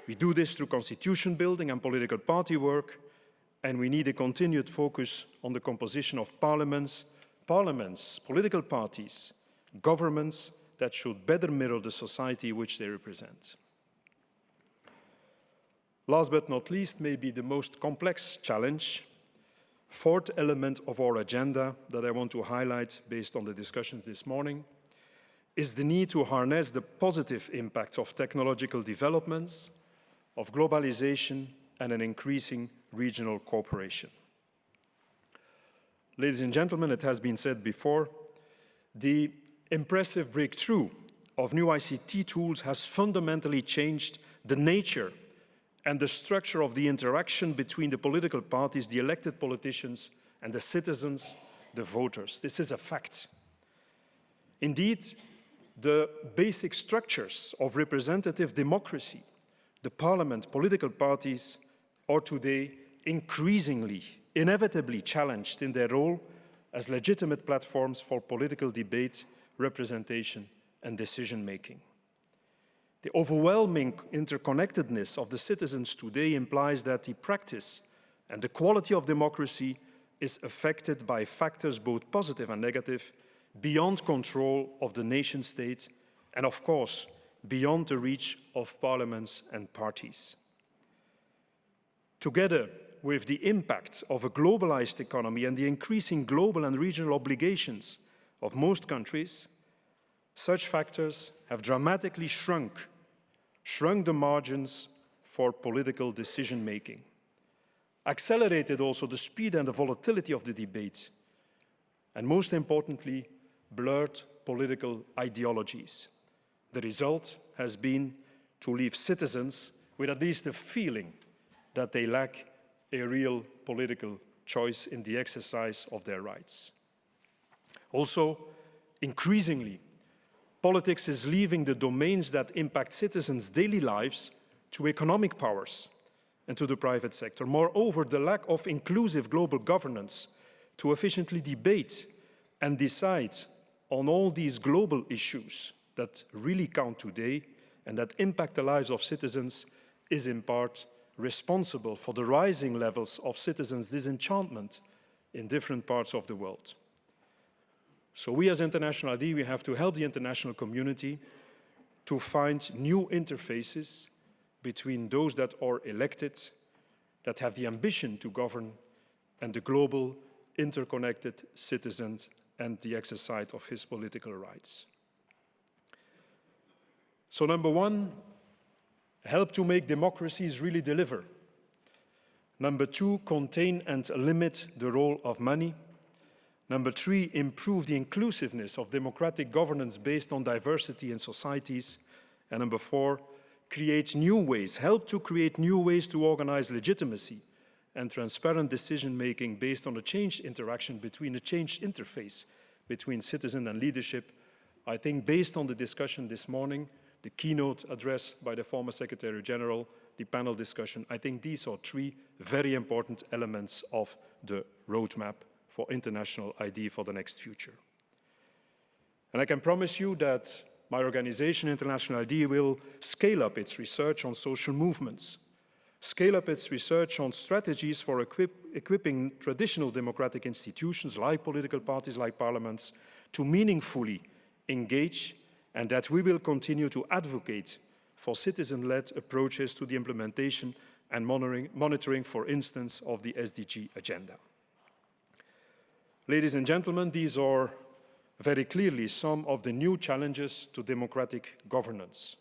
We do this through constitution building and political party work, and we need a continued focus on the composition of parliaments, political parties, governments that should better mirror the society which they represent. Last but not least, maybe the most complex challenge, fourth element of our agenda that I want to highlight based on the discussions this morning, is the need to harness the positive impacts of technological developments, of globalization, and an increasing regional cooperation. Ladies and gentlemen, it has been said before, the impressive breakthrough of new ICT tools has fundamentally changed the nature and the structure of the interaction between the political parties, the elected politicians, and the citizens, the voters. This is a fact. Indeed, the basic structures of representative democracy, the parliament, political parties, are today increasingly, inevitably challenged in their role as legitimate platforms for political debate, representation, and decision-making. The overwhelming interconnectedness of the citizens today implies that the practice and the quality of democracy is affected by factors both positive and negative, beyond control of the nation-state, and of course, beyond the reach of parliaments and parties. Together with the impact of a globalized economy and the increasing global and regional obligations of most countries, such factors have dramatically shrunk the margins for political decision-making, accelerated also the speed and the volatility of the debate, and most importantly, blurred political ideologies. The result has been to leave citizens with at least a feeling that they lack a real political choice in the exercise of their rights. Also, increasingly, politics is leaving the domains that impact citizens' daily lives to economic powers and to the private sector. Moreover, the lack of inclusive global governance to efficiently debate and decide on all these global issues that really count today and that impact the lives of citizens is in part responsible for the rising levels of citizens' disenchantment in different parts of the world. So we as International ID, we have to help the international community to find new interfaces between those that are elected, that have the ambition to govern, and the global interconnected citizen and the exercise of his political rights. So number one, help to make democracies really deliver. Number 2, contain and limit the role of money. Number 3, improve the inclusiveness of democratic governance based on diversity in societies. And number 4, create new ways, help to create new ways to organize legitimacy and transparent decision-making based on a changed interaction between a changed interface between citizen and leadership. I think based on the discussion this morning, the keynote address by the former Secretary General, the panel discussion, I think these are 3 very important elements of the roadmap for international ID for the next future. And I can promise you that my organization, International ID, will scale up its research on social movements, scale up its research on strategies for equipping traditional democratic institutions like political parties, like parliaments, to meaningfully engage, and that we will continue to advocate for citizen-led approaches to the implementation and monitoring, for instance, of the SDG agenda. Ladies and gentlemen, these are very clearly some of the new challenges to democratic governance.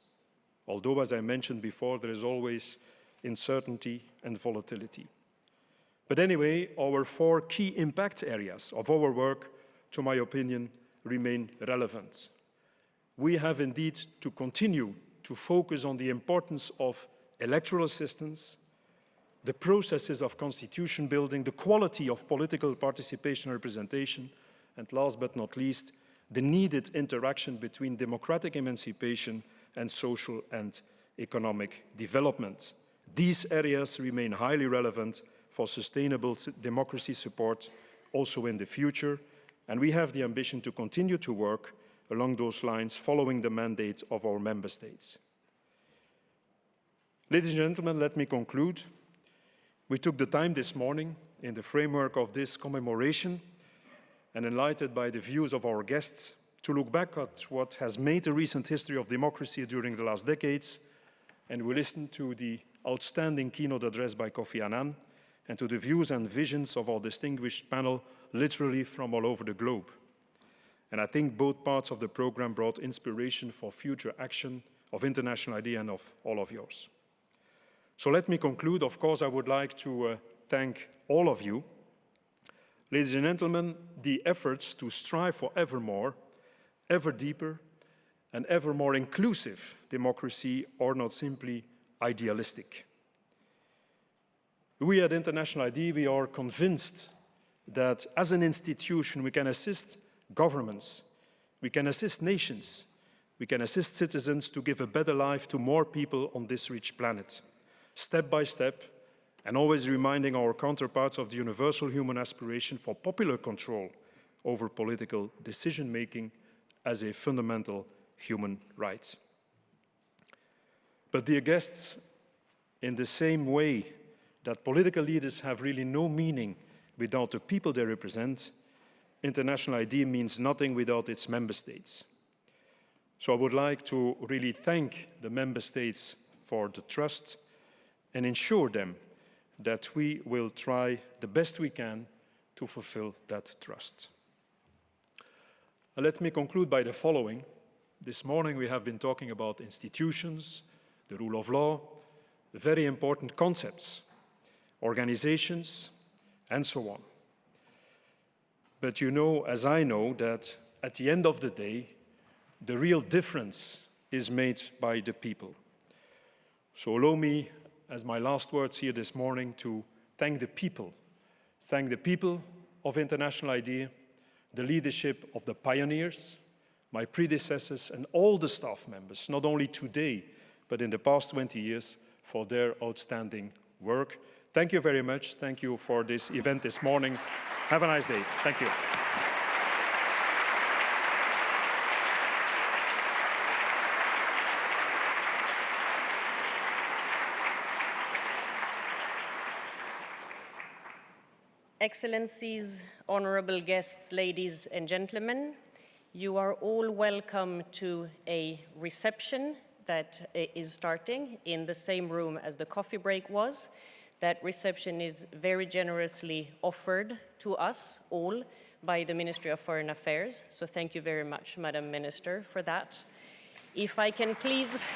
Although, as I mentioned before, there is always uncertainty and volatility. But anyway, our 4 key impact areas of our work, to my opinion, remain relevant. We have indeed to continue to focus on the importance of electoral assistance, the processes of constitution building, the quality of political participation and representation, and last but not least, the needed interaction between democratic emancipation and social and economic development. These areas remain highly relevant for sustainable democracy support also in the future, and we have the ambition to continue to work along those lines following the mandate of our member states. Ladies and gentlemen, let me conclude. We took the time this morning in the framework of this commemoration and enlightened by the views of our guests to look back at what has made the recent history of democracy during the last decades, and we listened to the outstanding keynote address by Kofi Annan and to the views and visions of our distinguished panel, literally from all over the globe. And I think both parts of the program brought inspiration for future action of International ID and of all of yours. So let me conclude. Of course, I would like to thank all of you. Ladies and gentlemen, the efforts to strive for ever more, ever deeper, and ever more inclusive democracy are not simply idealistic. We at International ID, we are convinced that as an institution we can assist governments, we can assist nations, we can assist citizens to give a better life to more people on this rich planet, step by step, and always reminding our counterparts of the universal human aspiration for popular control over political decision-making as a fundamental human right. But dear guests, in the same way that political leaders have really no meaning without the people they represent, International ID means nothing without its member states. So I would like to really thank the member states for the trust and ensure them that we will try the best we can to fulfill that trust. Let me conclude by the following. This morning we have been talking about institutions, the rule of law, very important concepts, organizations, and so on. But you know, as I know, that at the end of the day, the real difference is made by the people. So allow me, as my last words here this morning, to thank the people of International ID, the leadership of the pioneers, my predecessors, and all the staff members, not only today, but in the past 20 years, for their outstanding work. Thank you very much. Thank you for this event this morning. Have a nice day. Thank you. Excellencies, honorable guests, ladies and gentlemen, you are all welcome to a reception that is starting in the same room as the coffee break was. That reception is very generously offered to us all by the Ministry of Foreign Affairs. So thank you very much, Madam Minister, for that. If I can please...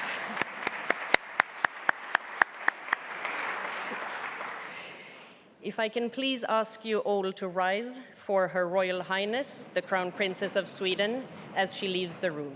if I can please ask you all to rise for Her Royal Highness, the Crown Princess of Sweden, as she leaves the room.